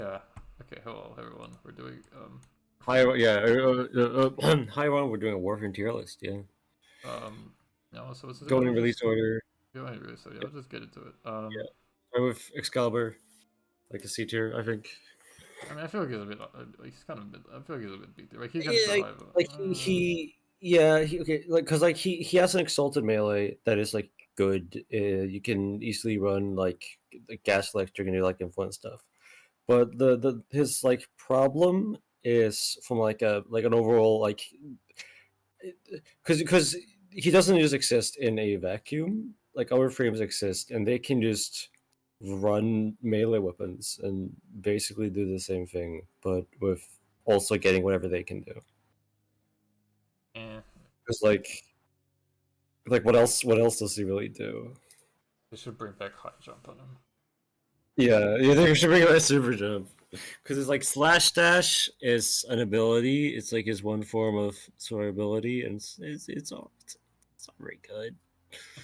Yeah. Okay. Hello, everyone. We're doing Hi, yeah. Hi, everyone. We're doing a Warframe tier list. Yeah. no. So it's Going in release order. really. So yeah, Yeah. let's just get into it. I'm with Excalibur, like a C tier, I think. I mean, I feel like he's a bit. He's kind of a bit. I feel like he's a bit beat. Like he can Yeah, survive. okay, because like he has an exalted melee that is like good. You can easily run like gas electric and do like influence stuff. But the his like problem is from like an overall like because he doesn't just exist in a vacuum. Like other frames exist, and they can just run melee weapons and basically do the same thing, but with also getting whatever they can do. Yeah. Because like what else? What else does he really do? They should bring back high jump on him. Yeah, you think we should bring back super jump because it's like slash dash is an ability. It's like his one form of survivability, and it's not very good.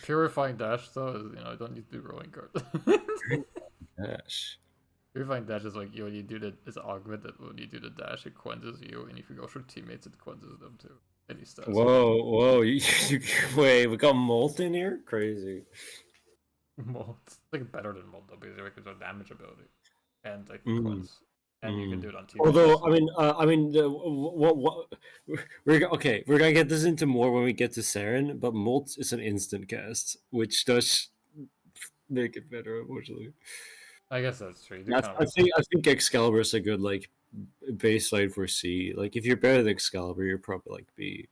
Purifying dash though is I don't need to do rolling card. Dash. Purifying dash is like when you do the it's augment that when you do the dash it quenches you, and if you go for teammates it quenches them too. Any stats. Whoa! Wait, we got Molten here? Crazy. Mold. It's like better than mold though, because it's a damage ability and like Mm, cleanse, and you can do it on teammates. Although also. I mean, what we're gonna get this into more when we get to Saren, but Molt is an instant cast, which does make it better, unfortunately. I guess that's true. I think Excalibur is a good like baseline for C. Like if you're better than Excalibur, you're probably like B,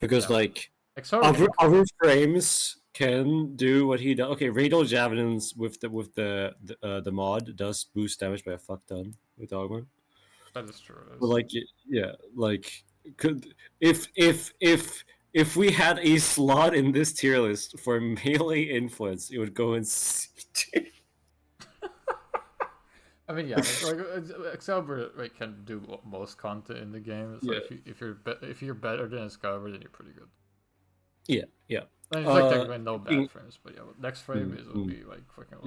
because like other frames can do what he does. Okay, Radial Javelins with the mod does boost damage by a fuck ton with augment. That is true. But like yeah, like could if we had a slot in this tier list for melee influence, it would go in C tier. I mean, yeah, like Excalibur can do most content in the game. So if you're better than Excalibur, then you're pretty good. Yeah. And it's like technically no bad frames, but yeah, next frame would be like fucking.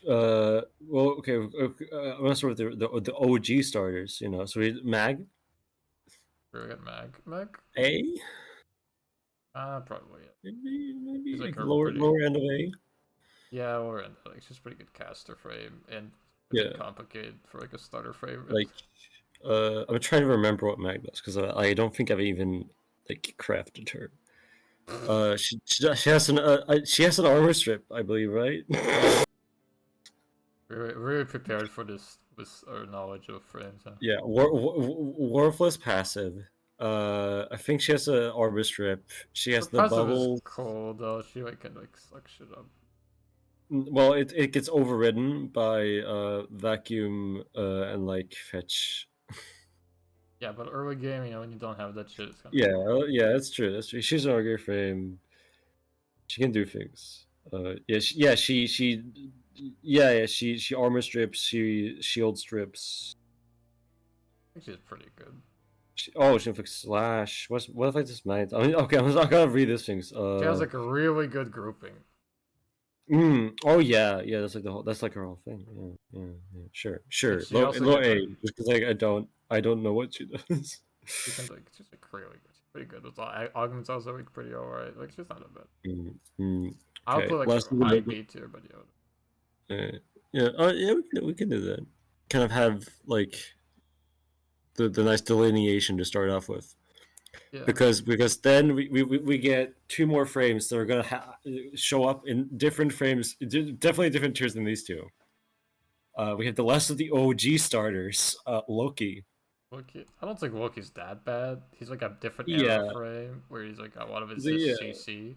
Well, okay. I'm gonna start with the OG starters. So we Mag. We got Mag. A. Probably. Yeah. Maybe like lower end of A. Yeah, lower end. Like she's pretty good caster frame and a bit complicated for like a starter frame. Like, I'm trying to remember what Mag does because I don't think I've even like crafted her. She has an armor strip, I believe, right? We're really prepared for this with our knowledge of frames. Huh? Yeah, worthless passive. I think she has an armor strip. She has the bubble. Is cold though. She can suck shit up. Well, it gets overridden by vacuum and like fetch. Yeah, but early game, when you don't have that shit, it's kind of yeah, that's true. She's an auger frame. She can do things. She armor strips. She shield strips. I think she's pretty good. She can fix slash. What if I just mind? I mean, okay, I'm not gonna read these things. She has like a really good grouping. Oh yeah. That's like her whole thing. Yeah. Sure. Low A, just because like I don't know what she does. She can she's like really good. She's pretty good. Augment's also like pretty alright. Like she's not that bad. I'll put like a high B tier, but we can do that. Kind of have like the nice delineation to start off with. Yeah. Because then we get two more frames that are gonna show up in different frames, definitely different tiers than these two. We have the last of the OG starters, Loki. Loki, I don't think Loki's that bad. He's like a different era frame where he's like a lot of it's just CC.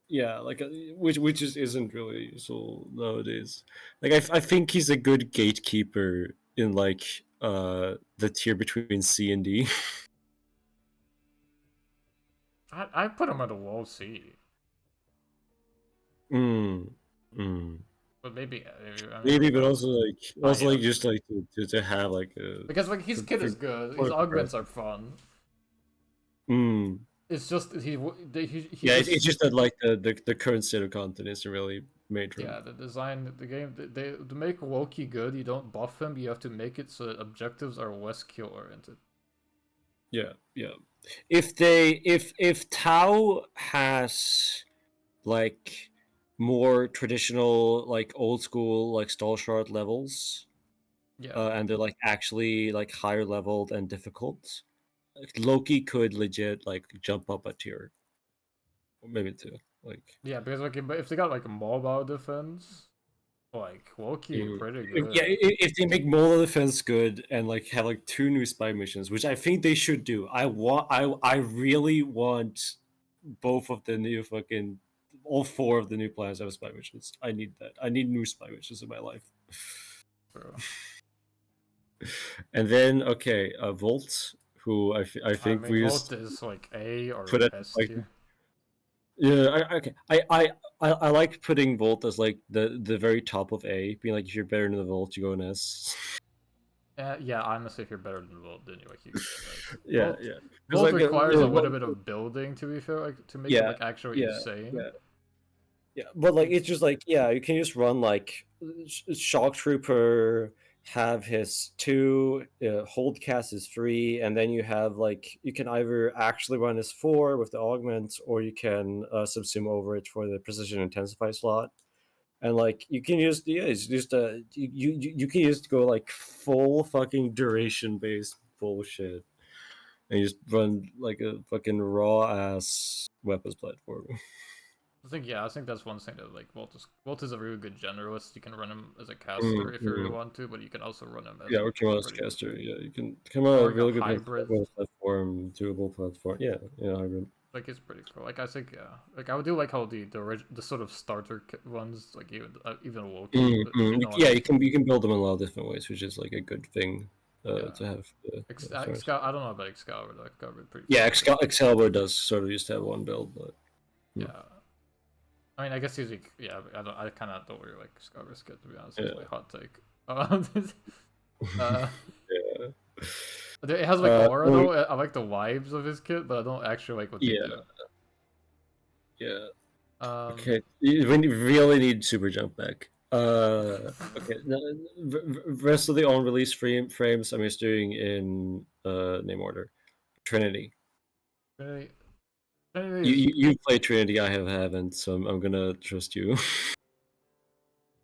Yeah, like which just isn't really useful nowadays. Like I think he's a good gatekeeper in like the tier between C and D. I put him at a low C. But maybe, but also like just like to have like a, because like his kit is good. His augments are fun. It's just it's just that like the current state of content isn't really matron. Yeah, the design, the game, they to make Loki good, you don't buff him. You have to make it so that objectives are less kill oriented. Yeah. If Tau has like more traditional, like old school, like stall shard levels, and they're like actually like higher leveled and difficult, Loki could legit like jump up a tier, maybe two. Like because like if they got like a mobile defense, like Loki pretty good. If they make mobile defense good and like have like 2 new spy missions, which I think they should do. I really want both of the new fucking all 4 of the new planets have spy missions. I need that. I need new spy missions in my life. Bro. And then Volt, who I think I mean, Volt is like A or put it S like tier. yeah. I like putting Volt as like the very top of A, being like if you're better than the Volt, you go in S. Yeah, honestly, if you're better than Volt, then you like yeah. Volt like, requires a little bit of building, to be fair, like to make it like actually insane. Yeah, but like it's just like you can just run like Shock Trooper, have his 2 hold cast is free, and then you have like you can either actually run his 4 with the augments, or you can subsume over it for the precision intensify slot. And like you can just it's just you can just go like full fucking duration based bullshit, and you just run like a fucking raw ass weapons platform. I think that's one thing that like Volt is a really good generalist. You can run him as a caster if you really want to, but you can also run him as or come on as caster. Yeah, you can come on a really good hybrid platform, doable platform. Yeah, hybrid. Like it's pretty cool. Like I think like I would do like how the sort of starter ones like even Loki. You can build them in a lot of different ways, which is like a good thing to have. I don't know about Excalibur. Though. Excalibur pretty. Yeah, Excalibur does sort of used to have one build, but yeah. I mean, I guess he's like, I kind of don't really like Excalibur's kit, to be honest. It's my hot take. It has like aura though. I like the vibes of his kit, but I don't actually like what they do. Yeah. Okay, when you really need super jump back. Okay. Rest of the on-release frames I'm just doing in name order. Trinity. You play Trinity, I haven't, so I'm gonna trust you.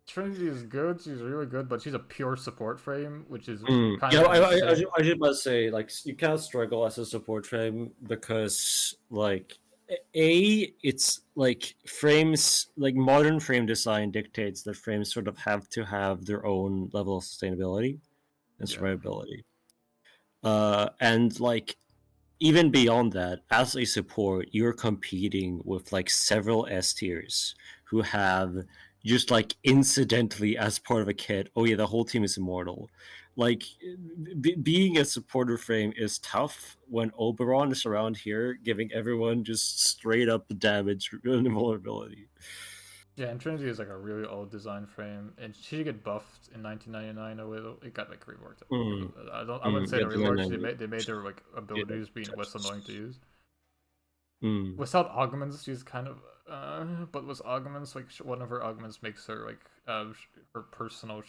Trinity is good. She's really good, but she's a pure support frame, which is kind of. I should must say, like, you kind of struggle as a support frame because, like, it's like frames, like modern frame design dictates that frames sort of have to have their own level of sustainability and survivability. And like even beyond that, as a support, you're competing with like several S tiers who have just like incidentally as part of a kit, oh yeah, the whole team is immortal. Like being a supporter frame is tough when Oberon is around here giving everyone just straight up damage and vulnerability. Yeah, and Trinity is like a really old design frame, and she did get buffed in 1999 a little. It got like reworked. I wouldn't say reworked. They made their like abilities being less annoying to use. Without augments, she's kind of but with augments, like one of her augments makes her like her personal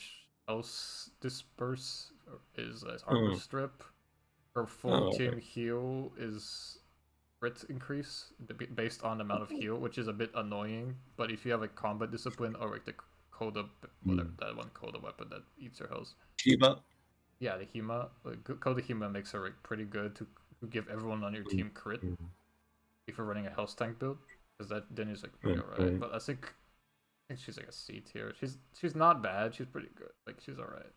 else disperse is armor strip. Her full team heal is crit increase based on the amount of heal, which is a bit annoying. But if you have a combat discipline or like the Coda, whatever that one Coda weapon that eats your health. Hema. Yeah, the Hema. Like, Coda Hema makes her like pretty good to give everyone on your team crit if you're running a health tank build, because that then is like pretty alright. But I think she's like a C tier. She's not bad. She's pretty good. Like she's alright.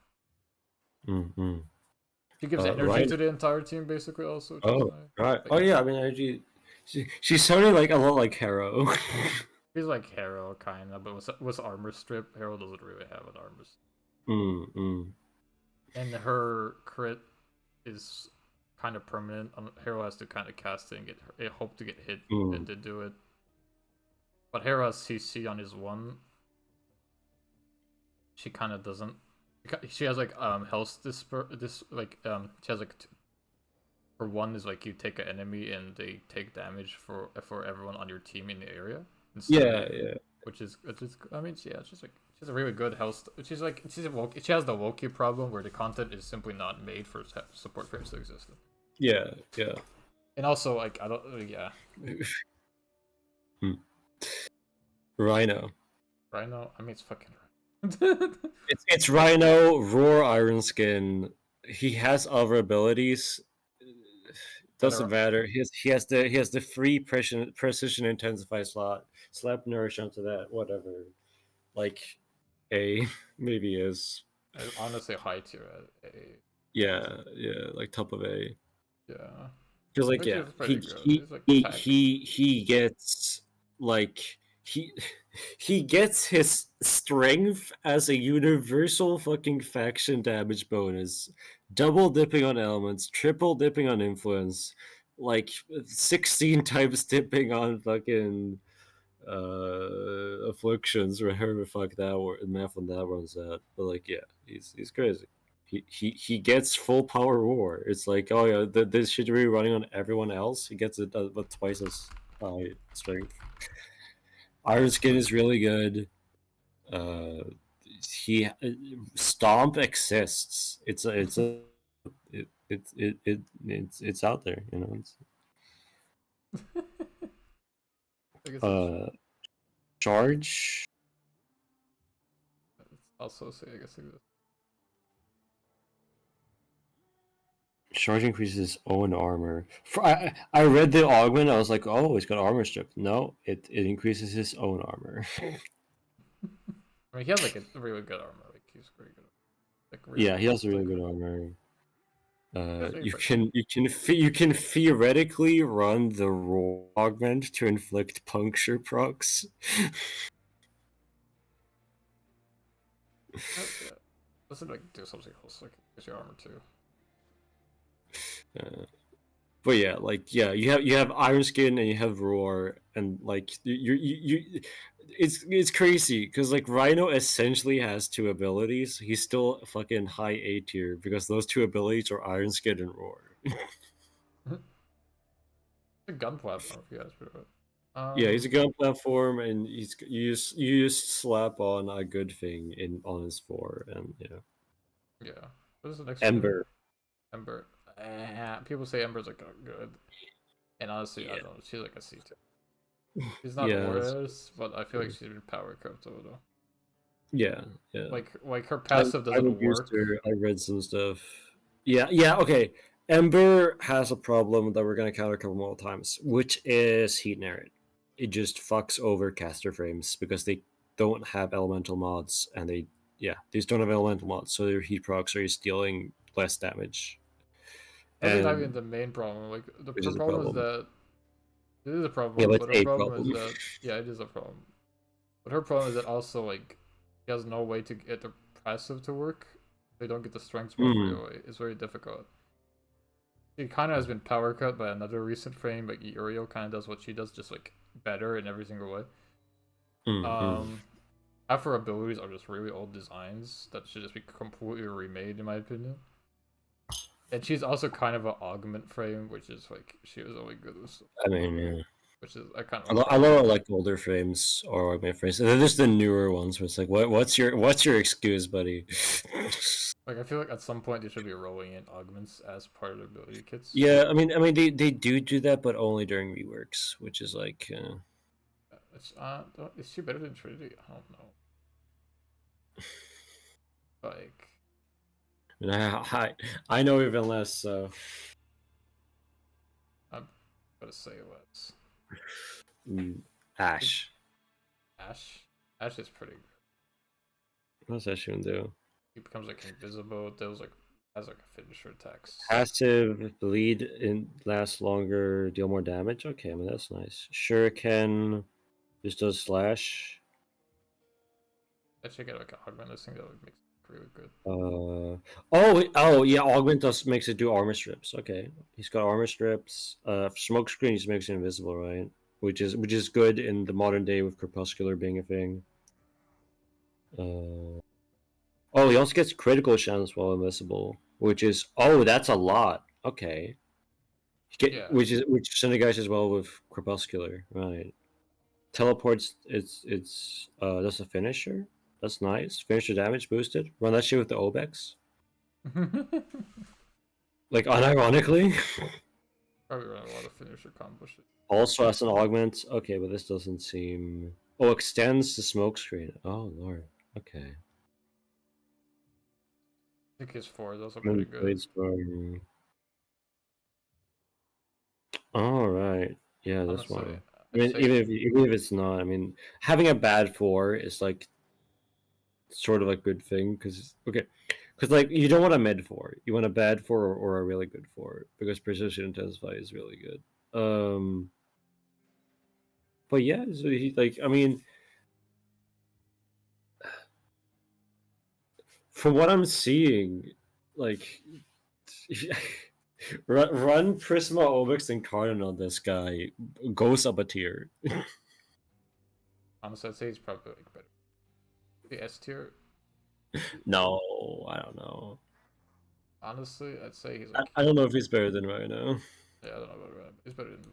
She gives energy to the entire team, basically. Also. Right. Like, yeah. I mean, energy. She's sounding like a lot like Harrow. She's like Harrow, kind of, but with armor strip, Harrow doesn't really have an armor strip. And her crit is kind of permanent. Harrow has to kind of cast it and hope to get hit and to do it. But Harrow has CC on his 1. She kind of doesn't. She has like health she has like her 1 is like you take an enemy and they take damage for everyone on your team in the area. Yeah. which is I mean, yeah, she's a really good health. She has the Wokey problem where the content is simply not made for support frames to exist. Yeah, yeah. And also, like, I don't, yeah. Rhino. Rhino, I mean, it's fucking. It's Rhino, Roar, Iron Skin. He has other abilities. Doesn't matter. He has the free precision intensify slot. Slap nourish onto that. Whatever. Like A maybe is. Honestly, high tier A. Yeah, like top of A. Yeah. Because like yeah, he gets like he gets his strength as a universal fucking faction damage bonus, double dipping on elements, triple dipping on influence, like 16 times dipping on fucking afflictions or however the fuck that math on that runs out. But like yeah, he's crazy. He gets full power war. It's like, oh yeah, this should be running on everyone else. He gets it but twice as high strength. Iron Skin is really good. He Stomp exists. It's out there, you know. Charge. Also, say I guess like Charge increases his own armor. I read the augment. I was like, oh, he's got armor strip. No, it increases his own armor. I mean, he has like a really good armor. Like he's very good. Like really yeah, he has really good armor. You can theoretically run the raw augment to inflict puncture procs. Yeah. Doesn't like do something else like gives your armor too. But yeah, like yeah, you have Iron Skin and you have Roar, and like you it's crazy because like Rhino essentially has two abilities. He's still fucking high A tier because those two abilities are Iron Skin and Roar. A gun platform, if you ask me. Yeah, he's a gun platform, and you use slap on a good thing on his 4, and yeah. Yeah. What is the next Ember. One? Ember. People say Ember's like good, and honestly, I don't know. She's like a C tier. She's not worse, but I feel like she's been power corrupt though. Yeah. Like her passive doesn't work. I read some stuff. Yeah. Okay. Ember has a problem that we're gonna counter a couple more times, which is heat narrate. It just fucks over caster frames because they don't have elemental mods, and these don't have elemental mods, so their heat procs are dealing less damage. That's not even the main problem. Like the problem is that it is a problem. Yeah, but her problem is that it is a problem. But her problem is that also like she has no way to get the passive to work. They don't get the strength buff away. It's very difficult. She kind of has been power cut by another recent frame. Like Uriel kind of does what she does, just like better in every single way. Half her abilities are just really old designs that should just be completely remade, in my opinion. And she's also kind of an augment frame, which is like she was only good with. I mean, yeah. Which is I kind of. I love like older frames or augment frames. And then there's the newer ones where it's like, what's your excuse, buddy? Like I feel like at some point they should be rolling in augments as part of their ability kits. Yeah, I mean they do that, but only during reworks, which is like. Is she better than Trinity? I don't know. Like. I know even less, so. I'm gonna say what's. Ash. Ash is pretty good. What's Ash gonna do? He becomes like invisible. Has like a finisher attacks. Passive bleed and lasts longer, deal more damage. Okay, I mean that's nice. Shuriken just does slash. I should get like an augment listing that would make it really good. Oh yeah, augment makes it do armor strips. Okay, he's got armor strips. Smoke screen just makes it invisible, right? Which is good in the modern day with crepuscular being a thing. Oh, he also gets critical chance while invisible, which is that's a lot. Okay. Which synergizes as well with crepuscular, right? teleports. It's that's a finisher. That's nice. Finisher damage boosted. Run that shit with the Obex. Like unironically. Probably run a lot of finisher combo shit. Also has an augment. Okay, but this doesn't seem. Oh, extends the smoke screen. Oh lord. Okay. I think his 4 is also pretty good. All right. Yeah, this Honestly, one. I mean, even if it's not, I mean, having a bad 4 is like sort of a good thing because like you don't want a mid 4, you want a bad 4 or a really good 4 because precision intensify is really good. But yeah, so he like I mean, from what I'm seeing, like run Prisma, Obix, and Cardinal. This guy goes up a tier. Honestly, I'd say he's probably like better. The S tier. No, I don't know. Honestly, I'd say he's like. I don't know if he's better than right now. Yeah, I don't know about Rab. He's better than.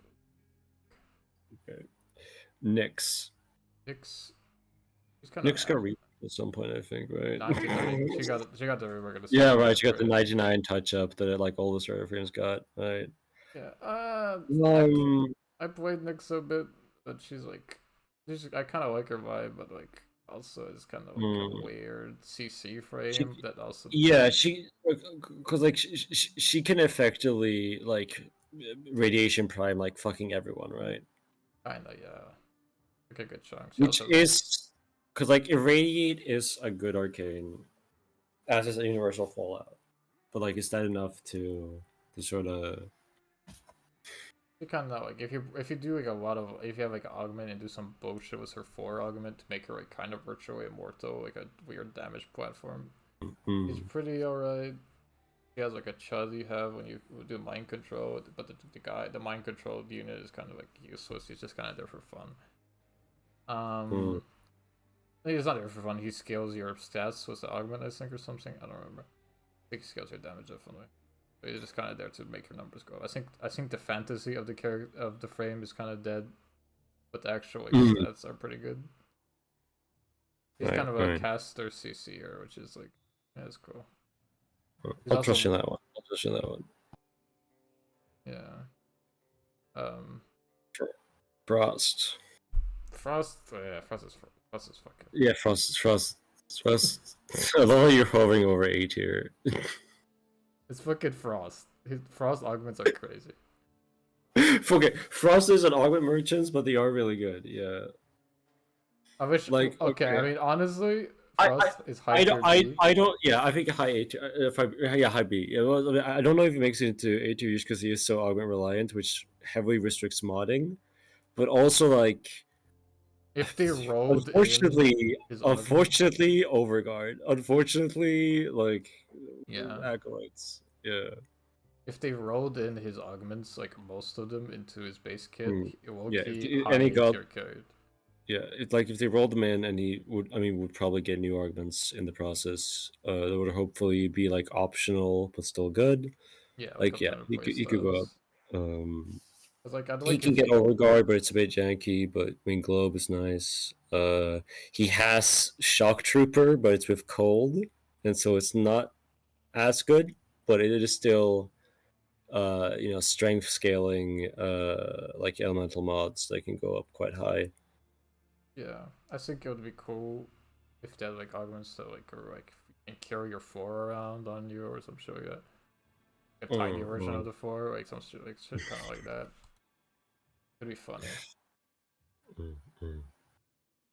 Okay. Nyx. Nyx. Nyx got reworked at some point, I think, right? 1990. she got the rework. Yeah, right. She got the 99 touch up that like all the starter frames got, right? Yeah. I played Nyx a bit, but she's like, I kind of like her vibe, but like also it's kind of like a weird CC frame that also. Yeah, because like she can effectively like radiation prime like fucking everyone, right? Kinda, yeah. Like a good chunk. Which is because like irradiate is a good arcane, as is a universal fallout, but like is that enough to sort of? You kind of like if you do like a lot of if you have like augment and do some bullshit with her 4 augment to make her like kind of virtually immortal, like a weird damage platform. He's pretty alright. He has like a chud you have when you do mind control, but the mind control unit is kind of like useless. He's just kind of there for fun. He's not there for fun. He scales your stats with the augment, I think, or something. I don't remember. I think he scales your damage definitely. But he's just kind of there to make your numbers go. I think the fantasy of the frame is kind of dead, but the actual like, stats are pretty good. He's kind of a caster CC'er, which is like, yeah, it's cool. I'll trust you that one. Yeah. Frost. Yeah, Frost is fucking. Yeah, Frost. I love how you're hovering over A tier. It's fucking Frost. Frost augments are crazy. Okay, Frost is an augment merchants, but they are really good. Yeah. I wish. Like, okay. I mean, honestly, Frost is high. I don't. Yeah, I think high A tier. High B. Yeah, well, I don't know if he makes it into A tier just because he is so augment reliant, which heavily restricts modding. But also, like, if they rolled unfortunately, Overguard. Unfortunately, like, acolytes. Yeah. If they rolled in his augments, like most of them, into his base kit, it will and he got carried. Yeah, it's like if they rolled them in, and he would probably get new augments in the process. That would hopefully be like optional, but still good. Yeah, like he could go up. Like, he can get Overguard, but it's a bit janky. But Wing Globe is nice. He has Shock Trooper, but it's with cold, and so it's not as good. But it is still, strength scaling, like elemental mods that can go up quite high. Yeah, I think it would be cool if they had like augments that like can carry your 4 around on you or some shit like that. A tiny version of the 4, like some shit kind of like that. It'd be funny.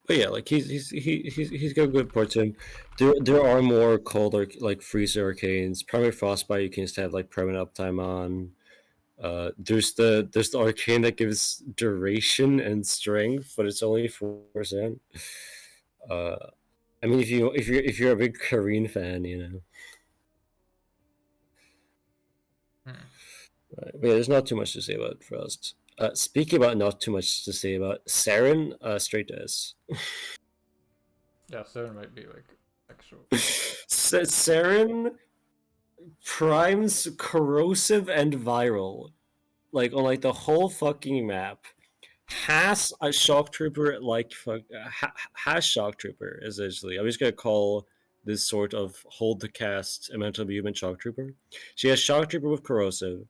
But yeah, like he's got good parts in. There are more cold or like freezer arcanes. Primary Frostbite you can just have like permanent uptime on. There's the arcane that gives duration and strength, but it's only 4%. I mean, if you're a big Korean fan, you know. Right. But yeah, there's not too much to say about Frost. Speaking about not too much to say about Saren, straight to S. Yeah, Saren might be like actual. Saren primes corrosive and viral, like on like the whole fucking map. has a shock trooper has shock trooper essentially. I'm just gonna call this sort of hold the cast Elemental Human shock trooper. She has shock trooper with corrosive.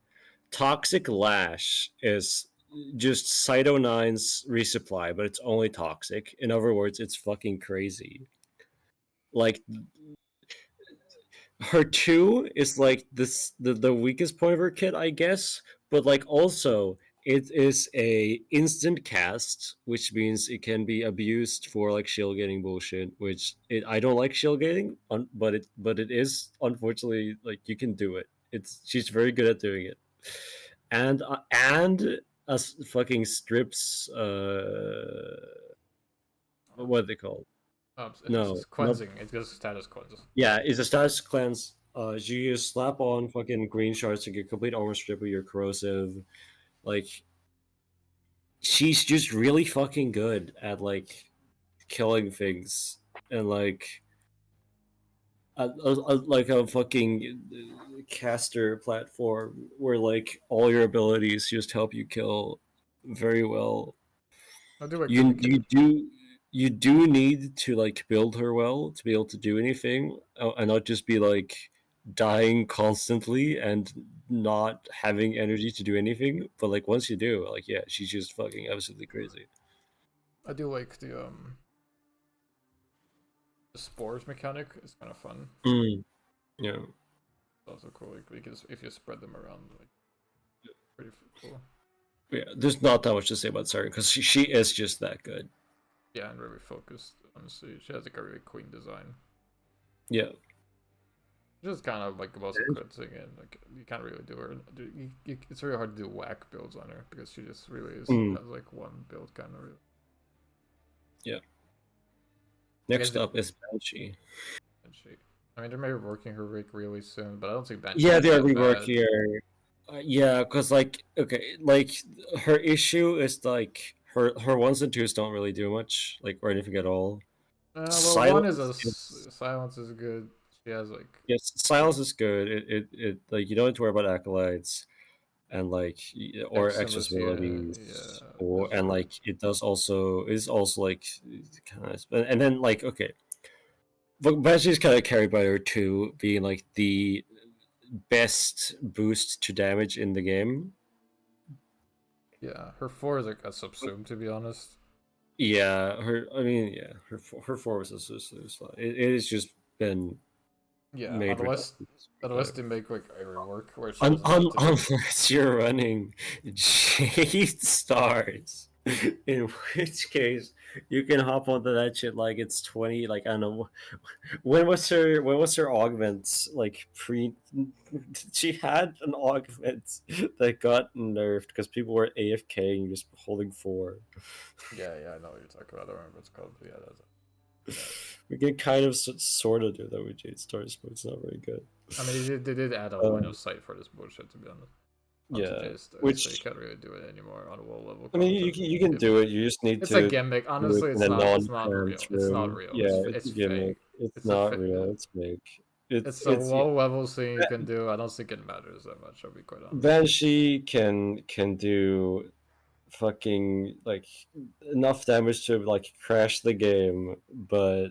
Toxic Lash is just Cyto 9's resupply, but it's only toxic. In other words, it's fucking crazy. Like her 2 is like the weakest point of her kit, I guess, but like also it is a instant cast, which means it can be abused for like shield getting bullshit, which I don't like shield getting, but it is unfortunately like you can do it. She's very good at doing it. And us fucking strips what are they called? It's cleansing. It goes status cleanse. Yeah, it's a status cleanse. You just slap on fucking green shards to get complete armor strip with your corrosive. Like, she's just really fucking good at like killing things and like like a fucking caster platform where like all your abilities just help you kill very well. You do need to like build her well to be able to do anything, and not just be like dying constantly and not having energy to do anything. But like once you do, like yeah, she's just fucking absolutely crazy. I do like the spores mechanic. It's kind of fun. Yeah. It's also cool. Like, because if you spread them around, like pretty cool. Yeah, there's not that much to say about Siren because she is just that good. Yeah, and very focused. Honestly, she has like a really clean design. Yeah. Just kind of like the most good thing, and like you can't really do her. It's very hard to do whack builds on her because she just really is has like one build kind of. Really. Yeah. Next up is Banshee. I mean, they may be working her rig really soon, but I don't think Banshee. Yeah, they're reworking her. Yeah, because like okay, like her issue is like her 1s and 2s don't really do much, like or anything at all. Well, silence silence is good. She has like yes, silence is good. It like you don't have to worry about acolytes and like or accessibilities or and like it is also like kind of and then like okay, but Banshee's kind of carried by her 2 being like the best boost to damage in the game. Yeah, her 4 is like a subsume, to be honest. Yeah, her 4 was a subsume. It has just been made unless they make like a rework where unless you're running Jade Stars, in which case you can hop onto that shit like it's 20. Like I don't know when was her augments like pre. She had an augment that got nerfed because people were AFK and just holding 4. Yeah, I know what you're talking about. I don't remember what it's called. But yeah, that's. We can kind of sort of do that with Jade Stars, but it's not very good. I mean, they did add a line of sight for this bullshit, to be honest. Yeah, which so you can't really do it anymore on a wall level. I mean, you can do it. You just need it's to. It's a gimmick. Honestly, it's not real. It's not real. Yeah, it's a gimmick. It's not real. It's fake. It's a low level thing you can do. I don't think it matters that much. I'll be quite honest. Banshee can do fucking like enough damage to like crash the game, but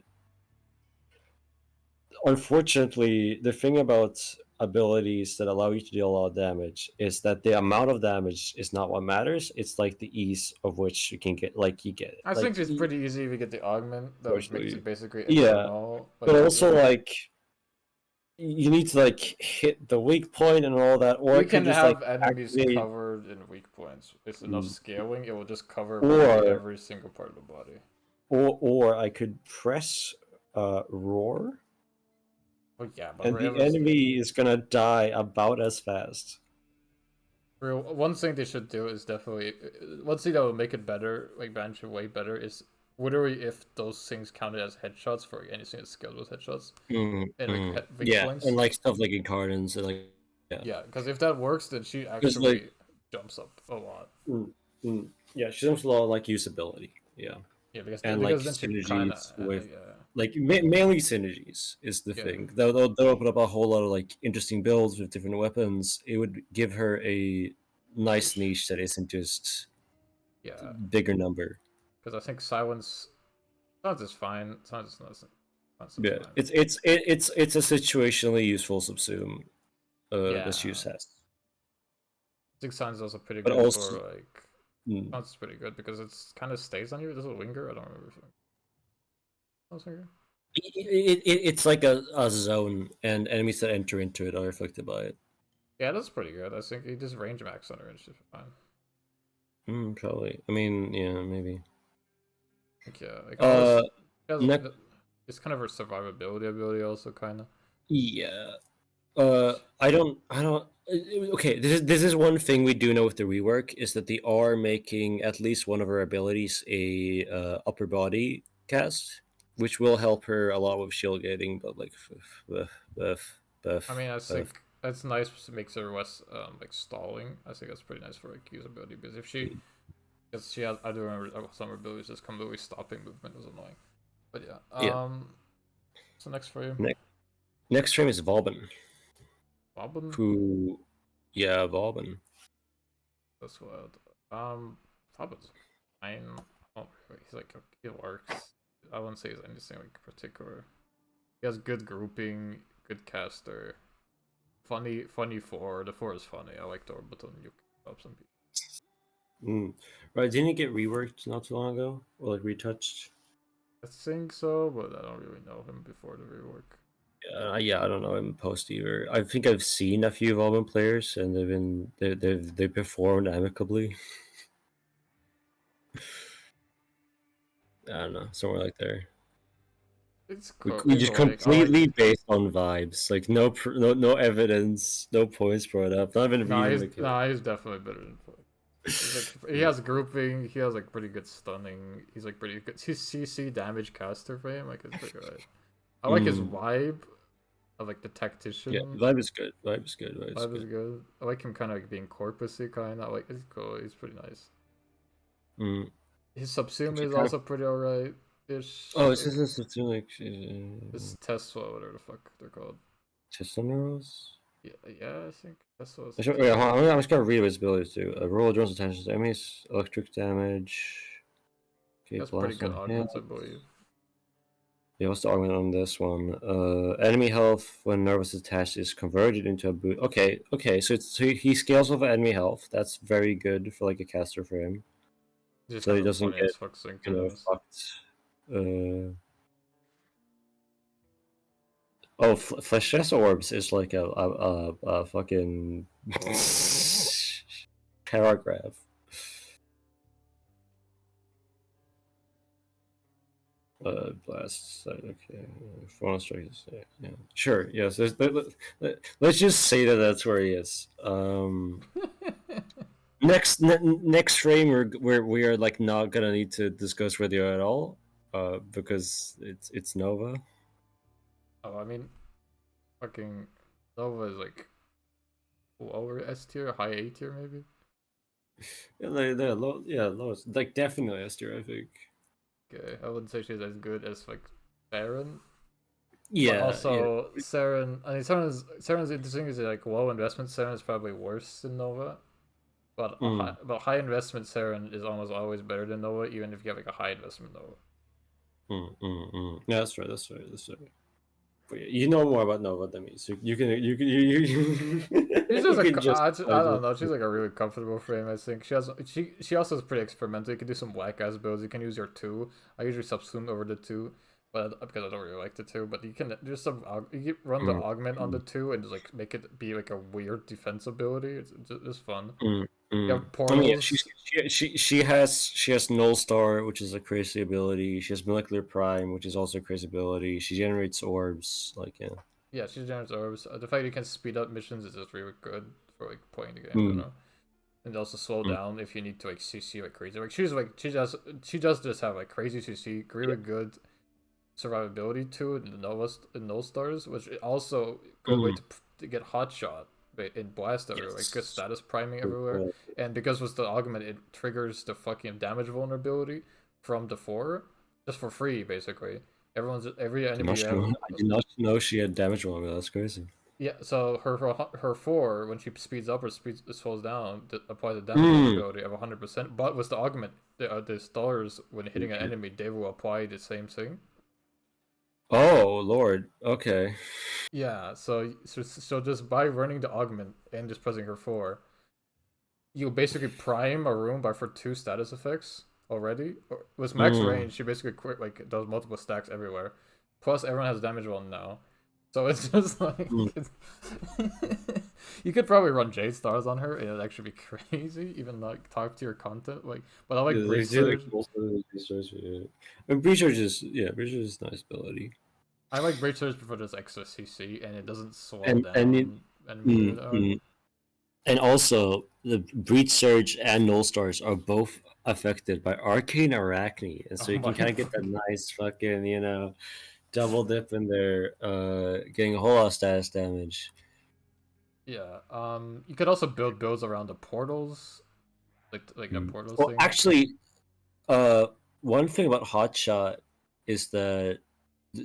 unfortunately, the thing about abilities that allow you to deal a lot of damage is that the amount of damage is not what matters. It's like the ease of which you can get. Like you get it. I think it's pretty easy if you get the augment. That makes it basically but also like you need to like hit the weak point and all that, or you can just have enemies covered in weak points. It's enough scaling; it will just cover every single part of the body. Or I could press roar. Well, yeah, but and the enemy is gonna die about as fast. One thing they should do is definitely one thing that will make it better, like Banshee way better, is literally if those things counted as headshots for anything that's skilled with headshots. And like stuff like Incarnants and like yeah, because if that works, then she actually jumps up a lot. Yeah, she jumps a lot like usability. Yeah, because like synergies with like mainly synergies is the thing. They'll open up a whole lot of like interesting builds with different weapons. It would give her a nice niche that isn't just Yeah. bigger number. Because I think silence is fine. Silence is not. Yeah, Fine. it's a situationally useful subsume. This use has. I think silence is also pretty But good also, for like. Silence is pretty good because it's kind of stays on you. This is a winger. I don't remember. it's like a zone, and enemies that enter into it are affected by it. Yeah, that's pretty good. I think he just range max on her and shit fine. Probably. I mean, yeah, maybe. Like, yeah, like it's kind of her survivability ability also kind of. Yeah. I don't. Okay, this is one thing we do know with the rework is that they are making at least one of her abilities a upper body cast, which will help her a lot with shield gating. But like, I mean, I think that's nice. It makes her less like stalling. I think that's pretty nice for like usability because if because she has, I do remember some abilities just completely stopping movement was annoying. But yeah. So next for you. Next frame is Vauban. Vauban? Who? Yeah, Vauban. That's wild. Vauban's fine. Oh, he's like he works. I wouldn't say he's anything like particular. He has good grouping, good caster. Funny 4. The 4 is funny. I like the orbital nuke. Help some people. Right, didn't it get reworked not too long ago? Or like retouched? I think so, but I don't really know him before the rework. Yeah, I don't know him post either. I think I've seen a few Vauban players, and they performed amicably. I don't know, somewhere like there. It's cool. We just completely based on vibes, like no evidence, no points brought up, not even he's definitely better than he has grouping. He has like pretty good stunning. He's like pretty good. His CC damage caster for him, like it's pretty right. I like his vibe of like the tactician. Yeah, vibe is good. Vibe is good. Vibe is good. I like him kind of like being corpusy, kind of like it's cool. He's pretty nice. His subsume is also pretty alright. Oh, it's just like this Tesla, whatever the fuck they're called. Tesla neurals. Yeah, I think Tesla's. I'm just gonna read his abilities too. Roll draws attention to enemies, electric damage. Okay, that's pretty good augments, I believe. Yeah, what's the augment on this one? Enemy health when nervous attached is converted into a boot. Okay, so he scales over enemy health. That's very good for like a caster for him. So he doesn't get fucked. Flesh chest orbs is like a fucking paragraph. Blast. Okay. Phone strikes. Yeah. Sure. Yes. Let's just say that's where he is. Next frame, we are like not gonna need to discuss where they are at all, because it's Nova. Oh, I mean, fucking Nova is like lower S tier, high A tier maybe. Yeah, they're low. Yeah, lowest. Like definitely S tier, I think. Okay, I wouldn't say she's as good as like Saren. Yeah. But also, yeah. Saren. I mean, Saren's interesting. Is like low investment. Saren is probably worse than Nova. But high investment Saren is almost always better than Nova, even if you have like a high investment Nova. Yeah, that's right. But you know more about Nova than me, so you can. She's just I don't know. She's like a really comfortable frame. I think she also is pretty experimental. You can do some whack ass builds. You can use your 2. I usually subsume over the 2, but because I don't really like the 2. But you can do some. You can run the augment on the 2 and just like make it be like a weird defense ability. It's fun. You have portals. I mean, she has Null Star, which is a crazy ability. She has Molecular Prime, which is also a crazy ability. She generates orbs, like yeah. Yeah, she generates orbs. The fact you can speed up missions is just really good for like playing the game, you know. And also slow down if you need to like CC like crazy. Like she does just have like crazy CC, really good survivability too in Null Stars, which is also a good way to get hot shot in blast everywhere, like good status priming everywhere. And because with the augment, it triggers the fucking damage vulnerability from the 4 just for free, basically. Every enemy. I did not know she had damage vulnerability. That's crazy. Yeah, so her 4, when she speeds up or slows down, applies a damage ability of 100%. But with the augment, the stars when hitting an enemy, they will apply the same thing. Oh Lord. Okay. Yeah, so just by running the augment and just pressing her 4, you basically prime a room for 2 status effects already. With max range, she basically does multiple stacks everywhere. Plus, everyone has damage 1 now. So it's just like you could probably run J stars on her, and it'd actually be crazy, even like top tier content. But I like Breach Surge. And Breach Surge is Breach Surge is nice ability. I like Breach Surge for just extra CC, and it doesn't slow and down enemy. And also, the Breach Surge and Null Stars are both affected by Arcane Arachne, and so you can kind of get that nice fucking double dip in there, getting a whole lot of status damage. Yeah. You could also build builds around the portals, like a portal thing. Actually, one thing about Hotshot is that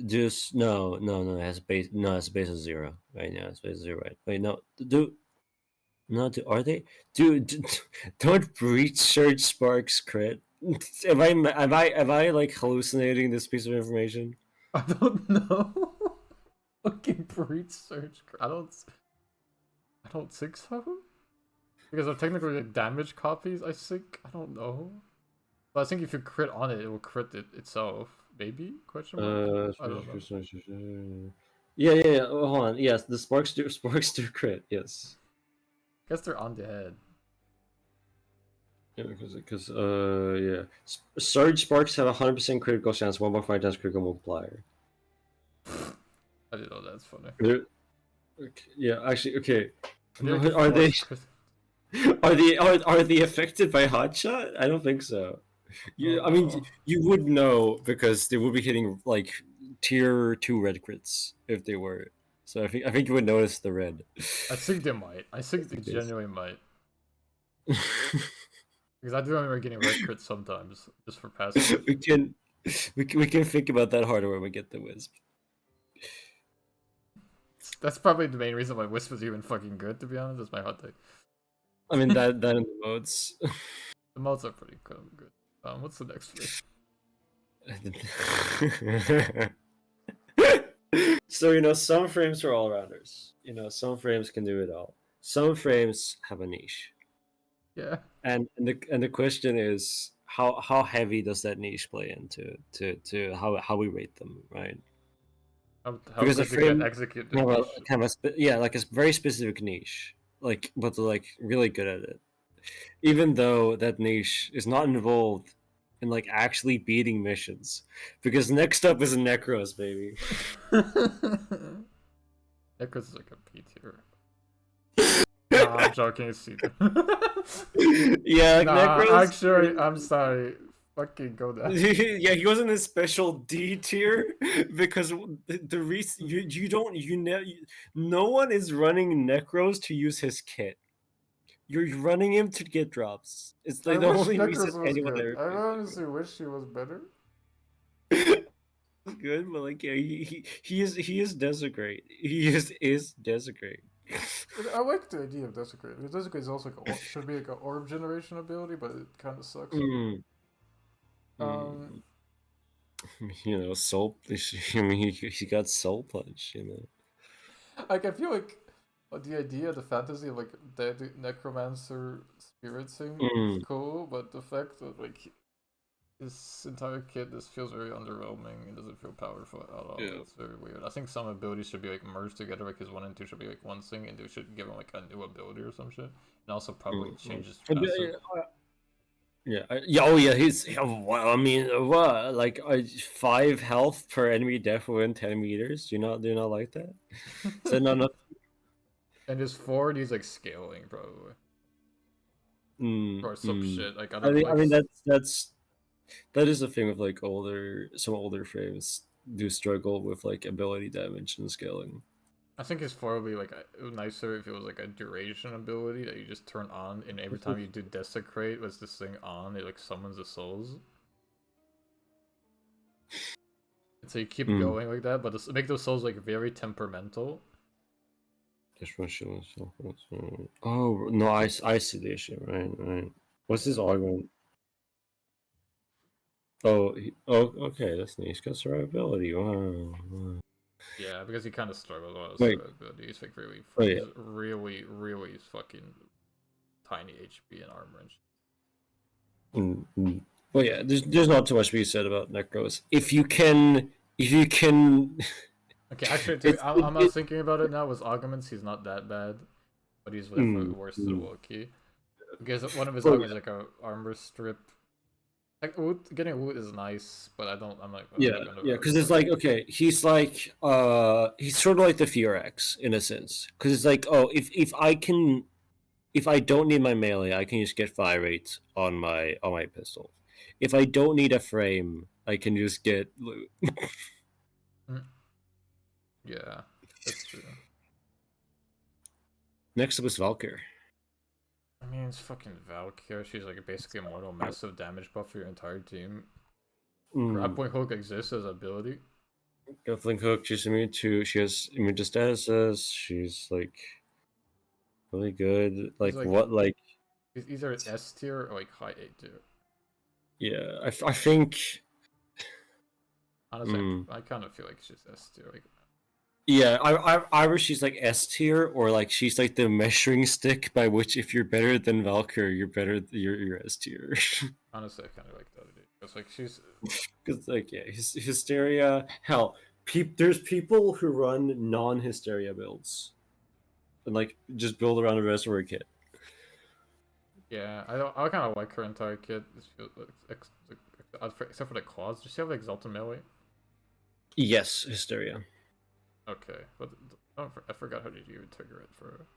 just no, it has a base. No, it has a base of 0 right now. It's base of 0, right? Wait, no, are they? Don't Breach Surge Sparks crit? Am I like hallucinating this piece of information? I don't know. Fucking Breach Surge. I don't think so. Because they're technically like damage copies, I think. I don't know. But I think if you crit on it, it will crit it itself. Maybe? Question mark? I don't know. Yeah. Oh, hold on. Yes, the sparks do crit. Yes. I guess they're on the head. Yeah, because Surge Sparks have 100% critical chance, 1.5 times critical multiplier. I didn't know that's funny. Okay, yeah, actually, okay. Are they are they affected by Hotshot? I don't think so. I mean, you would know because they would be hitting like tier 2 red crits if they were. So I think you would notice the red. I think they might. I think they genuinely might. Because I do remember getting red crits sometimes just for passive. we can think about that harder when we get the Wisp. That's probably the main reason why Wisp is even fucking good. To be honest, that's my hot take. I mean that in the modes. The modes are pretty good. What's the next frame? So some frames are all rounders. Some frames can do it all. Some frames have a niche. Yeah. And the question is how heavy does that niche play into to how we rate them, right? Because a frame execute the niche. like a very specific niche, but they're like really good at it, even though that niche is not involved in like actually beating missions. Because next up is Necros, baby. Necros is like a P tier. Nah, I'm joking. It's C tier. Yeah, Necros. Actually, I'm sorry. Fucking go down. Yeah, he was in a special D tier because the reason no one is running Necros to use his kit. You're running him to get drops. It's like the only reason anyone ever. I honestly wish he was better. Good, but like he is Desecrate. He is Desecrate. I like the idea of Desecrate. Because Desecrate is also should be like an orb generation ability, but it kind of sucks. Soul. I mean, he got Soul Punch. Like I feel like the idea, the fantasy of like dead necromancer spirit thing is cool, but the fact that like his entire kit just feels very underwhelming and doesn't feel powerful at all. Yeah. It's very weird. I think some abilities should be like merged together, like his 1 and 2 should be like one thing, and they should give him like a new ability or some shit, and also probably change his passive. Well, I mean, what? Like 5 health per enemy death within 10 meters? Do you not like that? So no. And his forward, he's like scaling probably. Or some shit. Like I mean that is the thing with like some older frames do struggle with like ability damage and scaling. I think his 4 would be like nicer if it was like a duration ability that you just turn on, and every time you do Desecrate with this thing on, it like summons the souls. And so you keep going like that, but make those souls like very temperamental. Oh no, I see the issue. Right. What's his argument? Oh, okay, that's nice. He's got survivability. Wow. Yeah, because he kind of struggles with a lot of Wait. survivability. He's like Yeah. really fucking tiny HP and armor and Mm-hmm. Well, yeah, there's not too much to be said about Necros. If you can. Okay, actually, I'm not thinking about it now. With augments, he's not that bad, but he's definitely worse than Wookiee. Because one of his augments is like a armor strip. Like getting loot is nice, but I'm like because it's like okay, he's sort of like the Furex in a sense, because it's like if I don't need my melee, I can just get fire rate on my pistol. If I don't need a frame, I can just get loot. Yeah, that's true. Next up is Valkyr. I mean, it's fucking Valkyr. She's like basically immortal, massive damage buff for your entire team. Grappling hook exists as an ability. Grappling hook. She has immune to statuses. She's like really good. Like what? Like She's either S tier or like high A tier. Yeah, I think. Honestly, I kind of feel like she's S tier. Like, yeah, either she's like S tier or like she's like the measuring stick by which if you're better than Valkyr, you're S tier. Honestly, I kind of like that idea. It's like she's because like yeah, Hysteria. Hell, there's people who run non-Hysteria builds and like just build around a reservoir kit. Yeah, I kind of like her entire kit. Except for the claws. Does she have like Exalted melee? Yes, Hysteria. Okay, but I forgot how did you even trigger it for.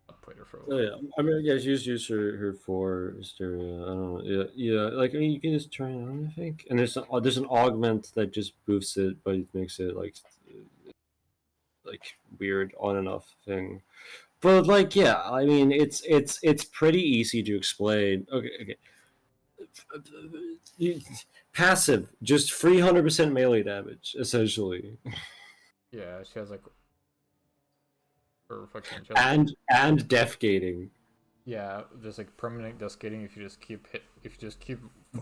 I played her for a while. Oh yeah, I mean yeah, she's used her for Hysteria. I don't know. Yeah. Like I mean, you can just turn it on. I think, and there's an augment that just boosts it, but it makes it like weird on and off thing. But like yeah, I mean it's pretty easy to explain. Okay. Passive, just 300% melee damage, essentially. Yeah, she has like her fucking and death gating. Yeah, just like permanent death gating if you just keep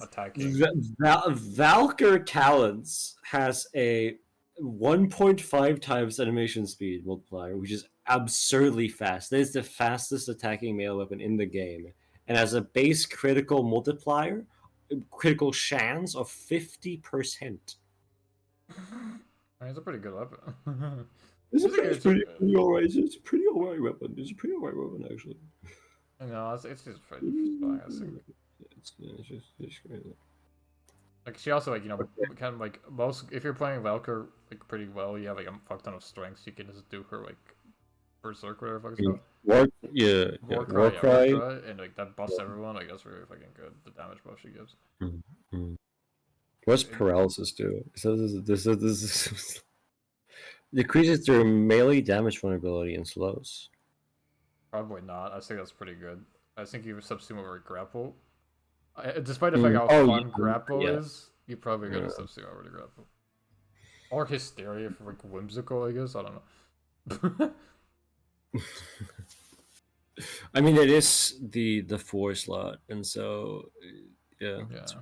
attacking. Valkyr Talents has a 1.5 times animation speed multiplier, which is absurdly fast. That is the fastest attacking melee weapon in the game, and has a base critical multiplier, critical chance of 50%. It's a pretty good weapon. It's pretty alright. It's a pretty alright weapon. It's a pretty alright weapon, actually. No, it's just pretty fun, I think. It's just great. Like she also like kind of like most if you're playing Valkyr like pretty well, you have like a fuck ton of strengths. You can just do her like berserk whatever fuck's called. Warcry, and like that buffs everyone. Like that's really fucking good. The damage buff she gives. What's paralysis do? This decreases their melee damage vulnerability and slows. Probably not. I think that's pretty good. I think you subsume over grapple. Despite the fact how fun grapple is, you probably gotta subsume over to grapple. Or Hysteria for like whimsical, I guess. I don't know. I mean, it is the 4 slot, and so yeah.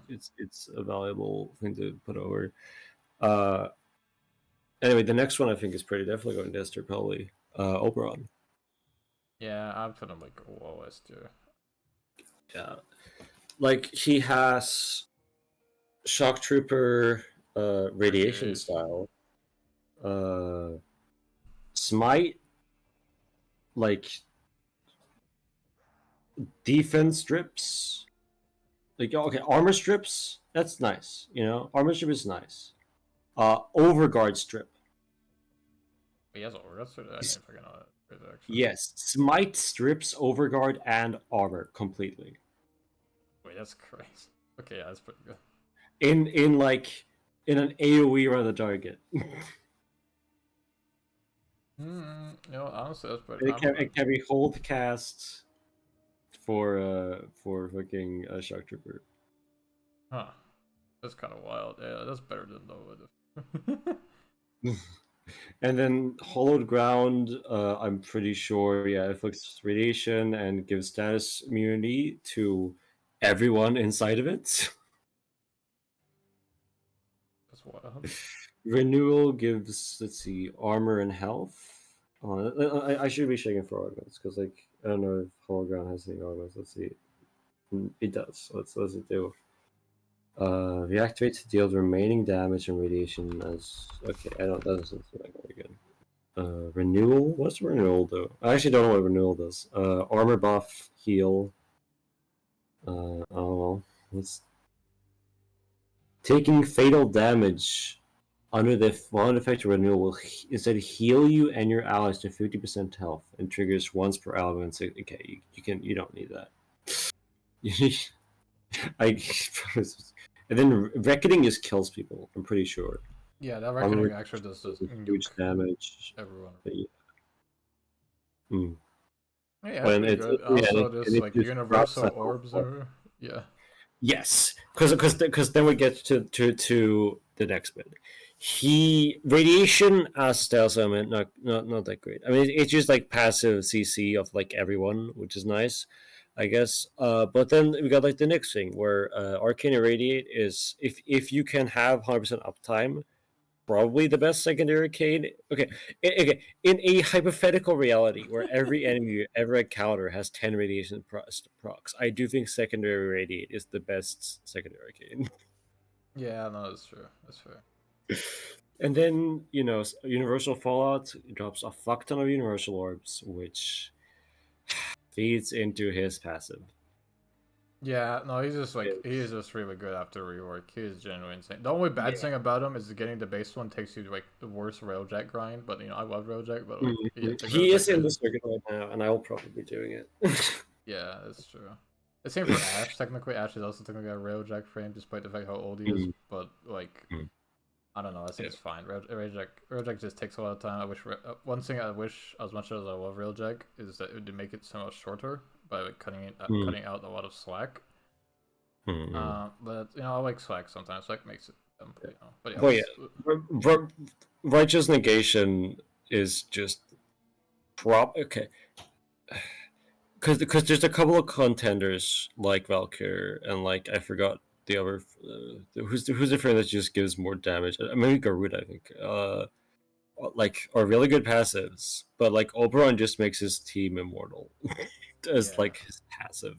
It's a valuable thing to put over. Anyway, the next one I think is pretty definitely going to Esther, probably Oberon. Yeah, I'd put him like lowest too. Yeah, like he has Shock Trooper, radiation style, Smite, like defense strips, like okay, armor strips. That's nice, armor strip is nice. Overguard strip. He has overguard strip. I didn't fucking know that. Actually. Yes, Smite strips overguard and armor completely. Wait, that's crazy. Okay, yeah, that's pretty good. In an AOE around the target. Honestly, that's pretty. It can be hold cast for fucking Shock Trooper. Huh. That's kind of wild. Yeah, that's better than the And then Hollowed Ground, I'm pretty sure, yeah, inflicts radiation and gives status immunity to everyone inside of it. That's wild. Renewal gives, let's see, armor and health. I should be checking for augments because, like, I don't know if Hollowed Ground has any augments. Let's see. It does. What does it do? Reactivate to deal the remaining damage and radiation as. Okay, I don't. That doesn't seem like very good. Renewal? What's renewal do? I actually don't know what renewal does. Armor buff, heal. I don't know. What's taking fatal damage under the one effect of renewal will instead heal you and your allies to 50% health and triggers once per element. Okay, you don't need that. I and then reckoning just kills people. I'm pretty sure. Yeah, that reckoning actually does huge damage. Everyone. Yeah. Mm. Yeah, pretty good. Also, there's like universal orbs or Yes, because then we get to the next bit. Radiation as stealth element not that great. I mean, it's just like passive CC of like everyone, which is nice, I guess. But then we got like the next thing where Arcane Irradiate is if you can have 100% uptime, probably the best secondary arcane. Okay, in a hypothetical reality where every enemy you ever encounter has 10 radiation procs, I do think secondary radiate is the best secondary arcane. Yeah, no, that's true. That's fair. And then, Universal Fallout drops a fuck ton of Universal Orbs, which feeds into his passive. Yeah, no, he's just really good after rework. He is genuinely insane. The only bad thing about him is getting the base one takes you to like the worst railjack grind. But I love railjack, but like, he is in the circuit right now, and I will probably be doing it. Yeah, that's true. The same for Ash. Technically, Ash is also technically a railjack frame, despite the fact how old he is. But like, I don't know. I think it's fine. Railjack just takes a lot of time. I wish one thing I wish, as much as I love railjack, is that it would make it so much shorter by like cutting out a lot of slack. But I like slack sometimes. Slack makes it. But yeah, righteous negation is just okay. Because there's a couple of contenders like Valkyr and like I forgot the other who's the friend that just gives more damage. Maybe Garuda, I think. Like are really good passives, but like Oberon just makes his team immortal as like his passive.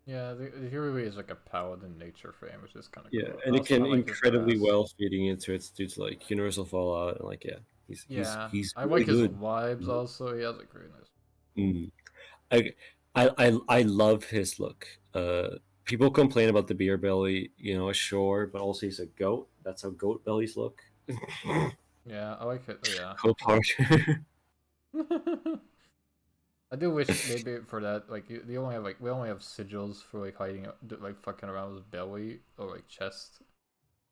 Yeah, the hero is like a paladin nature frame, which is kind of cool. And it can incredibly well feeding into it due to like Universal Fallout and like he's I like his vibes also. He has a greatness. I love his look. People complain about the beer belly, sure, but also he's a goat. That's how goat bellies look. Yeah, I like it. Yeah. Goat part. I do wish maybe for that, like we only have sigils for like hiding, like fucking around with belly or like chest.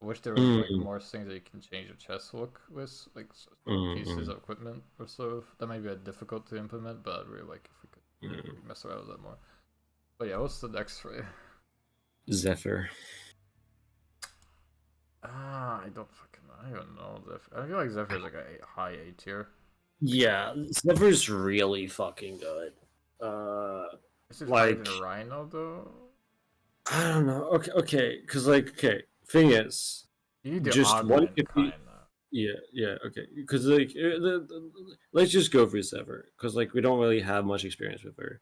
I wish there was like more things that you can change your chest look with, like pieces of equipment or so. That might be difficult to implement, but I'd really like if we could mess around with that more. But yeah, what's the next for you? Zephyr. I don't know. Zephyr. I feel like Zephyr is like a high A tier. Yeah, Zephyr's really fucking good. Is it like a Rhino though? I don't know. Okay, because thing is, you need just one kind. Yeah, okay. Because like, let's just go for Zephyr because like we don't really have much experience with her.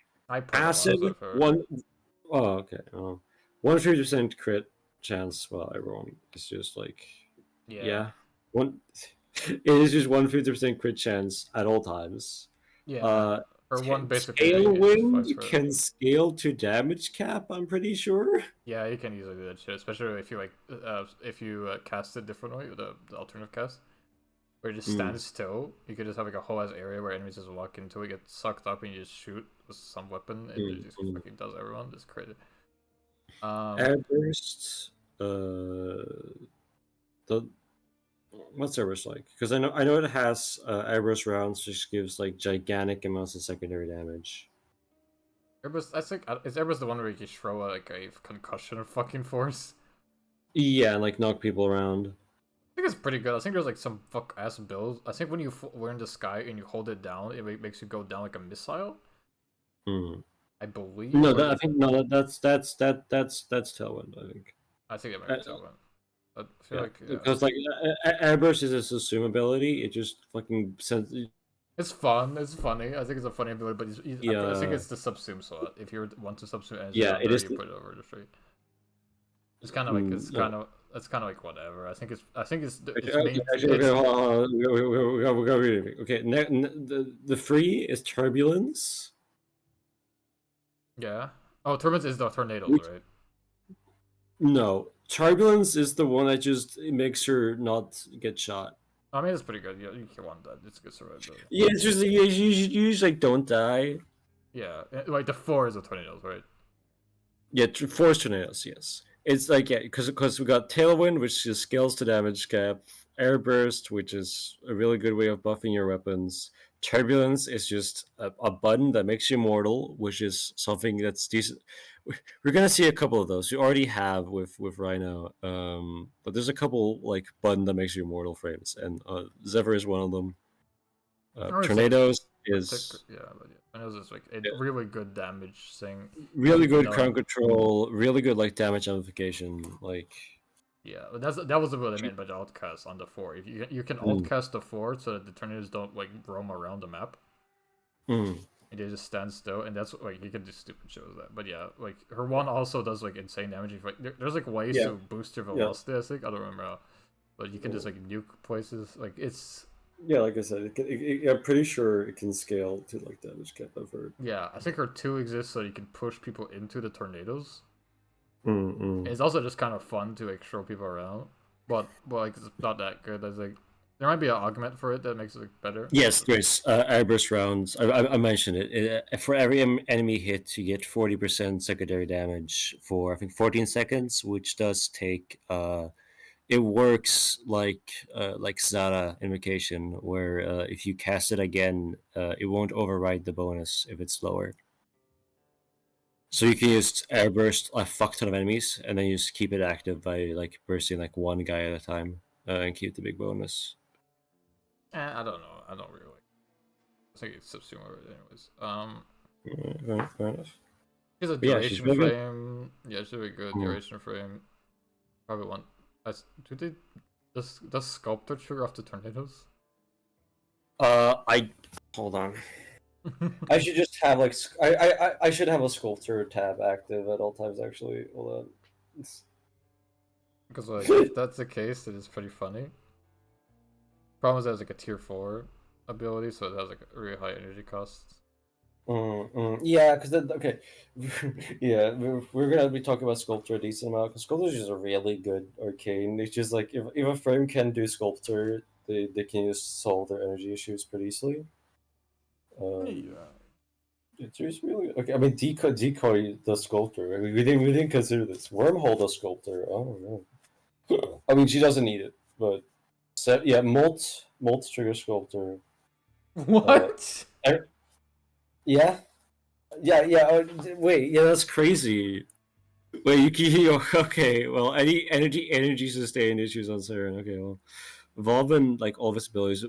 Acid one. Oh, okay. 150% crit chance. Well, everyone is just like one. It is just 150% crit chance at all times. Yeah. Or one basically. Tailwind can scale to damage cap. I'm pretty sure. Yeah, you can easily do that shit, especially if you if you cast it different way with the alternative cast, where it just stands still. You could just have like a whole ass area where enemies just walk into it, get sucked up, and you just shoot with some weapon, and it just fucking does everyone. It's crazy. Airburst. What's Airburst like? Because I know it has Airburst rounds, which gives like gigantic amounts of secondary damage. Airburst, I think is Airburst the one where you can throw a concussion of fucking force? Yeah, and like knock people around. think it's pretty good. I think there's like some fuck ass builds. I think when we're in the sky and you hold it down, it makes you go down like a missile. Mm. I believe. No, I think no. That's Tailwind. I think. I think it might be Tailwind. I feel like because like Airburst is a subsume ability. It just fucking sends. It's fun. It's funny. I think it's a funny ability, but I think it's the subsume slot. If you want to subsume energy, it is. You put it over the tree. It's kind of like it's kind of like whatever. I think it's okay. The free is Turbulence. Yeah. Oh, Turbulence is the tornadoes, right? No, Turbulence is the one that just makes her not get shot. I mean, it's pretty good. Yeah, you can want that. It's a good survival. Yeah, it's just you just like don't die. Yeah, like the 4 is the tornadoes, right? Yeah, 4 is tornadoes. Yes, it's like because we got Tailwind, which just scales to damage cap. Airburst, which is a really good way of buffing your weapons. Turbulence is just a button that makes you immortal, which is something that's decent. We're gonna see a couple of those. We already have with Rhino, but there's a couple like button that makes you immortal frames, and Zephyr is one of them. Tornadoes is Tornadoes is like a really good damage thing. Really good crown control, really good like damage amplification, like. Yeah, that was what I meant by the outcast on the 4. If you can outcast the 4 so that the tornadoes don't like roam around the map. And they just stand still, and that's like you can do stupid shit with that. But yeah, like her 1 also does like insane damage. If, like there's like ways to boost your velocity. I think I don't remember how, but you can just like nuke places. Like it's like I said, I'm pretty sure it can scale to like damage cap. I've heard. Yeah, I think her 2 exists so you can push people into the tornadoes. It's also just kind of fun to like throw people around, but like it's not that good. There's like there might be an augment for it that makes it like, better. Yes, there's airburst rounds. I mentioned it. For every enemy hit, you get 40% secondary damage for I think 14 seconds, which does take. It works like Zara Invocation, where if you cast it again, it won't override the bonus if it's lower. So you can just airburst a fuck ton of enemies, and then you just keep it active by like bursting like one guy at a time, and keep the big bonus. I don't know. I don't really like. I think it's subsume over it anyways. Fair enough. Here's a duration frame. Yeah, it's really good. Duration frame. Probably one. Does Sculptor trigger off the tornadoes? Hold on. I should just have like I should have a Sculptor tab active at all times. Actually, hold on. Because like if that's the case, it is pretty funny. Problem is it has like a tier 4 ability, so it has like really high energy costs. Yeah, because okay, yeah, we're gonna be talking about Sculptor a decent amount because Sculptor is just a really good arcane. It's just like if a frame can do Sculptor, they can just solve their energy issues pretty easily. It's really okay. I mean, decoy the Sculptor. I mean, we didn't consider this. Wormhole the Sculptor. Oh no. I mean, she doesn't need it, but yeah, molt trigger Sculptor. What? Yeah. Wait, yeah, that's crazy. Wait, okay. Well, any energy sustain issues on Siren. Okay, well, Evolving like all of its abilities.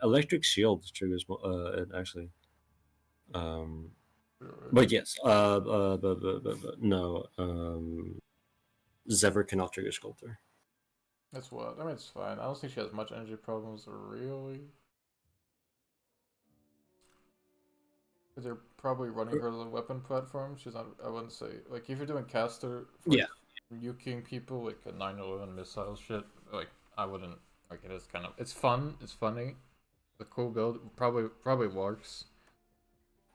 Electric Shield triggers actually. But yes. But no. Zephyr cannot trigger Sculptor. That's what. I mean, it's fine. I don't think she has much energy problems, really. They're probably running her the weapon platform. She's not. I wouldn't say like if you're doing caster. Nuking people like a 9/11 missile shit. Like I wouldn't. Like it is kind of. It's fun. It's funny. The cool build probably works.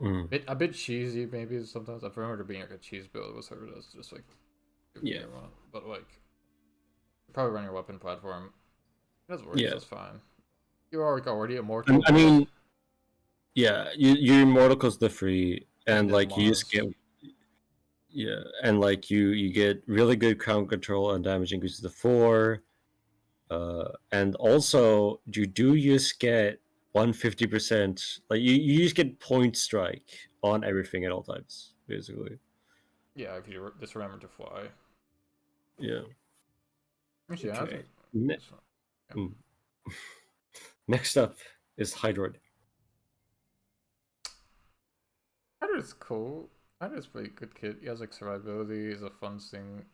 A bit cheesy maybe sometimes. I remember there being like a cheese build with her that's just like. But like. Probably run your weapon platform. It does work. That's fine. You are like already immortal. I mean. Yeah, you're immortal because the free, and like you just get, and like you get really good crown control and damage increases to 4, and also you just get 150%. Like you just get point strike on everything at all times, basically. Yeah, if you just remember to fly. Yeah. Okay. Mm. Next up is Hydroid. Hydroid's cool. Hydroid's pretty good kid. He has like survivability. He's a fun thing.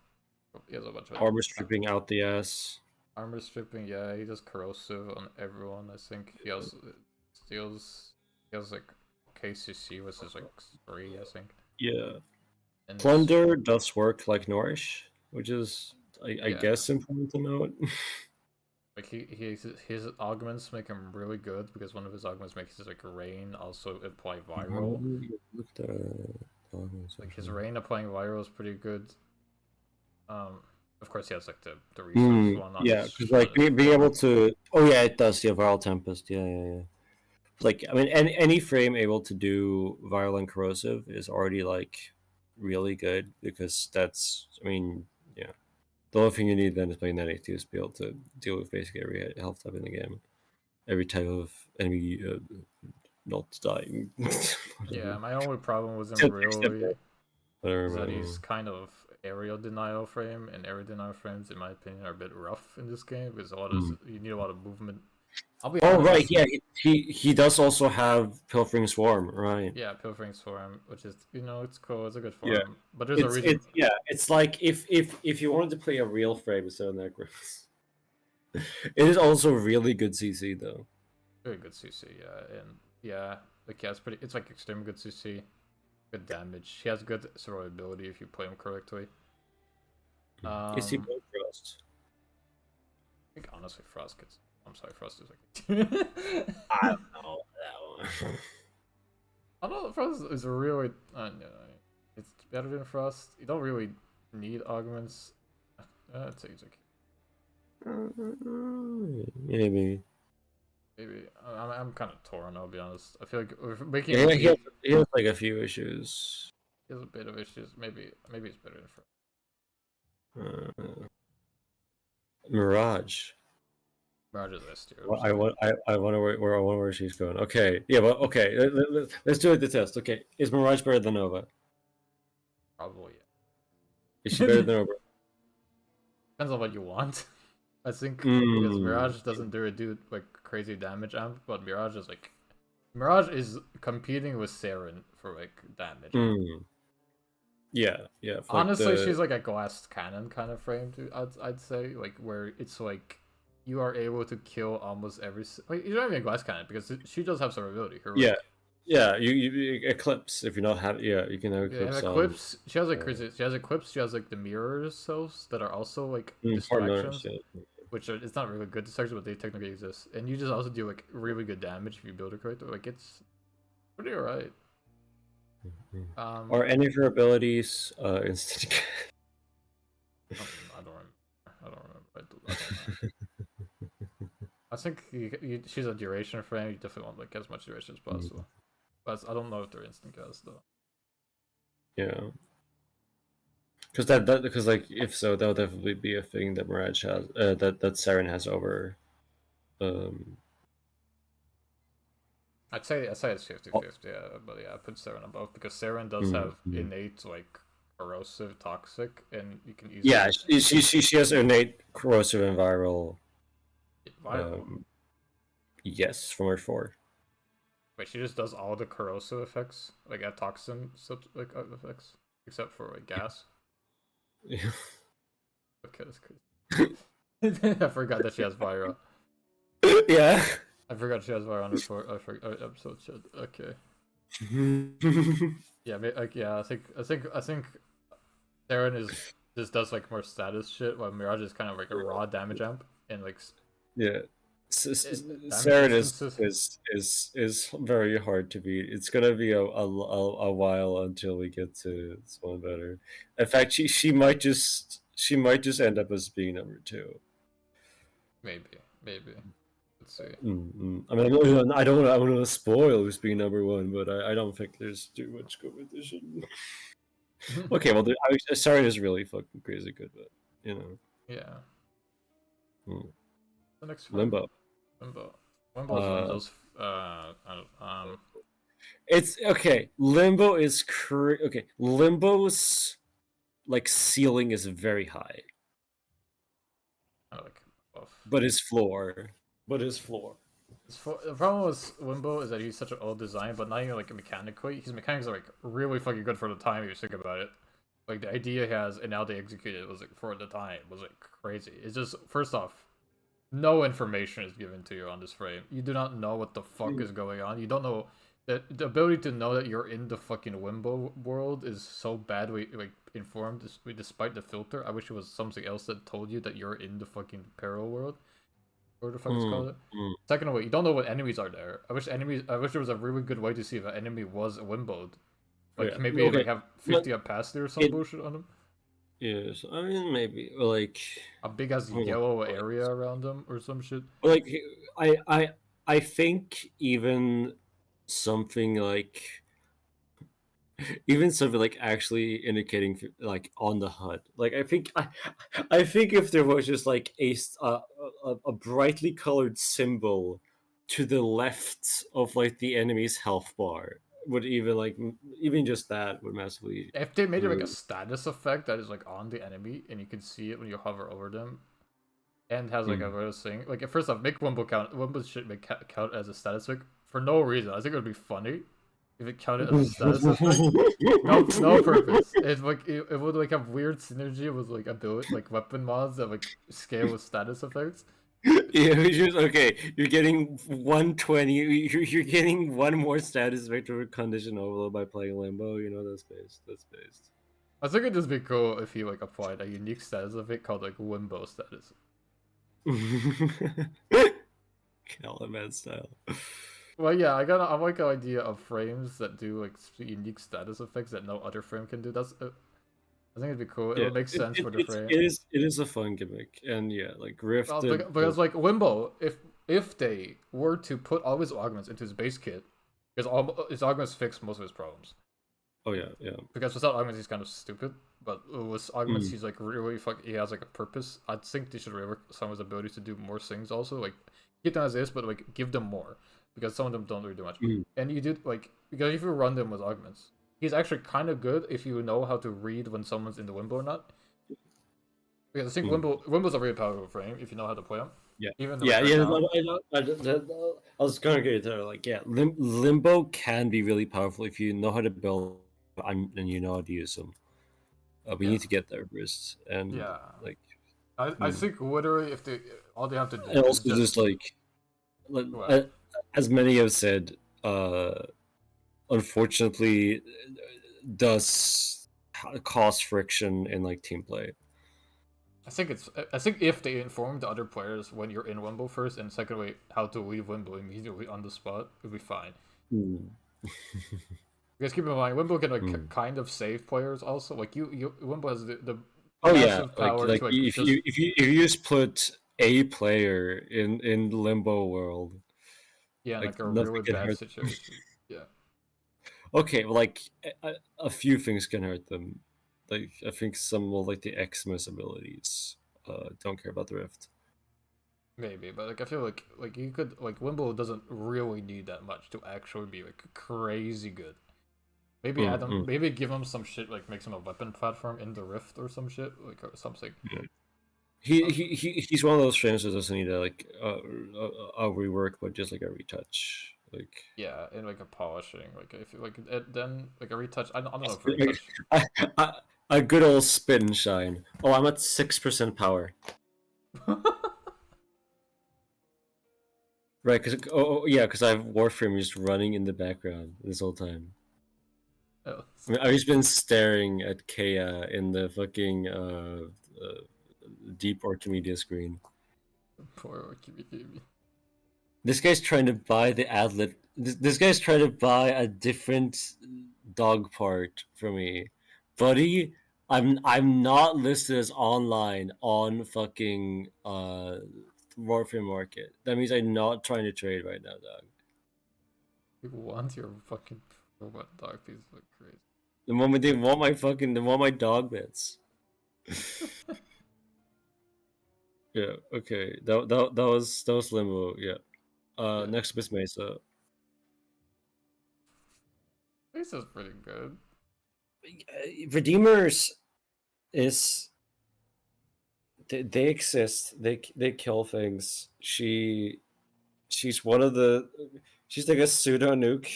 He has a bunch of armor stripping out the ass. Armor stripping, yeah. He does corrosive on everyone. I think he also steals. He has like KCC, which is like 3, I think. Yeah. And Plunder does work like Nourish, which is I guess important to note. Like his augments make him really good because one of his augments makes his like rain also apply viral. Like his rain applying viral is pretty good. Of course he has like the resource one on yeah, because like being able to it does, yeah, viral tempest, yeah. Like I mean any frame able to do viral and corrosive is already like really good because that's the only thing you need then is playing that 82 to be able to deal with basically every health type in the game. Every type of enemy not dying. Yeah, my only problem with him really is that he's kind of aerial denial frame, and aerial denial frames, in my opinion, are a bit rough in this game because you need a lot of movement. Right, yeah, he does also have Pilfering Swarm, right? Yeah, Pilfering Swarm, which is it's cool, it's a good form. Yeah. But there's a reason. It's like if you wanted to play a real frame instead of Necros. It is also really good CC though. Very good CC, yeah, and it's like extremely good CC, good damage. He has good survivability if you play him correctly. Is he both Frost? I think honestly Frost gets. I'm sorry, Frost is like. I don't know that one. I don't know. Frost is really. It's better than Frost. You don't really need augments. It's like. Maybe. I'm kind of torn. I'll be honest. I feel like we're making. Yeah, he has like a few issues. He has a bit of issues. Maybe it's better than Frost. Mirage. Mirage is S tier. I wonder where she's going. Okay, yeah, but okay, let's do it the test. Okay, is Mirage better than Nova? Probably. Yeah. Is she better than Nova? Depends on what you want. I think because Mirage doesn't do like crazy damage amp, but Mirage is competing with Saren for like damage. Yeah. Honestly, she's like a glass cannon kind of frame too. I'd say like where it's like you are able to kill almost every. Like, you don't even a glass cannon because she does have survivability. Yeah. You eclipse if you're not having. Yeah, you can have eclipse. Yeah, eclipse. She has like crazy. She has eclipse. She has like the mirror cells that are also like distractions. Which it's not really good distractions, but they technically exist. And you just also do like really good damage if you build it correctly. Like it's pretty alright. Are any of her abilities instant? I don't remember. I think she's a duration frame. You definitely want like as much duration as possible. But I don't know if they're instant cast though. Yeah. Because like if so, that would definitely be a thing that Mirage has, that Saren has over. I'd say it's 50-50, yeah, but yeah, I put Saren above because Saren does have innate like corrosive, toxic, and you can easily. Yeah, she has innate corrosive and viral. Yes, from her 4. Wait, she just does all the corrosive effects, like at toxin effects, except for like gas. Yeah. Okay, that's crazy. I forgot that she has viral. Yeah. I forgot she has viral on her 4 episode shit. Okay. I think Saren just does like more status shit, while Mirage is kind of like a raw damage amp and like. Yeah. Saren is very hard to beat. It's gonna be a while until we get to someone better. In fact, she might just end up as being number 2. Maybe. Let's see. I mean, I don't want to spoil who's being number 1, but I don't think there's too much competition. Okay, well, Saren is really fucking crazy good, but Yeah. The next one. Limbo. Limbo's It's okay. Limbo is okay. Limbo's like ceiling is very high. I like buff. But his floor. The problem with Limbo is that he's such an old design, but not even like mechanically. His mechanics are like really fucking good for the time if you think about it. Like the idea he has and now they execute it was like for the time was like crazy. It's just first off, no information is given to you on this frame. You do not know what the fuck is going on. You don't know that the ability to know that you're in the fucking Limbo world is so badly like informed despite the filter. I wish it was something else that told you that you're in the fucking parallel world. Or the fuck it's called. Second of all, you don't know what enemies are there. I wish there was a really good way to see if an enemy was limboed. Like maybe like have 50 opacity or some bullshit on them. Yes, I mean maybe like a big as yellow area around them or some shit. Like I think even something like actually indicating like on the HUD. Like I think if there was just like a brightly colored symbol to the left of like the enemy's health bar would even just that would massively. If they made it like a status effect that is like on the enemy and you can see it when you hover over them, and has like a little thing. Like first off, make Wimble count. Wimble should make count as a status effect for no reason. I think it would be funny if it counted as a status effect. No purpose. It's like it would like have weird synergy with like ability, like weapon mods that like scale with status effects. Yeah, okay. You're getting 120. You're getting one more status vector condition overload by playing Limbo. You know that's based. I think it'd just be cool if he like applied a unique status effect called like Limbo status. Element style. Well, yeah, I like an idea of frames that do like unique status effects that no other frame can do. That's I think it'd be cool. It would make sense for the frame. It is a fun gimmick, and yeah, like Rift. Because like Limbo, if they were to put all his augments into his base kit, because all his augments fix most of his problems. Oh yeah, yeah. Because without augments, he's kind of stupid. But with augments, he's like really he has like a purpose. I think they should rework some of his abilities to do more things. Also, like keep them as is, but like give them more because some of them don't really do much. And you do like because if you run them with augments, he's actually kind of good if you know how to read when someone's in the Limbo or not. Because I think Limbo's a really powerful frame if you know how to play him. Yeah, even I was gonna get there. Like, yeah, Limbo can be really powerful if you know how to build and you know how to use them. We need to get there first, and like, I think literally if all they have to do, and also just like as many have said, unfortunately, does cause friction in like team play. I think if they inform the other players when you're in Limbo first, and secondly how to leave Limbo immediately on the spot, it'll be fine. Because keep in mind, Limbo can like kind of save players also. Like Limbo has the power like if you just put a player in Limbo world, like a really bad situation. Yeah. Okay, well, like a few things can hurt them. Like I think some of like the Xmas abilities don't care about the Rift. Maybe, but like I feel like you could like Limbo doesn't really need that much to actually be like crazy good. Maybe add them. Maybe give him some shit like make him a weapon platform in the Rift or some shit like or something. Yeah. He's one of those frames that doesn't need a rework, but just like a retouch. Like and like a polishing. Like if like then like a retouch. I don't know if a retouch. A good old spit and shine. Oh, I'm at 6% power. Right, because because I have Warframe just running in the background this whole time. Oh. I mean, I've just been staring at Kea in the fucking deep Orchimedia screen. Poor Orchimedia. This guy's trying to buy the Adlet. This guy's trying to buy a different dog part for me, buddy. I'm not listed as online on fucking Warframe Market. That means I'm not trying to trade right now, dog. You want your fucking robot dog piece look crazy. The moment they want my dog bits. Yeah. Okay. That was Limbo. Yeah. Next is Mesa. Mesa's pretty good. Redeemers is they exist. They kill things. She's one of the. She's like a pseudo nuke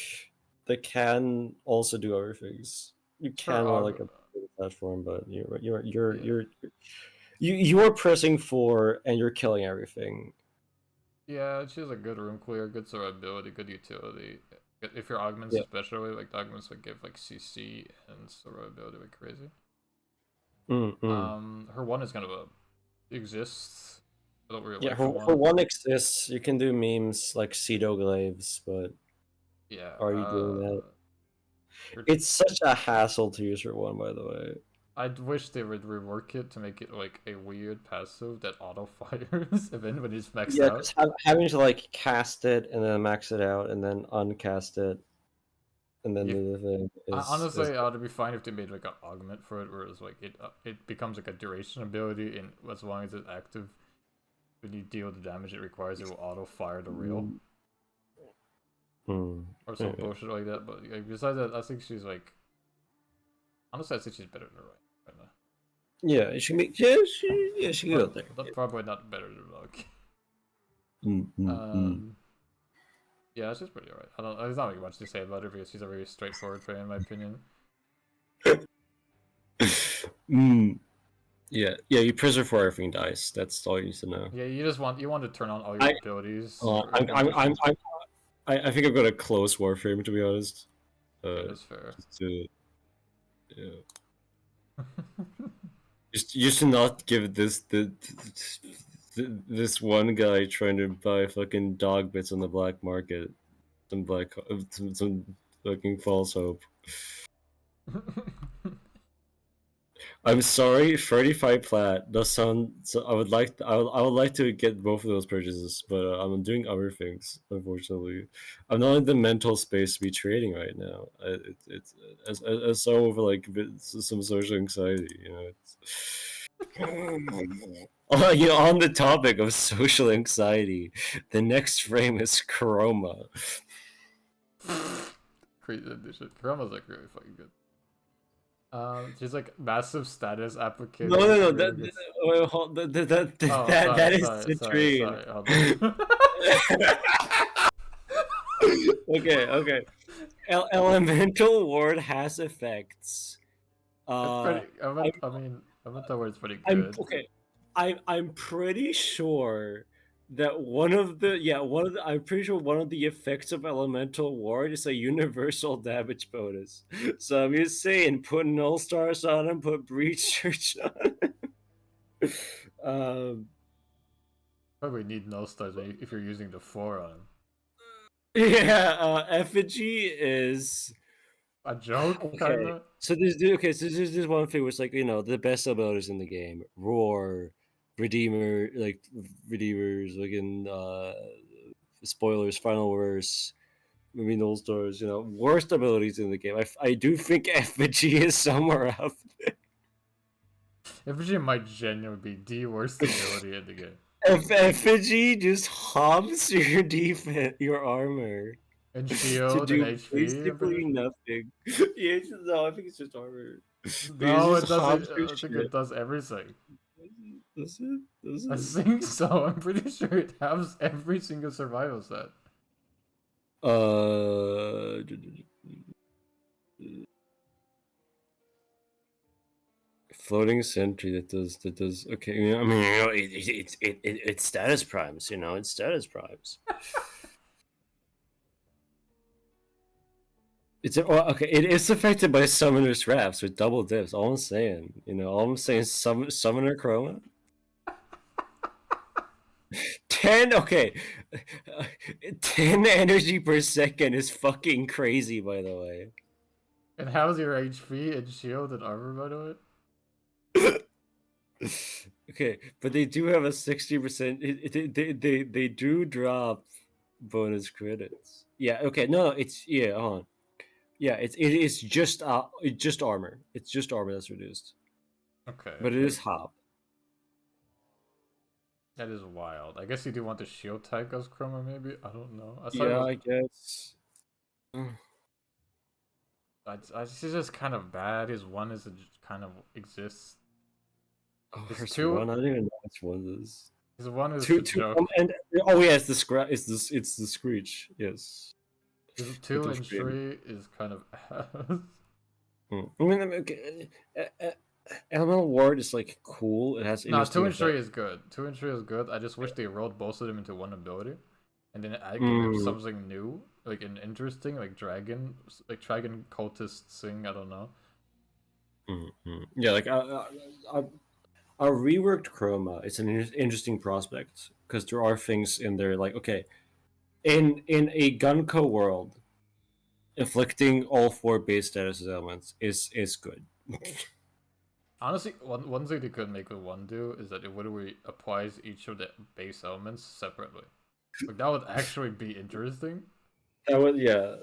that can also do other things. You can on like a platform, but you are pressing 4 and you're killing everything. Yeah, she has a good room clear, good survivability, good utility. If your augments, especially, like the augments would give like CC and survivability like crazy. Her one is kind of exists. I don't really like her one. One exists. You can do memes like Cedo glaives, but are you doing that? It's such a hassle to use her one, by the way. I wish they would rework it to make it like a weird passive that auto fires even when it's maxed out. Just having to like cast it and then max it out and then uncast it and then do the thing. Honestly, it ought to be fine if they made like an augment for it, whereas like it becomes like a duration ability, and as long as it's active, when you deal the damage it requires, it will auto fire the rail. Or some bullshit like that. But like, besides that, I think she's like. Honestly, I think she's better than right now. Yeah, she can go there. Probably not better than Rock. Yeah, she's pretty alright. There's not really much to say about her because she's a very straightforward frame, in my opinion. Yeah, you preserve for everything dies. That's all you need to know. Yeah, you want to turn on all your abilities. I think I'm gonna close Warframe, to be honest. That's fair. Just to not give this one guy trying to buy fucking dog bits on the black market some fucking false hope. I'm sorry, 35 plat does sound. So I would like to get both of those purchases, but I'm doing other things. Unfortunately, I'm not in the mental space to be trading right now. It's as so over like some social anxiety, you know. On the topic of social anxiety, the next frame is Chroma. Crazy addition. Chroma's like really fucking good. She's like massive status application. No. That is Citrine. Okay. Elemental ward has effects. Elemental ward's pretty good. I'm pretty sure that I'm pretty sure one of the effects of Elemental Ward is a universal damage bonus. So I'm just saying, put Null Stars on him, put Breach Church on him. Probably need Null Stars if you're using the 4 on him. Yeah, Effigy is a joke, kinda. So there's one thing which, like, you know, the best abilities in the game: Roar, Redeemers, like in spoilers, Final Verse, maybe Null Stars. You know, worst abilities in the game. I do think Effigy is somewhere up there. Effigy might genuinely be the worst ability in the game. Effigy just hops your defense, your armor. And shield and HP. Basically nothing. Yeah, no, I think it's just armor. No, it doesn't. I think it does everything. Does it? I think so. I'm pretty sure it has every single survival set. Floating sentry that does. Okay, I mean, you know, it's status primes. You know, it's status primes. Okay. It is affected by Summoner's Wraps with double dips. All I'm saying, Summoner Chroma. 10 energy per second is fucking crazy, by the way. And how's your HP and shield and armor, by the way? Okay, but they do have a 60%. They do drop bonus credits. Yeah. Okay. No. It's hold on. Yeah. It is just armor. It's just armor that's reduced. Okay. But it is hop. That is wild. I guess you do want the shield type as Chroma, maybe? I don't know. I guess. It's just kind of bad. His one is kind of exists. Oh, It's first two. one. I don't even know which one it is. The one is Two, the two, joke. and oh yeah, it's the it's the screech. Yes. The With 2 the and frame. 3 is kind of I mean, okay, Elemental Ward is like cool. It has no, interesting 2 and 3 effects. is good. 2 and 3 is good. I just wish they rolled both of them into one ability, and then I give them Mm, something new, like an interesting, like dragon cultist thing. I don't know. Yeah, like a reworked Chroma. It's an interesting prospect because there are things in there like okay, in a Gunko world, inflicting all 4 base status elements is good. Honestly, one thing they could make with one do is that it literally applies each of the base elements separately. Like that would actually be interesting. That would yeah.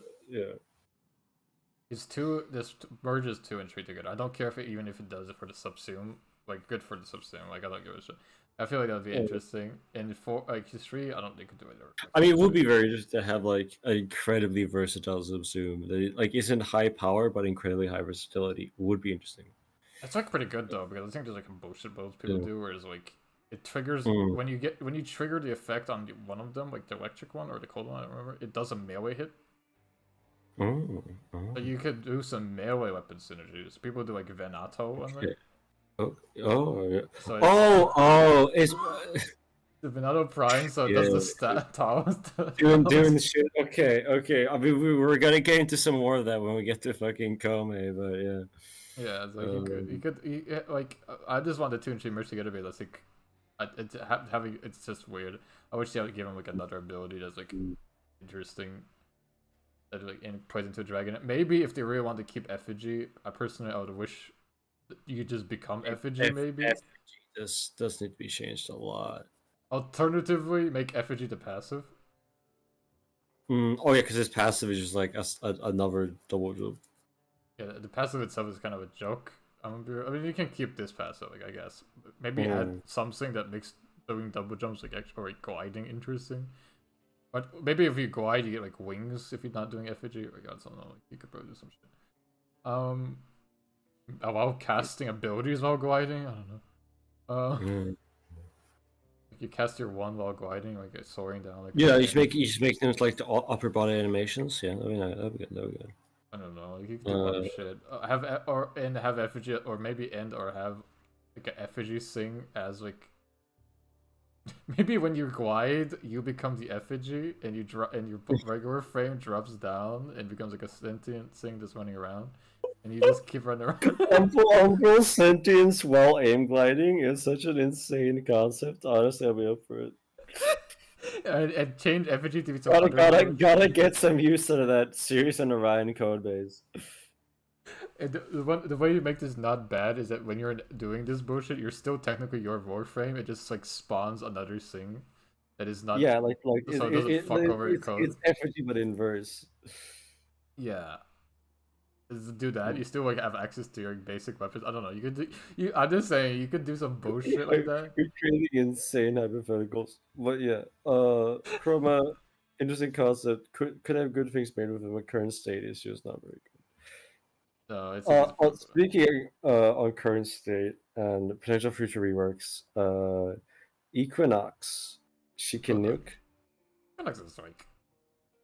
It's two. This merges 2 and 3 together. I don't care if it, even if it does it for the subsume. Like good for the subsume. Like I don't give a shit. I feel like that would be interesting. And for like 3, I don't think it could do it. I mean, it would be very interesting to have like an incredibly versatile subsume that like isn't high power but incredibly high versatility. Would be interesting. It's like pretty good though because I think there's like a bullshit build people Yeah. do where it's like it triggers when you trigger the effect on one of them, like the electric one or the cold one. I don't remember. It does a melee hit. So you could do some melee weapon synergies. People do like Venato on it. Yeah. So it's the Venato Prime, so it does the stat towers. doing shit. Okay. I mean, we're gonna get into some more of that when we get to fucking Kome, but yeah. Yeah, it's like like I just want the 2 and 3 merged together because I think having it's just weird. I wish they would give him like another ability that's like interesting. That like plays into a dragon. Maybe if they really want to keep effigy, I would wish you could just become effigy. Maybe Does need to be changed a lot. Alternatively, make effigy the passive. Oh yeah, because his passive is just like another double jump. Yeah, the passive itself is kind of a joke. I mean, you can keep this passive, like I guess. Maybe add something that makes doing double jumps like extra like gliding interesting. But maybe if you glide, you get like wings if you're not doing effigy. Or I don't know, like you could probably do some shit. While casting abilities while gliding, I don't know. Like you cast your one while gliding, like it's soaring down. Like yeah, you should make things like the upper body animations. Yeah, that'd be good. I don't know. Like you can do other shit. Have effigy or maybe end or have like an effigy thing as like maybe when you glide, you become the effigy, and and your regular frame drops down and becomes like a sentient thing that's running around, and you just keep running around. Umbral sentience while aim gliding is such an insane concept. Honestly, I'll be up for it. and change effigy to be some gotta get some use out of that Sirius and Orion code base. And the way you make this not bad is that when you're doing this bullshit, you're still technically your Warframe. It just like spawns another thing that is not. Yeah, so it doesn't fuck over your code. It's effigy but inverse. Yeah. Do that. You still like have access to your basic weapons. I don't know. You could do. I'm just saying you could do some bullshit like that. You're creating insane hypotheticals. But yeah, Chroma, interesting concept. Could have good things made with it. But current state is just not very good. No, speaking on current state and potential future reworks, Equinox, she can nuke. Equinox is like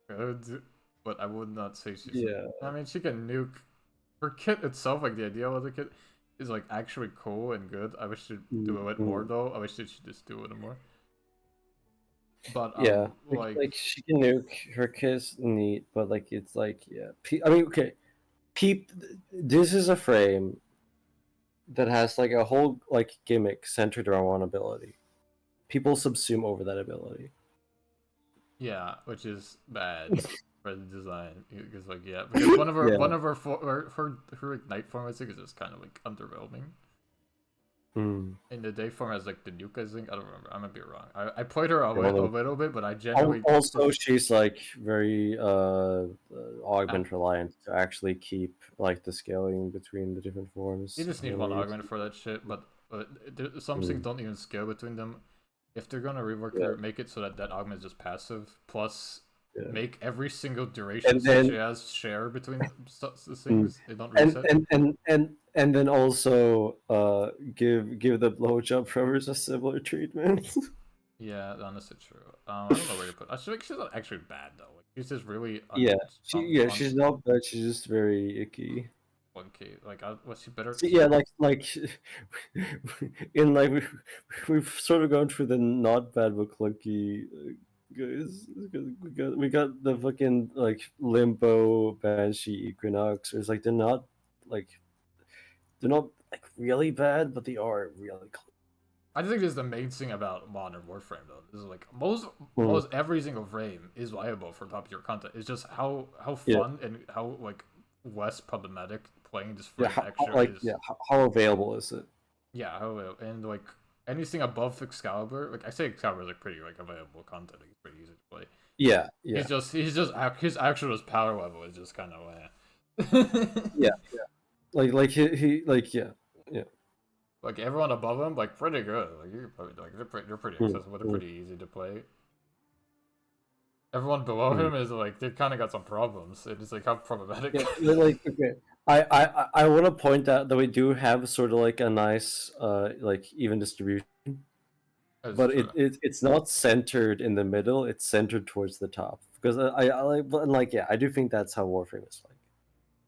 good, but I would not say she's. Yeah. I mean, she can nuke. Her kit itself, like the idea of the kit, is like actually cool and good. I wish she'd do it more though. I wish she'd just do it more. But yeah, like she can nuke. Her kit's neat, but like it's like yeah. I mean, okay. This is a frame that has like a whole like gimmick centered around one ability. People subsume over that ability. Yeah, which is bad for the design because like because one of her ignite form I think is just kind of like underwhelming. In the day form as like the nuke, I think. I don't remember. I might be wrong. I played her a little bit, but I generally also she's like very augment reliant to actually keep like the scaling between the different forms. You just need one augment for that shit, but some things don't even scale between them. If they're gonna rework make it so that augment is just passive plus make every single duration she has share between the things. They don't reset. And then also give the blowjob rubbers a similar treatment. Yeah, honestly true. I don't know where to put. I feel like she's not actually bad though. Like she's just really she's not bad. She's just very icky. Okay, like was she better? Yeah, like in like we've sort of gone through the not bad but clunky guys. We got the fucking like Limbo, Banshee, Equinox. It's like they're not like really bad, but they are really close. I think this is the main thing about modern Warframe though. This is like most every single frame is viable for top tier content. It's just how fun and how like less problematic playing this frame actually is. Yeah, how available is it? Yeah, and like anything above Excalibur, like I say Excalibur is like pretty like available content. Like, it's pretty easy to play. Yeah. His actual power level is just kind of yeah. Like he Like everyone above him, like pretty good. Like you're probably like they're pretty accessible. They're pretty easy to play. Everyone below him is like they kind of got some problems. It's like how problematic. Yeah, like okay, I want to point out that we do have sort of like a nice like even distribution, but it's not centered in the middle. It's centered towards the top because I do think that's how Warframe is like.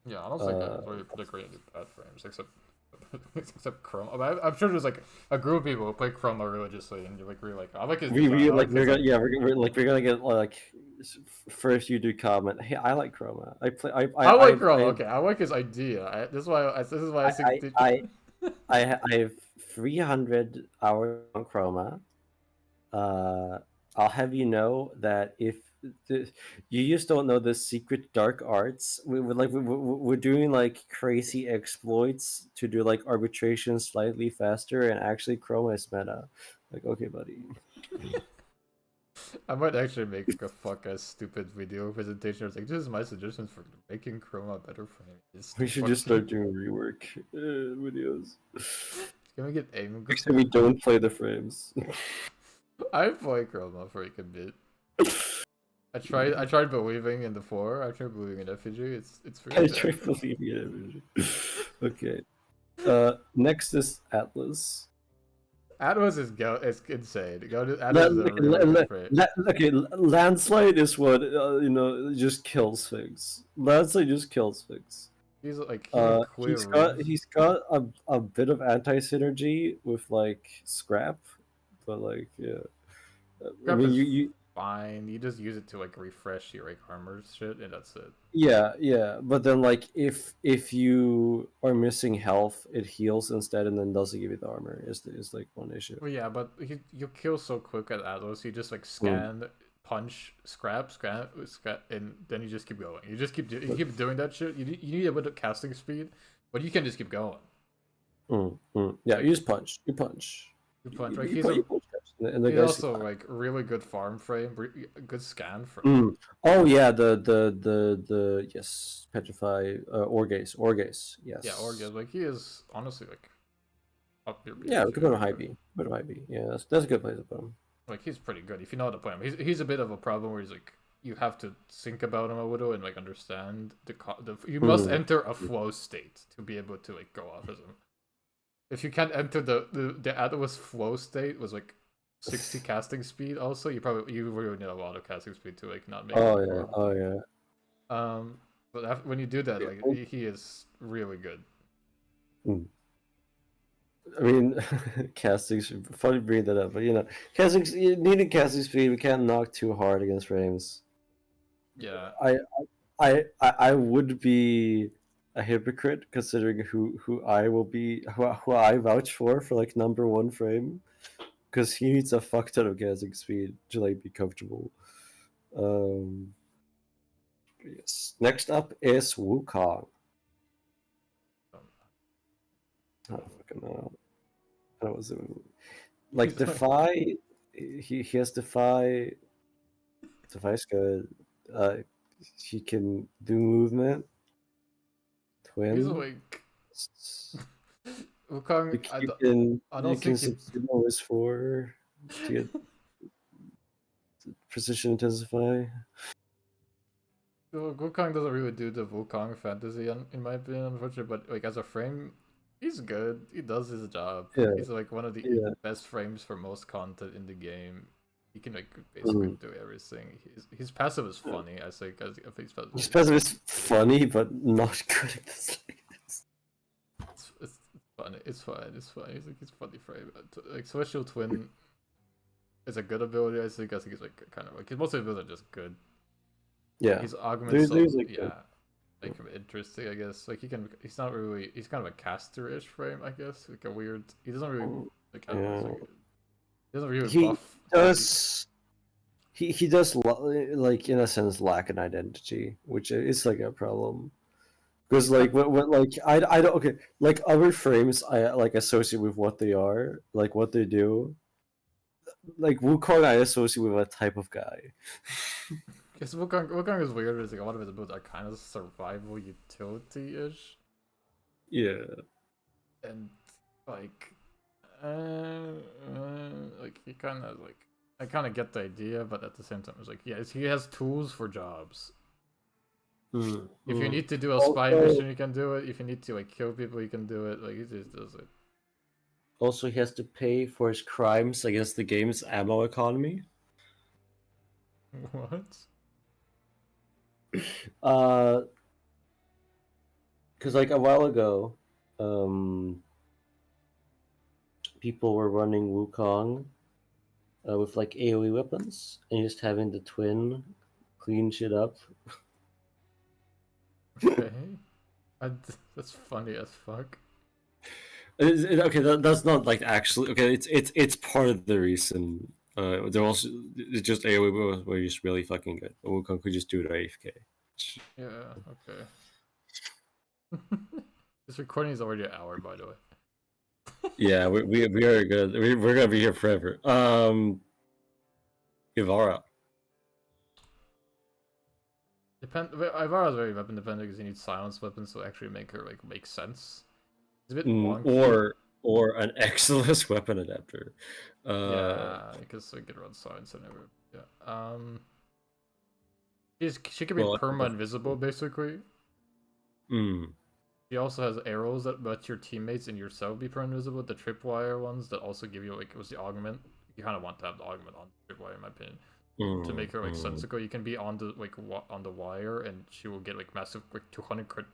Yeah, I don't think I really particularly into bad frames except Chroma. I'm sure there's like a group of people who play Chroma religiously, and you're like really like I like his. We're gonna get like first you do comment. Hey, I like Chroma. I like Chroma. Okay, I like his idea. This is why I think I have 300 hours on Chroma. I'll have you know that if you just don't know the secret dark arts. We're doing like crazy exploits to do like arbitration slightly faster, and actually Chroma is meta. Like, okay, buddy. I might actually make a fuck-ass stupid video presentation. It's like, this is my suggestions for making Chroma better for me. We should just start doing rework videos. Can we get aim? Actually, we don't play the frames. I play Chroma for a good bit. I tried believing in the 4. I tried believing in effigy. It's I tried believing in effigy. Okay. Next is Atlas. Atlas is insane. Atlas is a really great. Okay, Landslide is what just kills things. Landslide just kills things. He's like he's got a bit of anti-synergy with like Scrap, but like yeah. Scrap you fine. You just use it to like refresh your like armor shit, and that's it. Yeah. But then like if you are missing health, it heals instead, and then doesn't give you the armor. Is like one issue. Well, yeah, but you kill so quick at Atlas. You just like scan, punch, scrap, and then you just keep going. You keep doing that shit. You need a bit of casting speed, but you can just keep going. Yeah, you just punch. You punch. Like he's also like really good farm frame, good scan for. Oh yeah, the yes, petrify Orgase, yes. Yeah, Orgase, like he is honestly like up your. Yeah, we could put him high B. Yeah, that's a good place to put him. Like he's pretty good if you know how to play him. He's a bit of a problem where he's like you have to think about him a little and like understand you must enter a flow state to be able to like go off as him. If you can't enter the Atlas flow state was like 60 casting speed. Also, you really need a lot of casting speed to like not make. Oh yeah. But when you do that, like he is really good. I mean, casting. Funny bringing that up, but needing casting speed. We can't knock too hard against frames. Yeah. I would be a hypocrite considering who I will be, who I vouch for like number 1 frame, because he needs a fuck ton of casting speed to like be comfortable. Yes. Next up is Wukong. I don't fucking know. That was like Defy. He has Defy. Defy's good. He can do movement. Twin. He's like Wukong. I don't think is 4 to get precision intensify. Wukong doesn't really do the Wukong fantasy, in my opinion, unfortunately. But like as a frame, he's good. He does his job. Yeah. He's like one of the Yeah. best frames for most content in the game. He can like basically do everything. His passive is funny. I think. I think His passive is funny, but not good at this. It's funny. It's fine. It's fine. He's funny frame. Like Celestial Twin is a good ability. I think. He's like kind of like most of his abilities are just good. Yeah. His augments. Like, like interesting, I guess. Like he's not really. He's kind of a caster-ish frame, I guess. Like a weird. He doesn't really like. He doesn't really buff. He does like in a sense lack an identity, which is like a problem. Because like what like I don't okay like other frames I like associate with what they are, like what they do. Like Wukong I associate with a type of guy. Because Wukong is weird. It's like a lot of his abilities are kind of survival utility-ish. Yeah. And like he kind of like I kind of get the idea, but at the same time, it's like he has tools for jobs. If you need to do a spy mission, you can do it. If you need to like kill people, you can do it. Like he just does it. Also, he has to pay for his crimes against the game's ammo economy. What? Because like a while ago, people were running Wukong with like AoE weapons and just having the twin clean shit up. Okay, that's funny as fuck. Okay, that's not like actually okay. It's part of the reason. They're also it's just AoE were just really fucking good. Wukong could just do it AFK. Yeah. Okay. This recording is already an hour, by the way. Yeah, we are good. We're gonna be here forever. Ivara. Ivara's very weapon dependent because you need silence weapons to actually make her like make sense. It's a bit or an Exilus weapon adapter. Yeah, because we can run silence and everything. Yeah. She can be perma invisible basically. She also has arrows that let your teammates and yourself be perma invisible. The tripwire ones that also give you like it was the augment. You kind of want to have the augment on the tripwire in my opinion. To make her like sensical, you can be on the like on the wire, and she will get like massive like 200 crit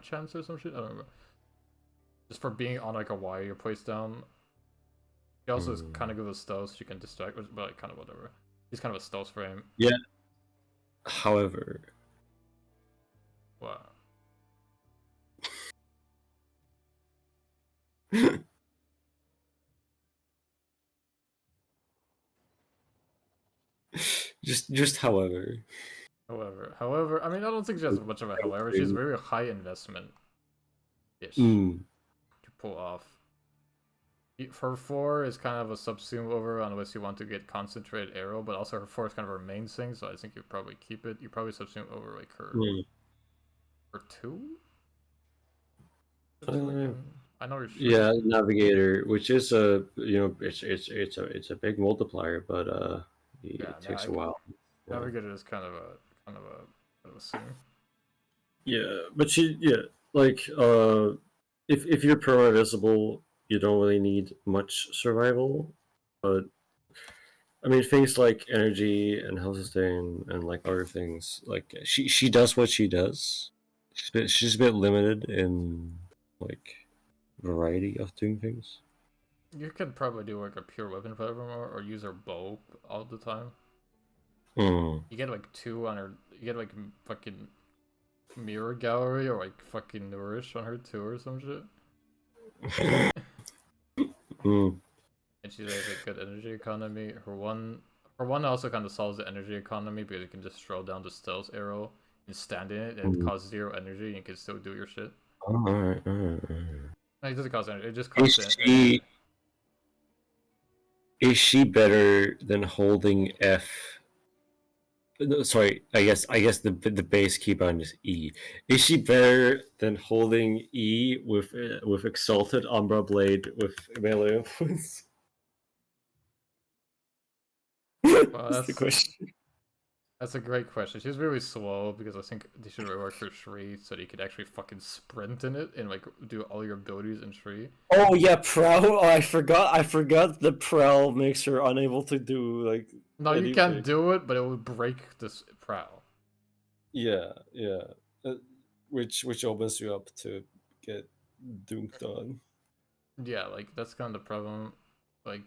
chance or some shit. I don't remember. Just for being on like a wire you're placed down. She also is kind of good with stealth. She can distract, but like kind of whatever. She's kind of a stealth frame. Yeah. However, what? just however, I mean, I don't think she has much of a however. She's very high investment ish to pull off. Her 4 is kind of a subsume over unless you want to get concentrated arrow, but also her 4 is kind of her main thing, so I think you probably keep it. You probably subsume over like her 2. I know yeah, navigator, which is a it's a big multiplier, but it takes a while. Navigator is kind of a thing. Yeah, but like if you're perma visible, you don't really need much survival, but I mean things like energy and health sustain and like other things, like she does what she does. She's a bit limited in like variety of doing things. You could probably do like a pure weapon forevermore or use her bow all the time. You get like 2 on her. You get like fucking mirror gallery or like fucking nourish on her 2 or some shit. And she has a good energy economy. Her one also kind of solves the energy economy because you can just throw down the stealth arrow and stand in it and it costs 0 energy and you can still do your shit. Alright. No, it doesn't cost energy. It just costs energy. Is she better than holding F? No, sorry, I guess the base keybind is E. Is she better than holding E with Exalted Umbra Blade with melee influence? Well, that's the question. That's a great question. She's really slow because I think they should rework her tree so that you could actually fucking sprint in it and like do all your abilities in tree. Oh yeah, Prowl. Oh, I forgot. I forgot the Prowl makes her unable to do like. No, you can't do it, but it will break this prow. Yeah, yeah. Which opens you up to get dunked on. Yeah, like that's kind of the problem. Like,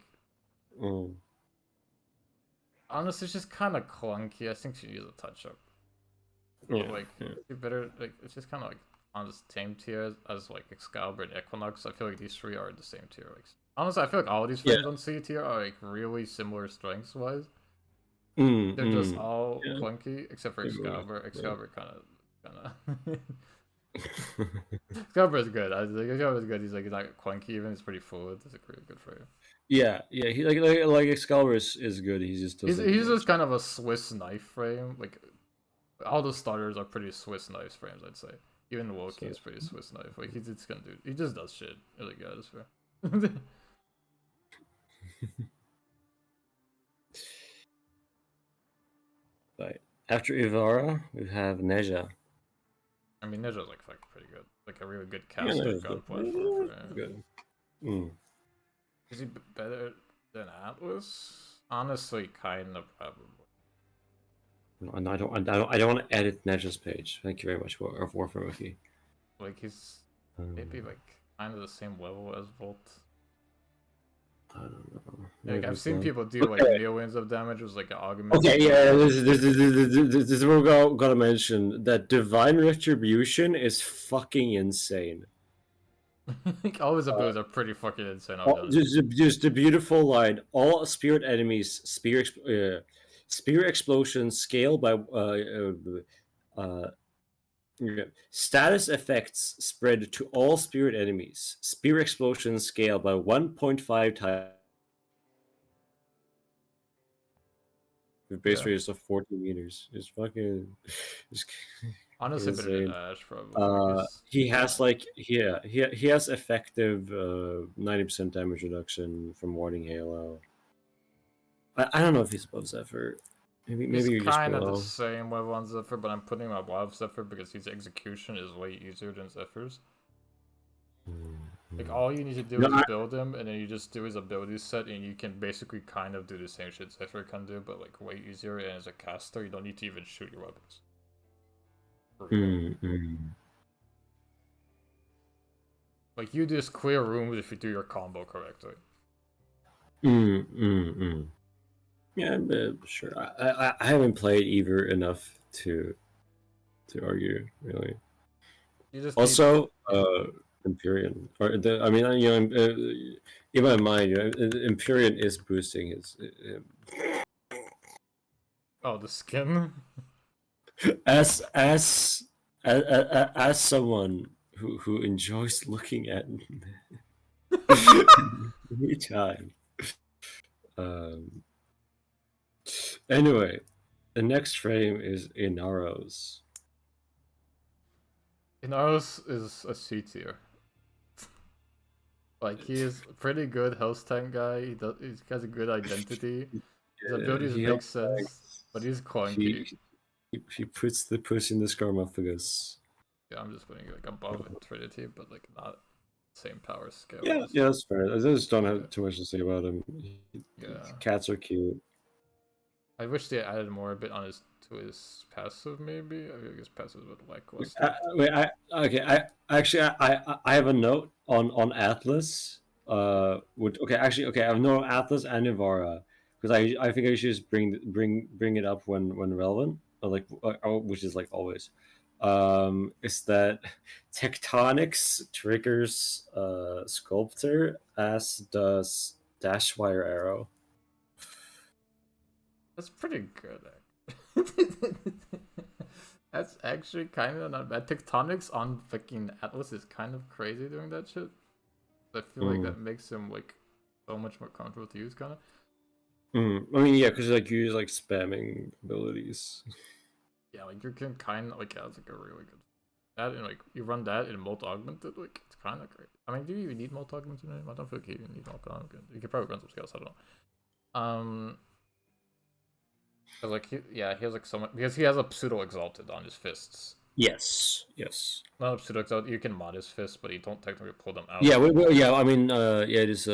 honestly, it's just kind of clunky. I think she needs a touch up. Yeah, like, you better like it's just kind of like on the same tier as like Excalibur and Equinox. I feel like these three are the same tier. Like, honestly, I feel like all these frames on C tier are like really similar strengths wise. They're just all clunky except for Excalibur. Excalibur kind of. Excalibur is good. I think Excalibur is good. He's not clunky even. It's pretty fluid. It's like really good for you. Yeah. He like Excalibur is good. He's just kind of a Swiss knife frame. Like all the starters are pretty Swiss knife frames, I'd say. Even Loki is pretty Swiss knife. Like he's just gonna do. He just does shit. Really good. It's fair. Right. After Ivara, we have Neja. I mean, Neja's like fucking pretty good. Like a really good caster gun platform. Good. Is he better than Atlas? Honestly, kind of probably. No, I don't want to edit Neja's page. Thank you very much, Warframe Wiki. Like he's maybe like kind of the same level as Volt. I don't know. Like I've seen people do like millions of damage with like an augment. Okay, yeah, this is what we're gonna mention. That Divine Retribution is fucking insane. Like all his abilities are pretty fucking insane. Just a beautiful line. All spirit enemies, spear explosions scale by status effects spread to all spirit enemies. Spear explosions scale by 1.5 times. With base radius of 40 meters. It's fucking. It's honestly better than Ash probably. He has he has effective 90% damage reduction from Warding Halo. I don't know if he's above Zephyr. Maybe you're just kind of the same level on Zephyr, but I'm putting him above Zephyr because his execution is way easier than Zephyr's. Like all you need to do is build him, and then you just do his ability set, and you can basically kind of do the same shit Zephyr can do, but like way easier. And as a caster, you don't need to even shoot your weapons. Like you just clear rooms if you do your combo correctly. Yeah, sure. I haven't played either enough to argue really. Also, Empyrean, or I mean, in my mind, Empyrean is boosting his. Oh, the skin. As someone who enjoys looking at every time. Anyway, the next frame is Inaros. Inaros is a C tier. Like he is a pretty good health tank guy. He has a good identity. His abilities make sense, but he's clunky. He puts the push in the Scarmophagus. Yeah, I'm just putting it like above Trinity, but like not same power scale. Yeah, that's fair. I just don't have too much to say about him. Cats are cute. I wish they added more a bit on to his passive. Maybe I feel like his passive is a bit lackluster. I have a note on Atlas. I have no Atlas and Ivara because I think I should just bring it up when relevant, which is like always. Is that Tectonics triggers Sculptor as does Dashwire Arrow. That's pretty good. That's actually kind of not bad. Tectonics on fucking Atlas is kind of crazy doing that shit. I feel like that makes him like so much more comfortable to use, kind of. I mean, yeah, because like you use like spamming abilities. Yeah, like you can kind of like it's like a really good. That and like you run that in Molt Augmented, like it's kind of great. I mean, do you even need Molt Augmented? I don't feel like you even need Molt Augmented. You could probably run some scales. I don't know. Like he has like so much because he has a pseudo exalted on his fists. Yes, yes. Not a pseudo exalted. You can mod his fists, but you don't technically pull them out. Yeah, yeah. I mean, yeah, it is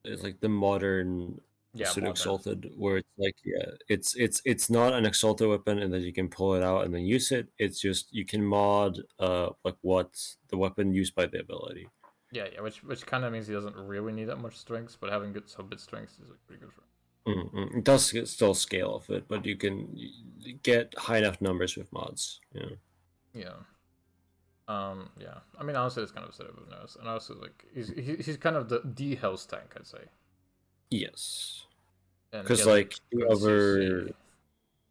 like the modern pseudo Modern. exalted, where it's like, yeah, it's not an exalted weapon, and then you can pull it out and then use it. It's just you can mod like what the weapon used by the ability. Yeah, which kind of means he doesn't really need that much strength, but having good sub-bit strength is like pretty good for him. It does still scale off it, but you can get high enough numbers with mods. Yeah. Yeah. Yeah. I mean, honestly, it's kind of a setup of Nose, and also like he's kind of the health tank, I'd say. Yes. And because like CC.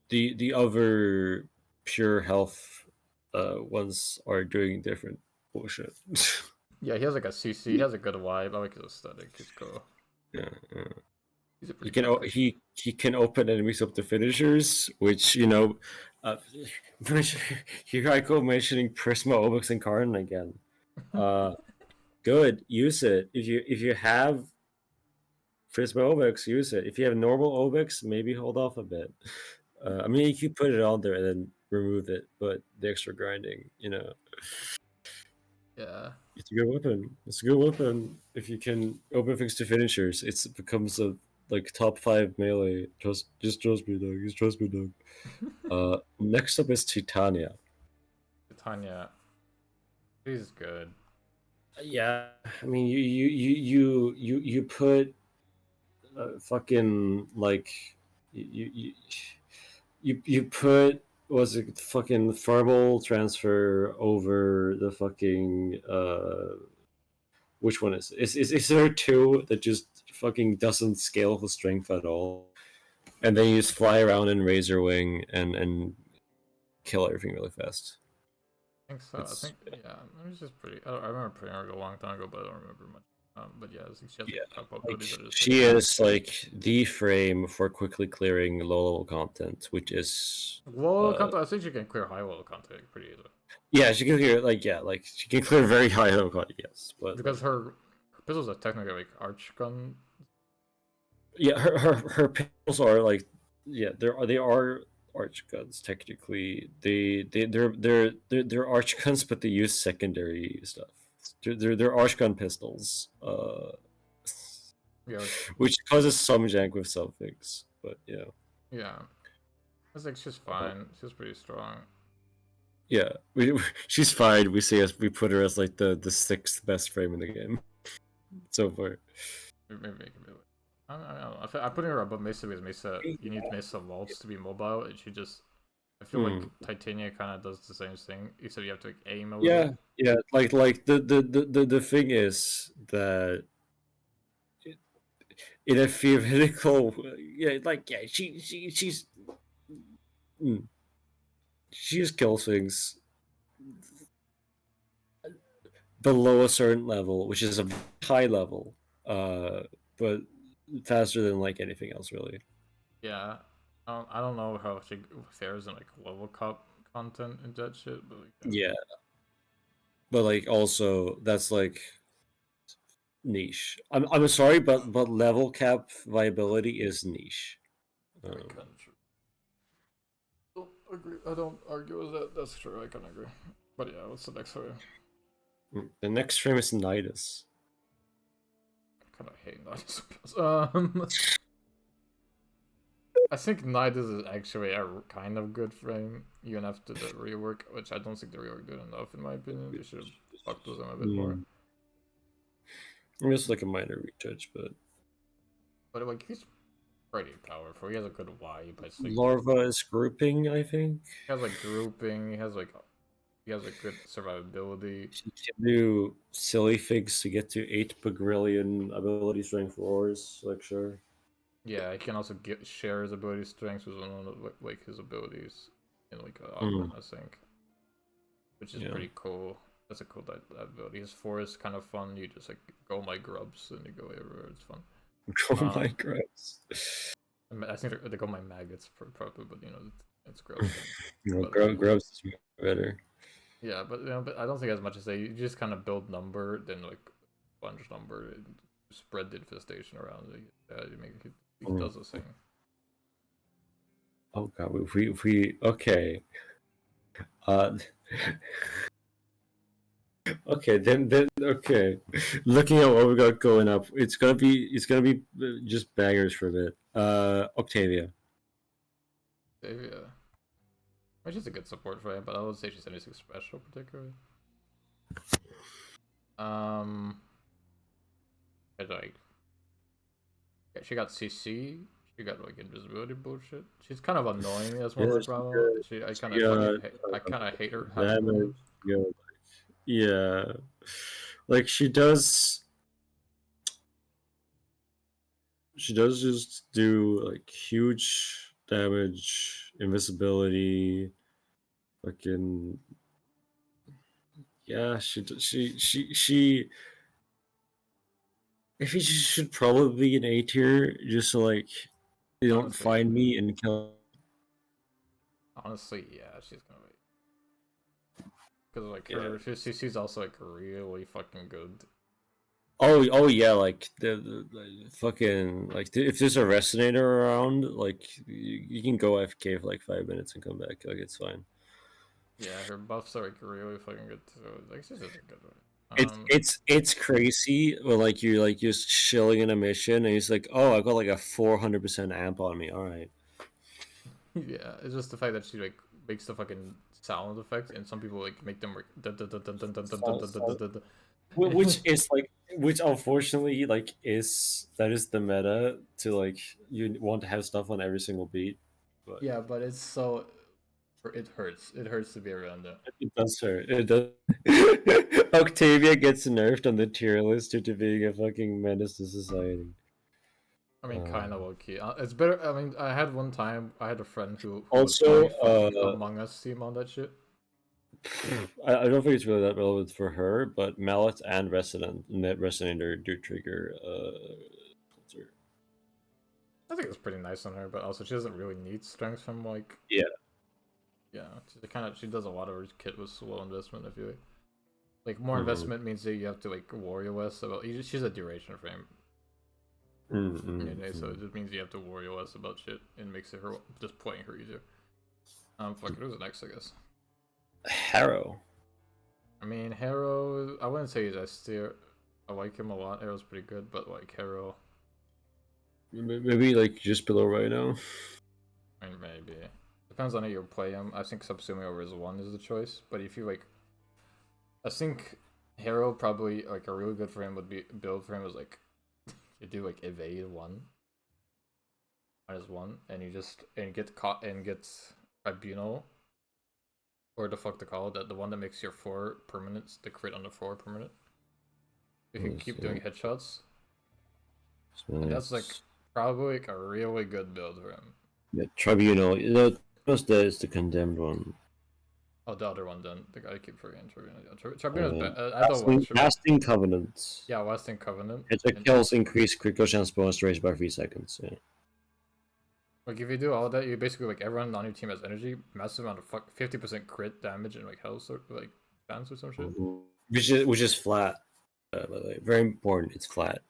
the other pure health ones are doing different bullshit. Yeah, he has like a CC. He has a good vibe. I like his aesthetic. He's cool. Yeah, yeah. He's a He pretty can he can open enemies up to finishers, which here I go mentioning Prisma, Obix, and Karn again. Good, use it. If you have Prisma Obix, use it. If you have normal Obix, maybe hold off a bit. I mean, you can put it on there and then remove it, but the extra grinding, Yeah. it's a good weapon. It's a good weapon. If you can open things to finishers, it becomes a like top 5 melee. Just trust me, dog. Just trust me, dog. Next up is Titania. Titania. She's good. Yeah, I mean, you put fucking like you put was it fucking Farbol transfer over the fucking which one is there two that just fucking doesn't scale the strength at all, and then you just fly around in Razor Wing and kill everything really fast. I think so. I think it was just pretty. I remember playing her a long time ago, but I don't remember much. But yeah, I think she has Yeah, a couple like abilities that are just she is like the frame for quickly clearing low level content, which is low content. I think she can clear high level content pretty easily. Yeah, she can clear like she can clear very high level content. Yes, but because her pistols are technically like arch gun. Yeah, her pistols are like they are arch guns technically. They're arch guns, but they use secondary stuff. They're arch gun pistols. Yeah, which causes some jank with some things, but yeah. Yeah, it's like she's fine. She's pretty strong. Yeah, she's fine. We put her as like the sixth best frame in the game so far. Maybe make a bit. I don't know. I'm putting her above Mesa because Mesa, you need Mesa vaults to be mobile, and she just. I feel like Titania kind of does the same thing, except you have to like aim a little. Yeah. Like the thing is that in a theoretical, she just kills things below a certain level, which is a high level, but faster than like anything else, really. Yeah, I don't know how she fares in like level cup content and that shit, but like yeah, but like also that's like niche. I'm sorry, but level cap viability is niche. Kind of true. Don't agree. I don't argue with that. That's true. I can agree. But yeah, what's the next one? The next frame is Nidus. I kind of hate Nidus. I think Nidus is actually a kind of good frame, even after the rework, which I don't think the rework did enough, in my opinion. They should have fucked with them a bit more. It's like a minor retouch, but like he's pretty powerful. He has a good vibe. Like... Larva is grouping, I think. He has like grouping. He has a good survivability. He can do silly things to get to 8 quadrillion ability strength roars, like sure. Yeah, he can also share his ability strength with one of like his abilities in like augment, I think, which is pretty cool. That's a cool ability. His forest is kind of fun. You just like go my grubs and you go everywhere. It's fun. Go my grubs. I think they go my maggots probably, but it's grubs. Grubs is better. Yeah, but I don't think as much as you just kind of build number, then like sponge number, and spread the infestation around. He does the thing. Oh god, we okay. Uh, okay, then okay. Looking at what we got going up, it's gonna be just bangers for a bit. Octavia. Octavia. Which is a good support for him, but I would say she's anything special particularly. Like, yeah, she got CC. She got like invisibility bullshit. She's kind of annoying as one of the problem. I kind of hate her having her moves. Yeah, yeah, like she does. She does just do like huge damage, invisibility, fucking yeah. She. I think she should probably be an A tier, just so like they don't Honestly, find me and kill. honestly, yeah, she's gonna be because like her CC's also like really fucking good. Oh yeah, like the fucking like if there's a resonator around, like you can go FK for like 5 minutes and come back, like it's fine. Yeah, her buffs are like really fucking good too. Like she's just a good one. It's crazy when like you're like just chilling in a mission and it's like, oh, I got like a 400% amp on me. All right. Yeah, it's just the fact that she like makes the fucking sound effects, and some people like make them like Which is like, which unfortunately like is that is the meta to like you want to have stuff on every single beat. But yeah, but it's so it hurts. It hurts to be around that. it does hurt. It does. Octavia gets nerfed on the tier list due to being a fucking menace to society. I mean, kind of low key. It's better. I mean, I had one time. I had a friend who was Also, playing fucking Among Us team on that shit. I don't think it's really that relevant for her, but Mallet and Resonator do trigger culture. I think it's pretty nice on her, but also she doesn't really need strength from like. Yeah. Yeah, she does a lot of her kit with slow investment. I feel like more investment means that you have to like worry less about. She's a duration frame. So it just means you have to worry less about shit and makes it her just playing her easier. Fuck it, who's next, I guess. Harrow. I mean, Harrow, I wouldn't say he's S tier. I like him a lot. Harrow's pretty good, but like Harrow, maybe like just below right now. I mean, maybe depends on how you play him. I think subsuming over his 1 is the choice, but if you like, I think Harrow probably like a really good for him would be build for him is like you do like evade 1 -1, and you just get caught and get tribunal, or the fuck to call it, that the one that makes your 4 permanents, the crit on the 4 permanent. You can keep doing headshots. And that's like probably like a really good build for him. Yeah, tribunal. Is the condemned one. Oh, the other one then. The guy I keep forgetting. Tribunal is better. I don't watch Lasting Covenant. Yeah, Lasting Covenant. Headshot kills increase critical chance bonus duration by 3 seconds. Yeah. Like if you do all that, you basically like everyone on your team has energy, massive amount of 50% crit damage and like health like chance or some shit. Which is flat. By the way, very important. It's flat.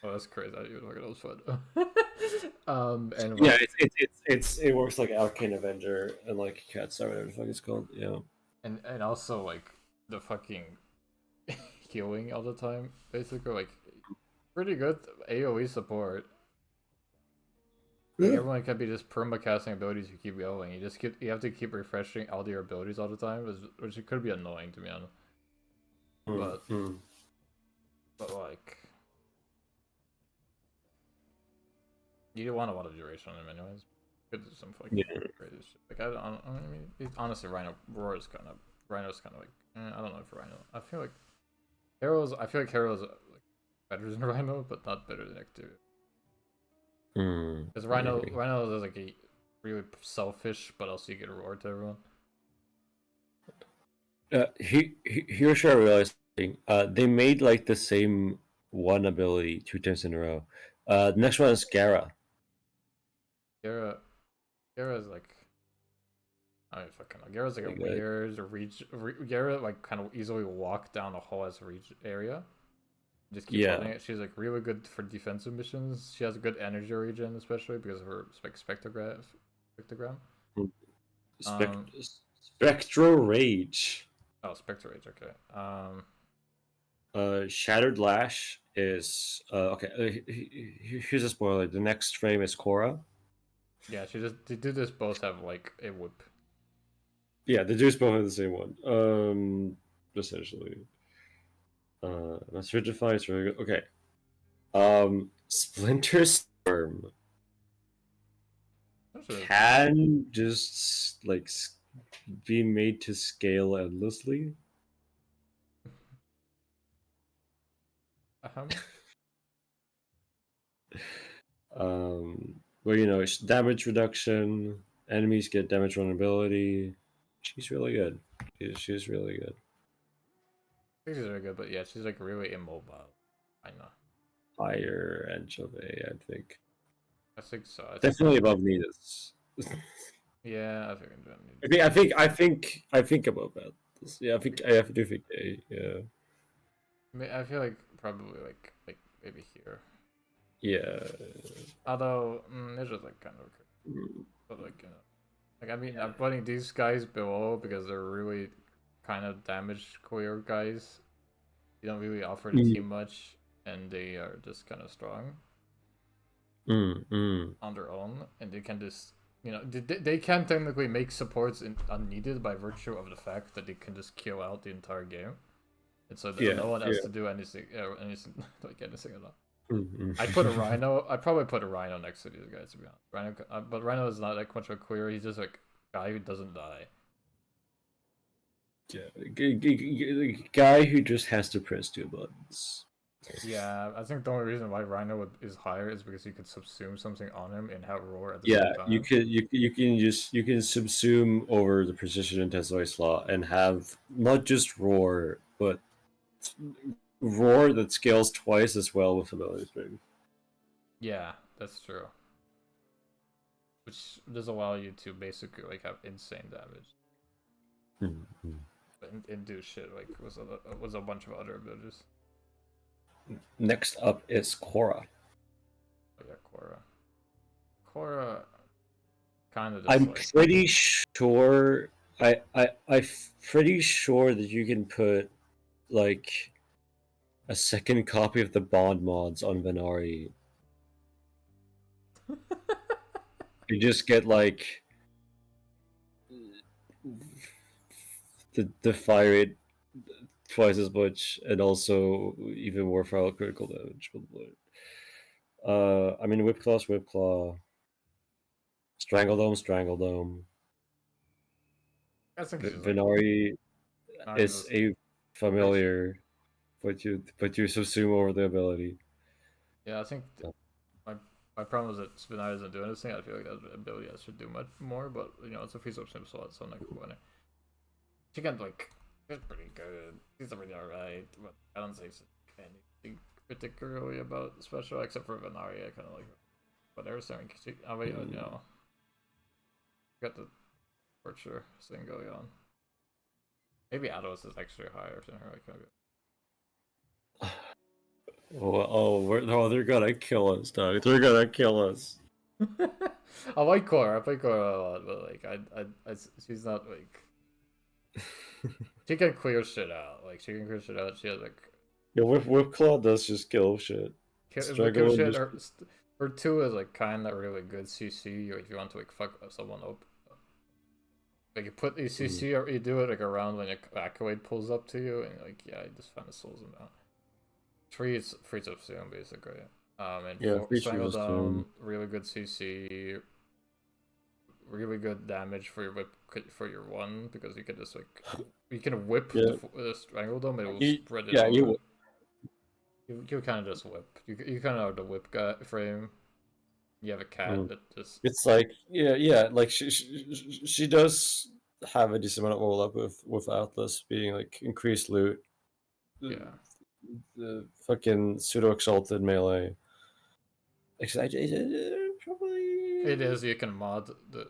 Oh, that's crazy! I didn't even look at those fun. And yeah, it works like Arcane Avenger and like Cat Star, whatever the fuck it's called. Yeah. And also like the fucking healing all the time, basically like pretty good AoE support. Like, everyone can be just perma casting abilities. You keep going. You have to keep refreshing all your abilities all the time, which could be annoying to be honest. But like, you don't want a lot of duration on him anyways. Could do some fucking crazy shit. Like I mean, honestly, Rhino's kind of like I don't know if Rhino. I feel like Harrow's like better than Rhino, but not better than Activia. Because Rhino is like a really selfish, but also you get a reward to everyone. Here's what I realized. They made like the same one ability 2 times in a row. The next one is Gara. Gara is like, I don't fucking know. Gara's like a weird reach. Gara like kind of easily walk down a hole as a reach area. Just keep holding it. She's like really good for defensive missions. She has a good energy regen, especially because of her spectrograph Spectrogram. Um, Spectral Rage. Oh, Spectral Rage. Okay. Shattered Lash is okay. Here's a spoiler. The next frame is Korra. Yeah, they do this both have like a whip. Yeah, the dudes both have the same one. Essentially. That's Rigify is really good. Okay. Splinter Storm can just like be made to scale endlessly. Where it's damage reduction, enemies get damage vulnerability. She's really good. She's really good. I think she's really good, but yeah, she's like really immobile. I know. Higher edge of A, I think. I think so. Definitely above Nidus. Yeah, I think above that. Yeah, I do think A. Yeah. I feel like probably like maybe here. Yeah. Although it's just like kind of, but like like I mean I'm putting these guys below because they're really kind of damage clear guys. You don't really offer the team much, and they are just kind of strong on their own, and they can just they can technically make supports unneeded by virtue of the fact that they can just kill out the entire game, and so no one has to do anything like anything at all. I'd probably put a Rhino next to these guys, to be honest. But Rhino is not like much of a clear. He's just like a guy who doesn't die. Yeah, guy who just has to press 2 buttons. Yeah, I think the only reason why Rhino is higher is because you could subsume something on him and have roar at the same time. you can subsume over the precision intensity slot and have not just roar, but roar that scales twice as well with ability string. Yeah, that's true. Which does allow you to basically like have insane damage. And do shit like was a bunch of other abilities. Next up is Korra. Oh, yeah, Korra kind of. I'm pretty sure. I'm pretty sure that you can put like a second copy of the Bond mods on Venari. You just get like the fire rate twice as much, and also even more critical damage. I mean, Whip Claw, Strangle Dome. I think Venari is a familiar, but you subsume over the ability. Yeah, I think my problem is that Venari doesn't do anything. I feel like that ability should do much more, but it's a free subsume slot, so I'm not complaining. She can she's pretty good. She's really alright, but I don't say anything particularly about special except for Venari. I kind of like her. But everything, got the torture thing going on. Maybe Ados is actually higher than her. I kind of. They're gonna kill us, Doug. They're gonna kill us. I like Korra. I play Korra a lot, but like, she's not like. She can clear shit out. Like she can clear shit out. She has like. Yeah, Whip Claw does just kill shit. Kill shit. Her 2 is like kind of really good CC if you want to like fuck someone up. Like you put ECC or you do it like around when your accolade pulls up to you, and like you just find the souls them out. 3 is free subsume basically. And Strangle Down, really good CC, really good damage for your whip for your 1 because you can just like you can whip the Strangle Dome and it will spread it over. You kind of just whip. You kind of are the whip guy frame. You have a cat that just. It's like like she does have a decent amount of overlap with Atlas being like increased loot. Yeah. The fucking pseudo exalted melee. Probably. It is. You can mod the.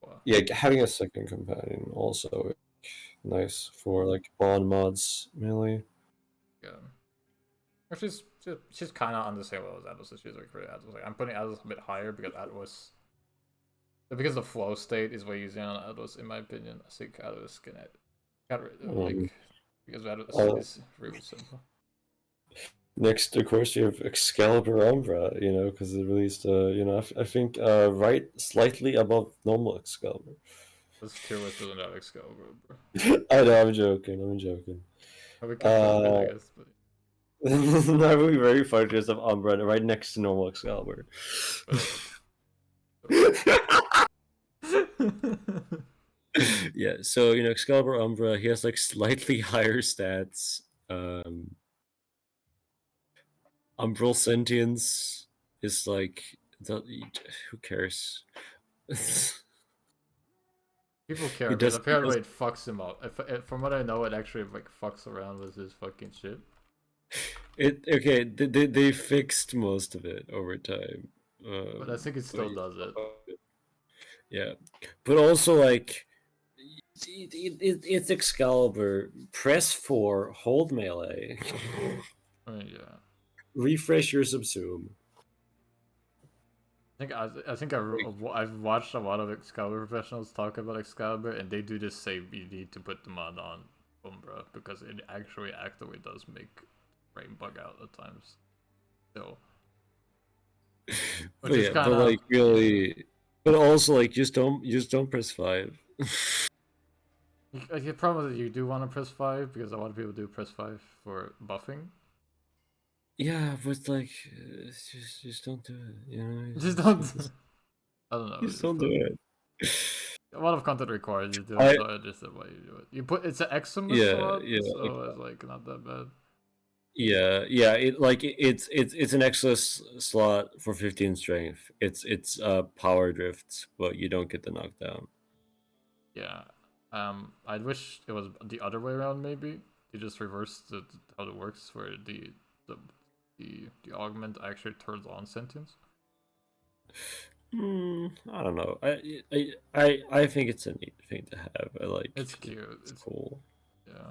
Wow. Yeah, having a second companion also nice for like bond mods melee. Yeah. She's kind of on the same level as Atlas. She's like pretty Atlas. Like I'm putting Atlas a bit higher because Atlas Because the flow state is way easier on Atlas, in my opinion. I think Atlas can like because Atlas is really simple. Next, of course, you have Excalibur Umbra, because it released, I think right slightly above normal Excalibur. This tier list doesn't have Excalibur, bro. I know, I'm joking. We can put it, I guess, but... That would be very funny to have Umbra right next to normal Excalibur. Yeah, so Excalibur Umbra, he has like slightly higher stats. Umbral Sentience is like, who cares? People care, because apparently it fucks him up. From what I know, it actually like fucks around with his fucking shit. They fixed most of it over time. But I think it still does it. Yeah, but also like it's Excalibur. Press 4, hold melee. I mean, yeah. Refresh your subsume. I think I've watched a lot of Excalibur professionals talk about Excalibur, and they do just say you need to put the mod on Umbra because it actually actively does make frame bug out at times. Still, but yeah, but like really, but also like just don't press 5. The problem is that you do want to press 5 because a lot of people do press 5 for buffing. Yeah, but like, just don't do it. Just don't. I don't know. Just don't do it. A lot of content requires you to do it, so I just said why you do it. It's an Eximus slot, so it's like not that bad. Yeah. It's an Exodus slot for 15 strength. It's power drift, but you don't get the knockdown. Yeah. I wish it was the other way around. Maybe you just reverse how it works, where the augment actually turns on sentience. I don't know. I think it's a neat thing to have. I like. It's cute. It's cool. Yeah.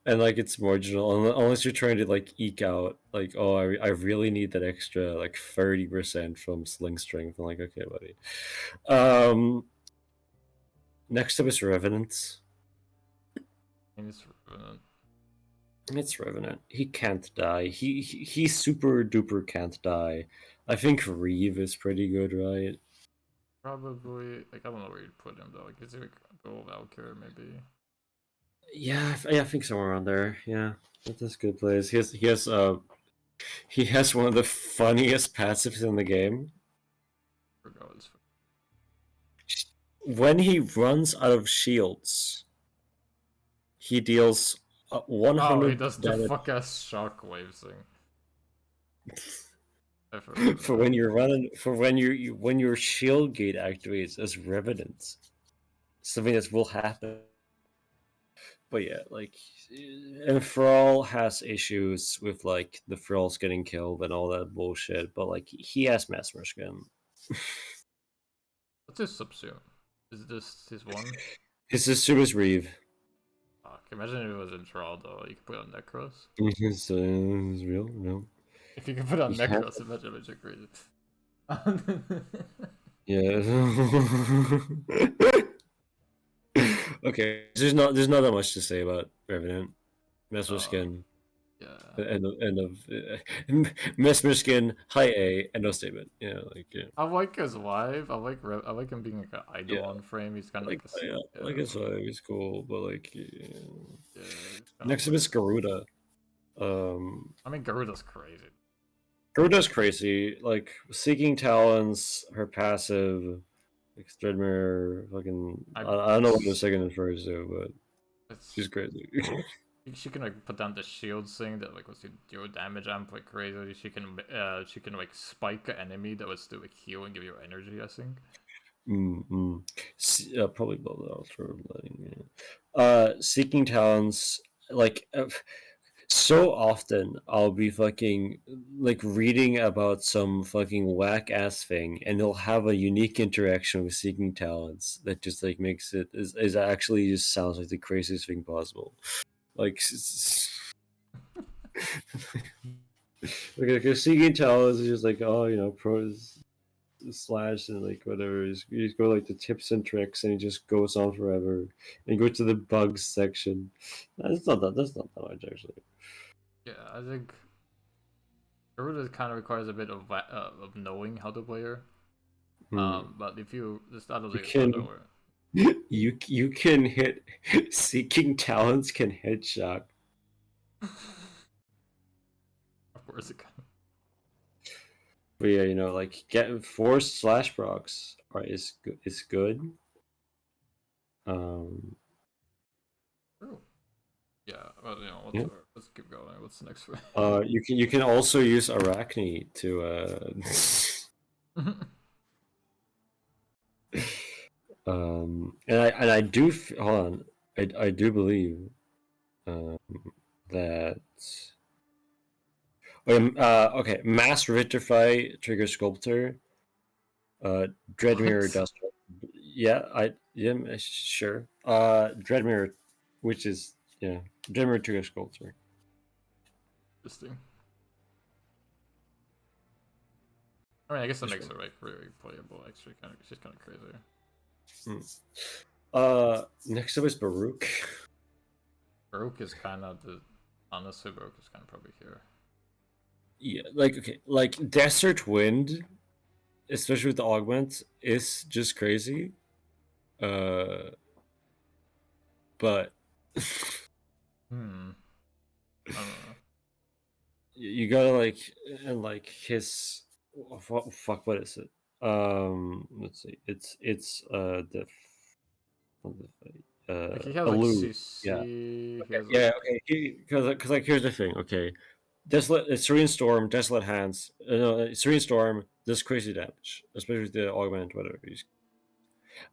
And like it's marginal unless you're trying to like eke out like, oh, I really need that extra like 30% from sling strength. I'm like, okay, buddy. Next up is Revenant. It's Revenant. He can't die. He super duper can't die. I think Reeve is pretty good, right? Probably. Like, I don't know where you'd put him though. Like, is he like Dual Valkyrie maybe? Yeah, I think somewhere around there. Yeah, that's a good place. He has one of the funniest passives in the game. Regardless. When he runs out of shields, he deals 100. Oh, he does the fuck ass shockwave thing. For when you're running, for when your shield gate activates as Revenant, something that will happen. But yeah, like, and Thrall has issues with like the Thralls getting killed and all that bullshit. But like, he has Mesmer Skin. What's his subsume? Is this his one? His subsume is Reeve. Fuck, imagine if it was in Thrall though. You could put it on Necros. It's real, no. If you could put it on Necros, imagine it's crazy. Yeah. Okay, there's not that much to say about Revenant. Mesmer Skin. Yeah. End of Mesmer Skin, high A, end of statement. Yeah, like, yeah. I like his wife. I like him being like an idol on frame. He's kind of like I like his wife. He's cool, but like, next up is Garuda. I mean, Garuda's crazy. Garuda's crazy. Like, Seeking Talons, her passive, like Threadmere, fucking. I don't know what the second and first do, but she's crazy. She can like put down the shield thing that like was to do damage amp like crazy. She can like spike an enemy that was to like heal and give you energy, I think. Probably blow that out for letting. Seeking Talons, like. So often I'll be fucking like reading about some fucking whack ass thing, and they'll have a unique interaction with Seeking Talents that just like makes it is actually just sounds like the craziest thing possible. Like, Seeking Talents is just like, oh, pros. slash and like whatever. You just go like the tips and tricks, and he just goes on forever. And you go to the bugs section. That's not that. That's not that much actually. Yeah, I think Garuda kind of requires a bit of knowing how to play her. But if you just out of the nowhere. You can hit Seeking Talents can headshot. Of course it can. But yeah, like getting forced slash procs is good. True. Yeah, well, let's keep going. What's the next one? You can also use Arachne to and I do hold on. I do believe that okay, Mass Vitrify Trigger Sculptor Dreadmere Dust. Yeah, sure. Dreadmere, which is Dreadmere Trigger Sculptor. Interesting. I mean, I guess that makes it like really playable. Actually, she's kind of crazy. Next up is Baruch. Baruch is kind of honestly, Baruch is kind of probably here. Yeah, like Desert Wind, especially with the augment, is just crazy. But I don't know. You gotta like his fuck. What is it? Let's see. It's the like he has like CC. Okay. Because like here's the thing. Okay, Desolate, Serene Storm, Desolate Hands. No, Serene Storm does crazy damage, especially with the augment, whatever.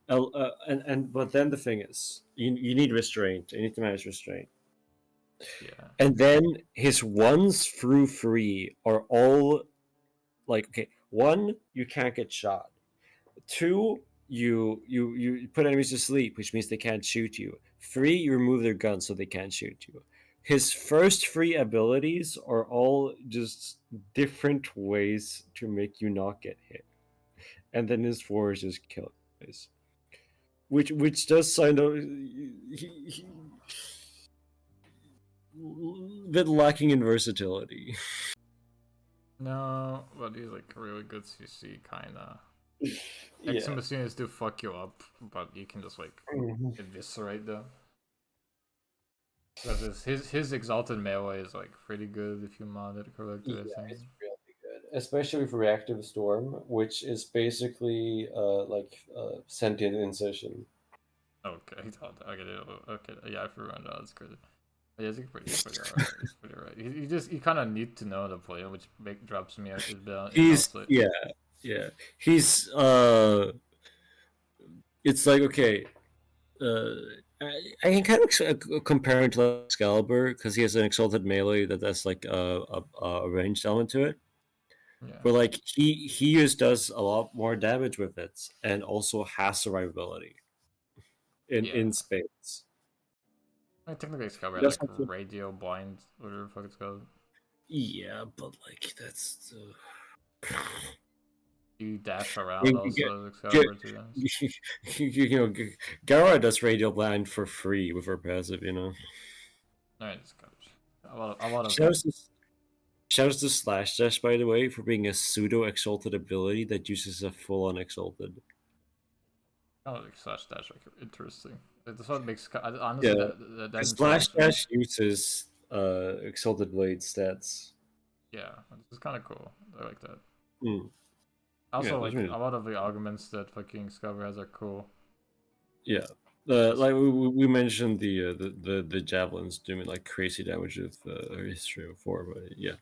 But then the thing is, you need restraint. You need to manage restraint. Yeah. And then his 1s through 3 are all like, okay, 1, you can't get shot. 2, you put enemies to sleep, which means they can't shoot you. 3, you remove their guns so they can't shoot you. His first 3 abilities are all just different ways to make you not get hit. And then his 4 is just kill guys. Which does sound bit lacking in versatility. No, but he's like really good CC kinda. Some machines do fuck you up, but you can just like eviscerate them. Because his exalted melee is like pretty good if you mod it correctly. Yeah, it's really good, especially with reactive storm, which is basically sentient incision. Okay, okay, yeah, I forgot that. That's crazy. Yeah, he's pretty alright. He's pretty alright. You kind of need to know the play, which drops me out. He's it's like okay. I can kind of compare him to Excalibur because he has an exalted melee that's like a ranged element to it. Yeah. But like he just does a lot more damage with it, and also has survivability in spades. I mean, technically, Excalibur has like radio blind, whatever the fuck it's called. Yeah, but like that's. You dash around also as Excalibur too. Gara does radio blind for free with her passive, Alright, a lot of Shouts to Slash Dash, by the way, for being a pseudo exalted ability that uses a full on exalted. Oh, like Slash Dash, like interesting. That's what makes honestly that Slash Dash uses exalted blade stats. Yeah, it's kind of cool. I like that. Mm. Also, like a lot of the arguments that fucking Excalibur has are cool. Yeah, like we mentioned the javelins doing like crazy damage with history of 4, but yeah,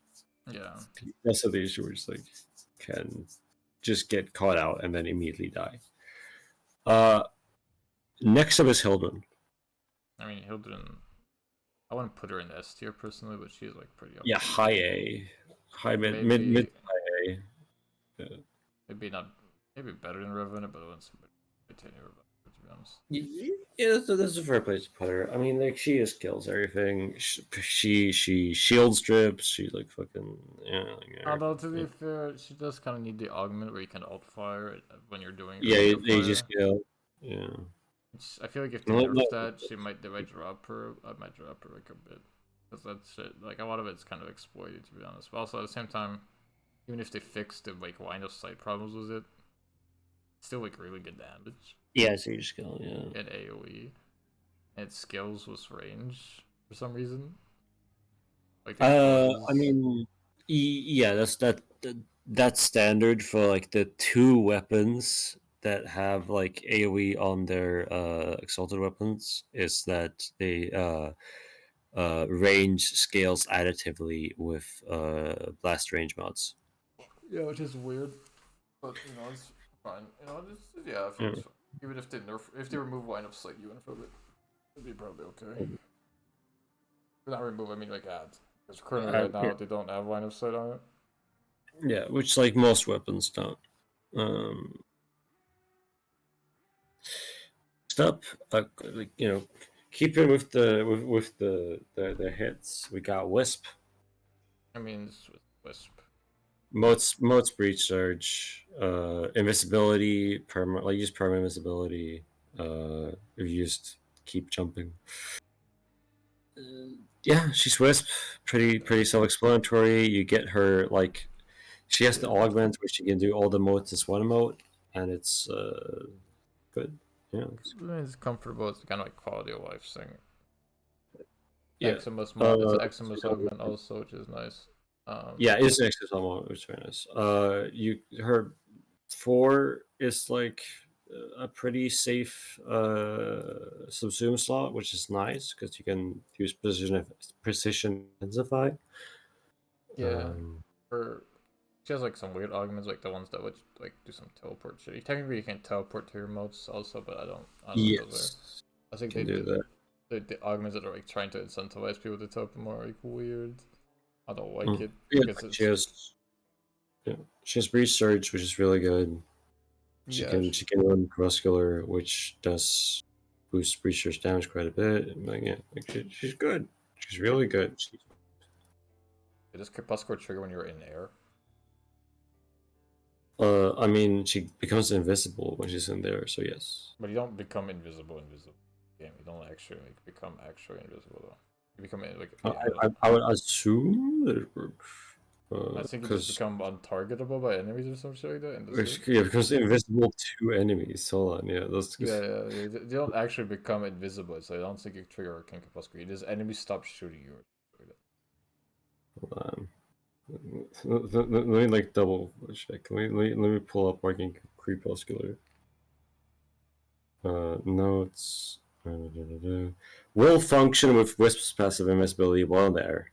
that's the issue where it's like can just get caught out and then immediately die. Next up is Hildren. I mean, Hildren, I wouldn't put her in S tier personally, but she's like pretty up. Yeah, high A, high mid high A. Yeah. Maybe better than Revenant, but I wouldn't retain her, to be frames. Yeah, that's a fair place to put her. I mean, like, she just kills everything. She shield strips. She like fucking Although to be fair, she does kind of need the augment where you can alt fire when you're doing yeah, rate they fire. just kill. Yeah. I feel like if they nerf that, they might drop her. I might drop her like a bit, because that shit, like a lot of it's kind of exploited, to be honest. But also at the same time, even if they fixed the like line of sight problems with it, it's still like really good damage. Yeah, so you just kill. Yeah. And AOE, and it scales with range for some reason. Like I mean, yeah, that's standard for like the two weapons that have like AoE on their exalted weapons, is that they range scales additively with blast range mods. Yeah, which is weird, but it's fine. I feel it's fine. Even if they remove line of sight even from it, it'd be probably okay. Not remove, I mean like add. Because currently right now they don't have line of sight on it. Yeah, which like most weapons don't. Stop, like keeping with the hits. We got Wisp. I mean, it's with Wisp. Moat's breach surge, invisibility, use perma invisibility. If you just keep jumping. Yeah, she's Wisp. Pretty self-explanatory. You get her like, she has the augment where she can do all the moats as one emote, and it's good. Yeah, it's comfortable. It's kind of like quality of life thing. Yeah, Eximus mod. It's Eximus augment also, which is nice. Yeah, it's an Eximus augment, which is very nice. Her 4 is like a pretty safe subsume slot, which is nice because you can use precision intensify. Yeah, she has like some weird augments, like the ones that would like do some teleport shit. Technically, you can teleport to your modes also, but I don't know those are. I think they do that. The augments that are like trying to incentivize people to teleport more are like weird. I don't like it because she has breach surge, which is really good. She can run muscular, which does boost breach surge damage quite a bit. She's good. She's really good. Does Crepuscular trigger when you're in air? I mean, she becomes invisible when she's in there, so yes. But you don't become invisible. Game. You don't actually become invisible though. You become like. I would assume that it works. I think you just become untargetable by enemies or some shit like that. Yeah, because invisible to enemies. Hold on, yeah, that's yeah. They don't actually become invisible, so I don't think you trigger King Crepuscular. Just enemies stop shooting you. Hold on. Let me like double check. Let me pull up working Crepuscular. Notes. Will function with Wisp's passive invisibility while there.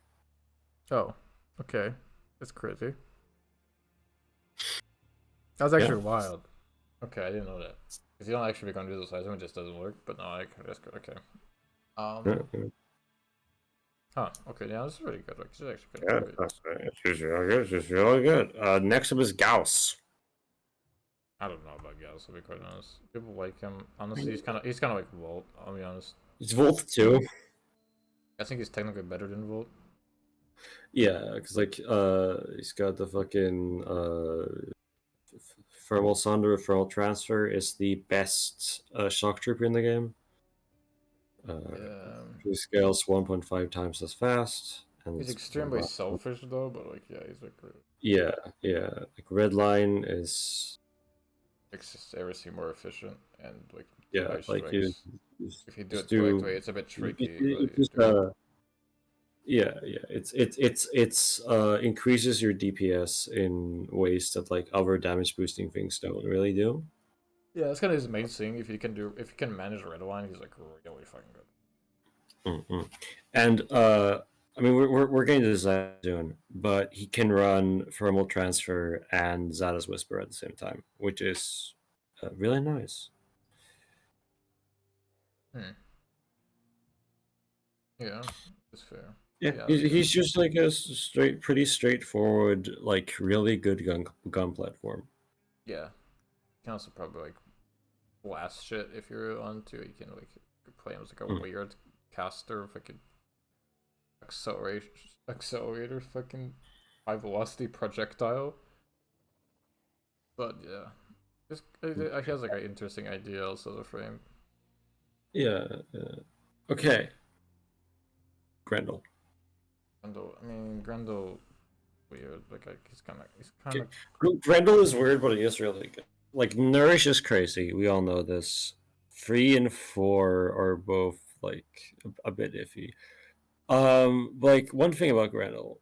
Oh, okay. That's crazy. That was actually wild. Okay, I didn't know that. Because you don't actually become invisible, so I assume it just doesn't work. But no, that's good. Okay. Huh. Okay. Yeah, this is really good. Like, this is actually good. She's really good. She's really good. Next up is Gauss. I don't know about Gauss, to be quite honest. People like him. Honestly, he's kind of like Volt. I'll be honest. He's Volt too. I think he's technically better than Volt. Yeah, because like he's got the fucking thermal sunder, thermal transfer is the best shock trooper in the game. He scales 1.5 times as fast. And he's extremely selfish though, but like he's like. Yeah. Like Redline is. Makes seriously more efficient and like. Yeah, like if you do it correctly, it's a bit tricky. It's increases your DPS in ways that like other damage boosting things don't really do. Yeah, that's kind of his main thing. If you can manage Redline, he's like really fucking good. Mm-hmm. And I mean we're getting to this soon, but he can run thermal transfer and Zada's Whisper at the same time, which is really nice. Yeah, that's fair. Yeah, he's just like a pretty straightforward, like really good gun platform. Yeah, can also probably like blast shit if you're on to. You can like play him as like a weird caster with like an accelerator fucking high velocity projectile. But yeah, it has like an interesting idea also, the frame. Yeah. Okay. Grendel. Grendel, weird. Like he's kind of. Grendel is weird, but he is really good. Like Nourish is crazy. We all know this. 3 and 4 are both like a bit iffy. Like one thing about Grendel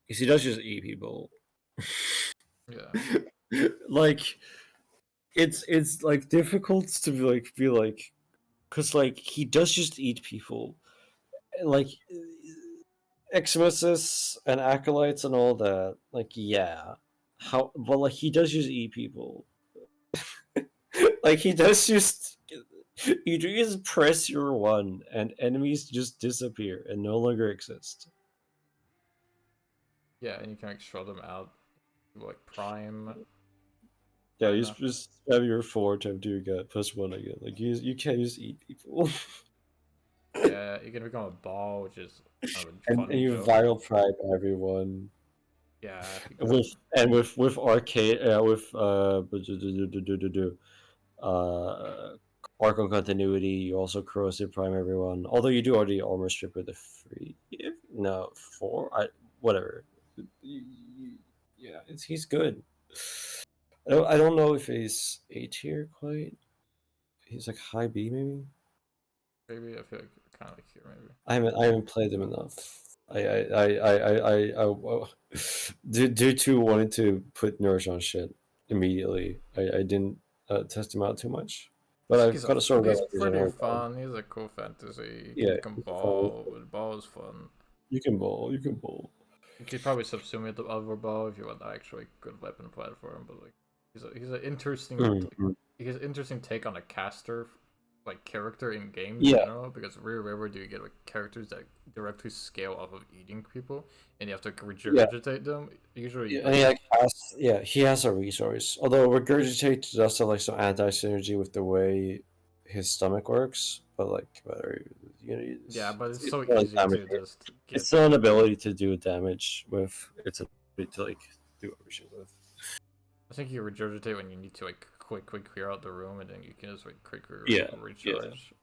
is he does just eat people. Yeah. Like it's like difficult to be like because like he does just eat people. Like Xmesis and acolytes and all that. Like yeah, but like he does just eat people. Like he does just. You just press your 1 and enemies just disappear and no longer exist. Yeah, and you can like throw them out, like prime. Yeah, you just have your 4 to do get +1 again. Like you can't just eat people. Yeah, you can become a ball, which is kind of a and you viral prime everyone. Yeah. With arcade with Arco continuity, you also corrosive prime everyone. Although you do already armor strip with the 3. No, 4. Whatever. Yeah, he's good. I don't know if he's A tier quite. He's like high B maybe. Maybe I feel like kind of like here maybe. I haven't played him enough. I due to wanting to put Nourish on shit immediately. I didn't test him out too much. But I've got a sort of. He's pretty fun. He's a cool fantasy. Yeah, you can ball. Ball is fun. You can ball. You can ball. You could probably subsume it to other ball if you want actually good weapon platform. But like, he's an interesting. He has an interesting take on a caster like character in games in general, because very rarely do you get like characters that directly scale off of eating people and you have to regurgitate them. Usually and he has a resource. Although regurgitate does have like some anti-synergy with the way his stomach works, but like but it's so easy to just get. It's still an ability to do damage with. It's a bit to like do what we should with. I think you regurgitate when you need to like quick clear out the room, and then you can just like quickly recharge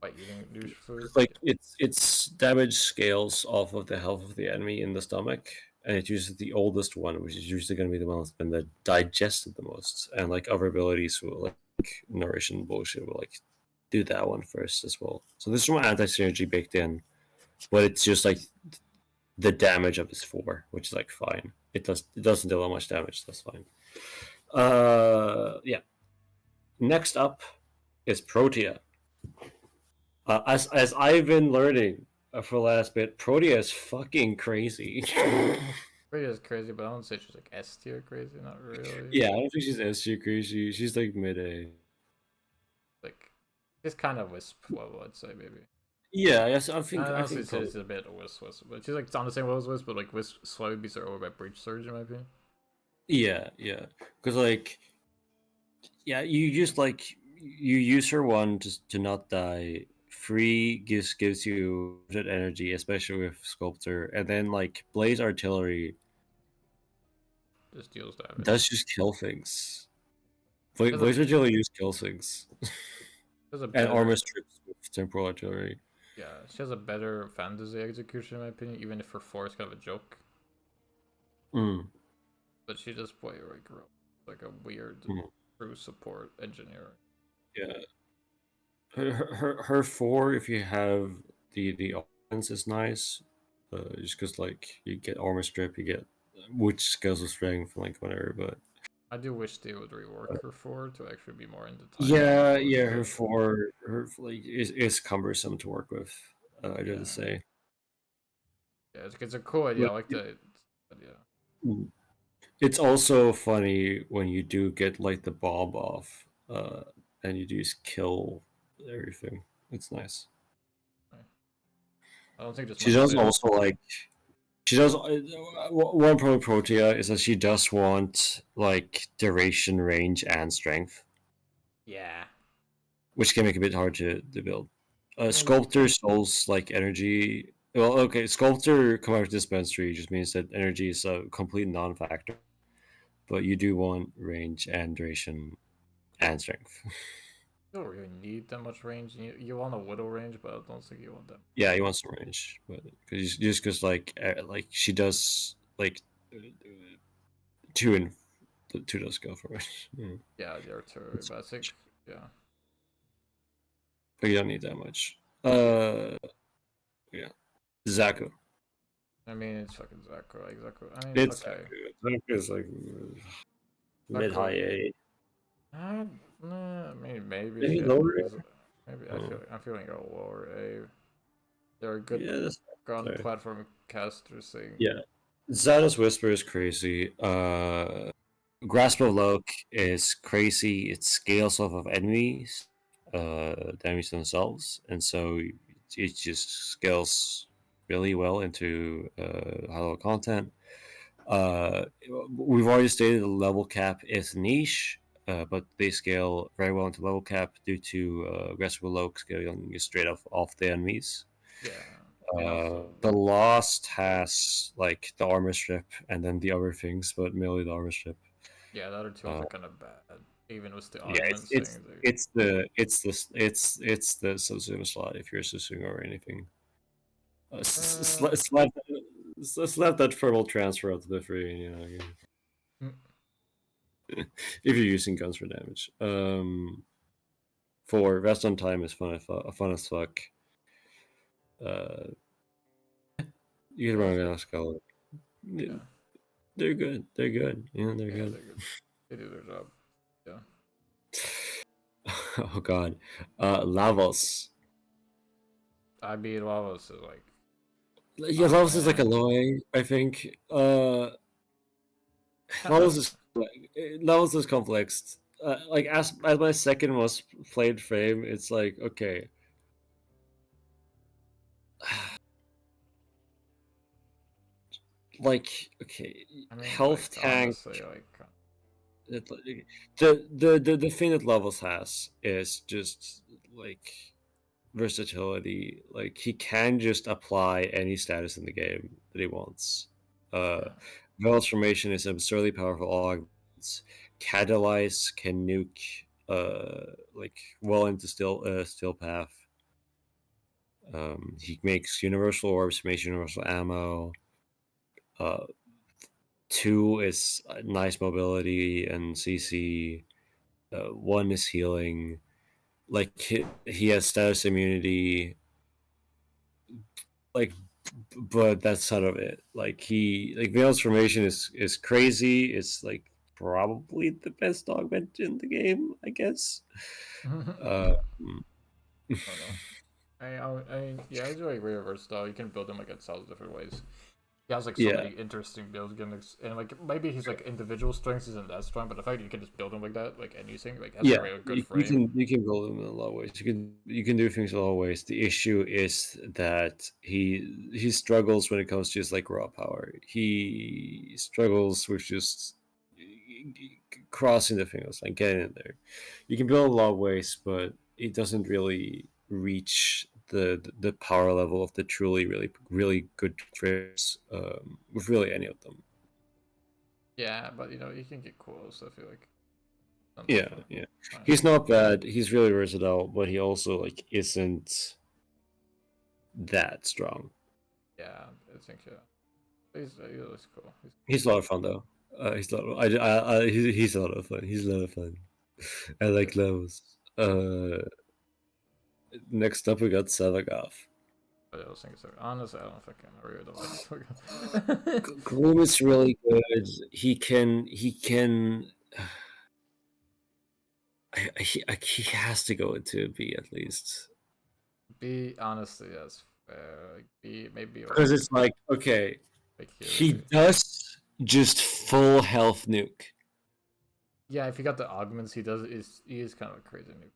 by eating douche food. Like its damage scales off of the health of the enemy in the stomach, and it uses the oldest one, which is usually going to be the one that's been digested the most, and like other abilities will like Nourish and bullshit will like do that one first as well. So there's some anti-synergy baked in, but it's just like the damage of his 4, which is like fine. It doesn't do that much damage. That's fine. Yeah. Next up is Protea. As I've been learning for the last bit, Protea is fucking crazy. Protea is crazy, but I don't say she's like S tier crazy. Not really. Yeah, I don't think she's S tier crazy. She's like mid A. Like, it's kind of Wisp level, I'd say maybe. Yeah, yes, I think she's a bit of Wisp, but she's like on the same level as Wisp, but like Wisp slightly beats her over by Breach Surge in my opinion. Yeah, because like, yeah, you just like you use her 1 to not die. 3 gives you that energy, especially with Sculptor, and then like Blaze Artillery just deals damage. Does just kill things. Blaze Artillery just kills things. And armor strips with Temporal Artillery. Yeah, she has a better fantasy execution in my opinion, even if her 4 is kind of a joke. But she just plays like a weird true support engineer. Yeah. Her 4, if you have the offense, is nice. Just because like you get armor strip, you get which skills of strength, like whatever. But I do wish they would rework her 4 to actually be more into time. Yeah. Her 4, like is cumbersome to work with. I dare to say. Yeah, it's a cool idea. I like that. Yeah. It's also funny when you do get like the bomb off, and you just kill everything. It's nice. I don't think she does also like. She does. One problem with Protea is that she does want like duration, range, and strength. Yeah. which can make it a bit hard to build. Sculptor souls like energy. Well, okay, Sculptor commodity dispensary just means that energy is a complete non-factor, but you do want range and duration and strength. You don't really need that much range. You want a little range, but I don't think you want that. Yeah, you want some range, but just because like she does like two does go for it. Yeah, the artillery, but I think yeah. But you don't need that much. Yeah, Zaku. I mean, it's fucking Zaku. Like Zaku. I mean, It's okay. Zaku is like mid high A. Maybe lower. Maybe I'm feeling a lower A. They're a good gun platform casters thing. Yeah, Zada's Whisper is crazy. Grasp of Loke is crazy. It scales off of enemies, the enemies themselves, and so it just scales really well into high-level content. We've already stated the level cap is niche, but they scale very well into level cap due to Grasp of Loke scaling straight off the enemies. Yeah. The Lost has like the armor strip and then the other things, but mainly the armor strip. Yeah, the other two are kind of bad, even with the augments. Yeah, it's the Suzume slot if you're Suzume or anything. Slap that thermal transfer out to the free, you know. If you're using guns for damage. For rest on time is fun as fuck. You can run a skull. Yeah. They're good. They're good. Yeah, they're good. They do their job. Yeah. Oh god. Lavos. I mean, Lavos is like. Yeah, Lavos is like a low A, I think. Lavos is complex. Like as my second most played frame, it's like okay. Like okay, I mean, health like, tank. Honestly, like the thing that Lavos has is just like versatility. Like he can just apply any status in the game that he wants. Veil's formation is absurdly powerful augments. Catalyze can nuke like well into still path. He makes universal orbs, makes universal ammo. 2 is nice mobility and CC. 1 is healing. Like he has status immunity. Like, but that's sort of it. Like Veil's formation is crazy. It's like probably the best augment in the game, I guess. I it's really very versatile. You can build him like in 1,000 different ways. He has like so many interesting build gimmicks, and like maybe his like individual strengths isn't that strong, but the fact that you can just build him like that, like anything, like has a really good frame. You can build him in a lot of ways. You can do things in a lot of ways. The issue is that he struggles when it comes to just like raw power. He struggles with just crossing the fingers, like getting in there. You can build a lot of ways, but it doesn't really reach the power level of the truly really good traders with really any of them. Yeah, but you know you can get close. I feel like. Yeah. He's not bad. He's really versatile, but he also like isn't that strong. Yeah, I think he's cool. He's a lot of fun though. He's a lot. He's a lot of fun. He's a lot of fun. I like Lavos. Next up, we got Savagov. Honestly, I don't know if I can really like Gloom is really good. He can. He has to go into B at least. B, honestly, yes. B maybe because it's like okay, he does just full health nuke. Yeah, if you got the augments, he is kind of a crazy nuke.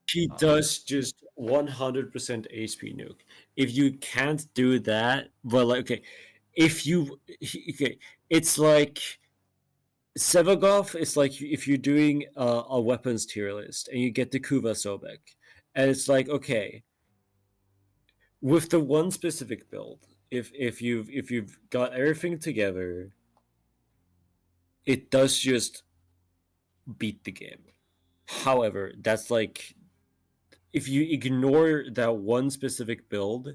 He does just 100% HP nuke. If you can't do that, well, like, okay, it's like Sevagov is like if you're doing a weapons tier list and you get the Kuva Sobek, and it's like, okay, with the one specific build, if you've got everything together, it does just beat the game. However, that's like if you ignore that one specific build,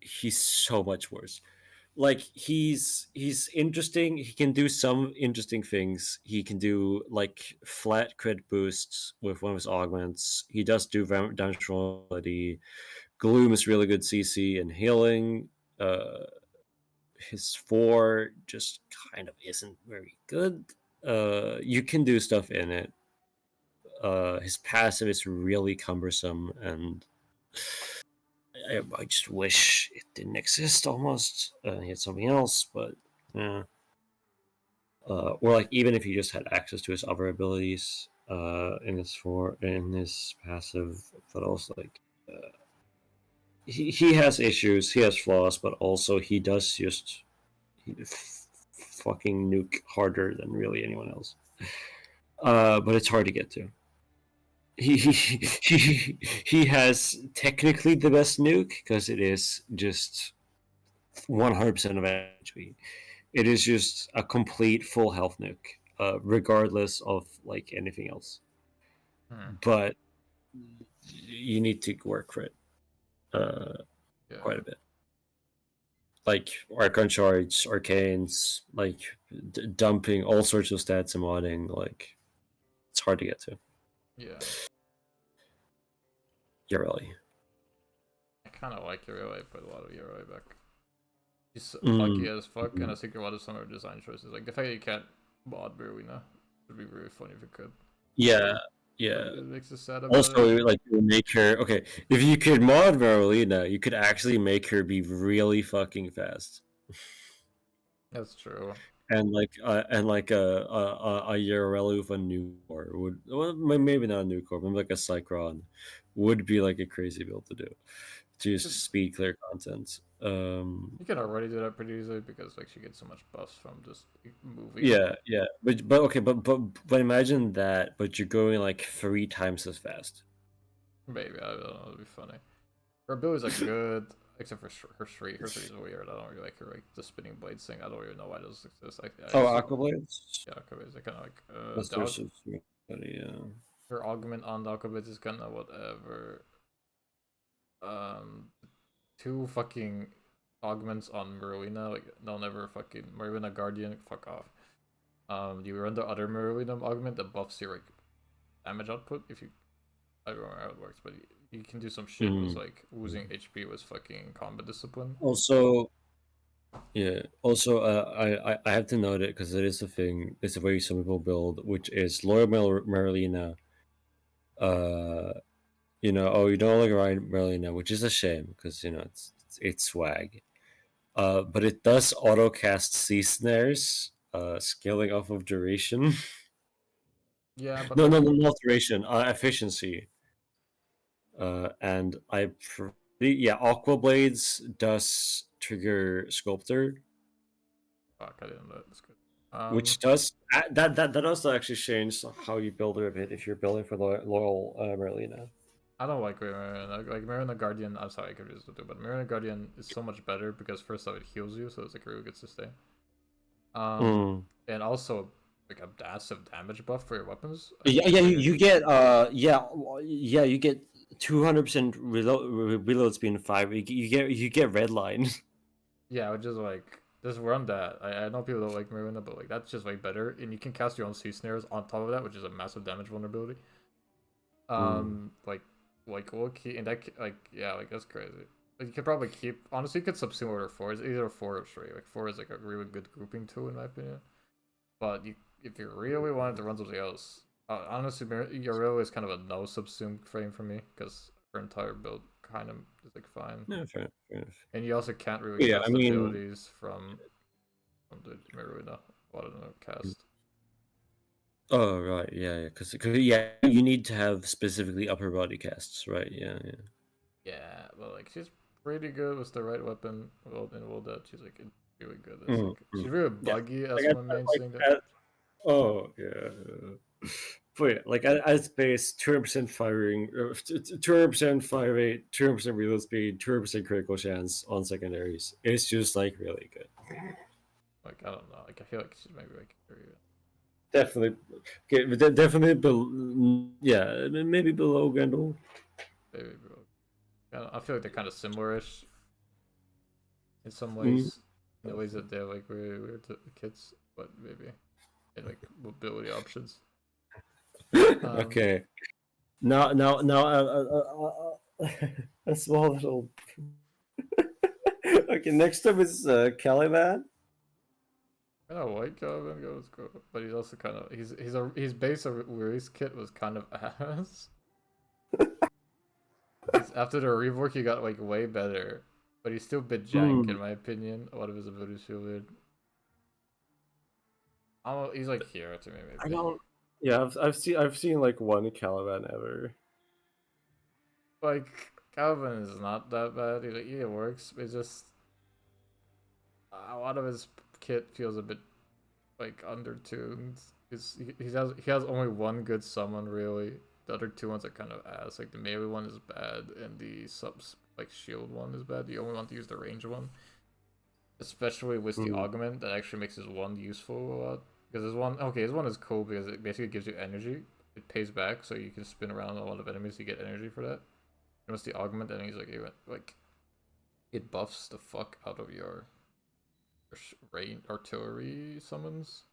he's so much worse. Like he's interesting. He can do some interesting things. He can do like flat crit boosts with one of his augments. He does do damage quality. Gloom is really good CC and healing. His 4 just kind of isn't very good. You can do stuff in it. His passive is really cumbersome, and I just wish it didn't exist almost. He had something else, but yeah. Or like even if he just had access to his other abilities in his passive, but also like he has issues, he has flaws, but also he does just fucking nuke harder than really anyone else. But it's hard to get to. He has technically the best nuke because it is just 100% of HP. It is just a complete full health nuke, regardless of like anything else. But you need to work for it quite a bit. Like Archon Charge, Arcanes, like dumping all sorts of stats and modding, like it's hard to get to. Yeah. Yareli. I kind of like Yareli. I put a lot of Yareli back. He's lucky as fuck, and I think a lot of some of design choices, like the fact that you can't mod Marina, would be really funny if it could. Yeah. It makes us sad about also, it. like, you make her okay. If you could mod Marolina, you could actually make her be really fucking fast. That's true. And like a Yarelu with a new core would, well, maybe not a new core, but like a Cycron would be like a crazy build to do, to just speed clear content. You can already do that pretty easily because like she gets so much buffs from just moving. Yeah, but okay, but imagine that, but you're going like 3 times as fast. Maybe, I don't know, it'd be funny. Her abilities are good, except for her three. Her 3 is weird. I don't really like her, like the spinning blades thing. I don't really know why those exist. Aqua Blades? Yeah, Aqua Blades. I kind of like yeah. Her augment on the Aqua Blades is kind of whatever. 2 fucking augments on Marina, like they'll never fucking Marina Guardian, fuck off. You run the other Marina augment that buffs your like damage output. If you, I don't remember how it works, but you can do some shit with like losing HP with fucking combat discipline. Also, yeah. Also, I have to note it because it is a thing. It's a way some people build, which is Loyal Marlena. You know, oh, you don't like Ryan Marlena, which is a shame because you know it's swag. But it does auto cast sea snares, scaling off of duration. Yeah, but no, not duration. Efficiency. And Aqua Blades does trigger Sculptor. Fuck, I didn't know that's good. Which does that also actually change how you build her a bit if you're building for Laurel Merlina. I don't like Marina. Like Marina Guardian, I'm sorry, I could use it too, but Marina Guardian is so much better because first off it heals you, so it's like a really good sustain. And also like a massive damage buff for your weapons. You get you get 200% reload speed in 5. You get red line. Yeah, which is like just run that. I know people don't like Marina, but like that's just way better, and you can cast your own sea snares on top of that, which is a massive damage vulnerability. Like low-key, and that like yeah, like that's crazy. Like, you could probably keep, honestly you could subsume order 4. It's either 4 or 3. Like 4 is like a really good grouping tool in my opinion. But if you really wanted to run something else, honestly Uriel is kind of a no subsume frame for me because her entire build kind of is like fine. Yeah, fair enough. And you also can't really cast abilities from the Marina. A lot of them cast. Oh right, yeah, because you need to have specifically upper body casts, right? Yeah. Yeah, but like she's pretty good with the right weapon. Well, in all that she's like really good. She's really buggy as one main thing. Oh yeah. But yeah, like at space, 200% firing, 200% fire rate, 200% reload speed, 200% critical chance on secondaries. It's just like really good. Like I don't know. Like I feel like she's maybe like Definitely, okay, but definitely, yeah, maybe below Grendel. maybe I feel like they're kind of similar-ish in some Mm. ways. In the ways that they're like very weird to kids, but maybe in like mobility options. Okay, now, a small little. Okay, next up is Caliban. I like Calvin goes good, but he's also kind of his base of release kit was kind of ass. After the rework, he got like way better, but he's still a bit jank in my opinion. A lot of his abilities feel weird. He's like hero to me maybe. I don't. Yeah, I've seen like one Caliban ever. Like Calvin is not that bad. He works. It's just a lot of his kit feels a bit like undertuned. He has only one good summon really. The other two ones are kind of ass. Like the melee one is bad, and the subs like shield one is bad. You only want to use the range one, especially with the augment. That actually makes his one useful a lot. Because his one is cool because it basically gives you energy. It pays back, so you can spin around a lot of enemies to get energy for that. And with the augment, then he's like it buffs the fuck out of your rain artillery summons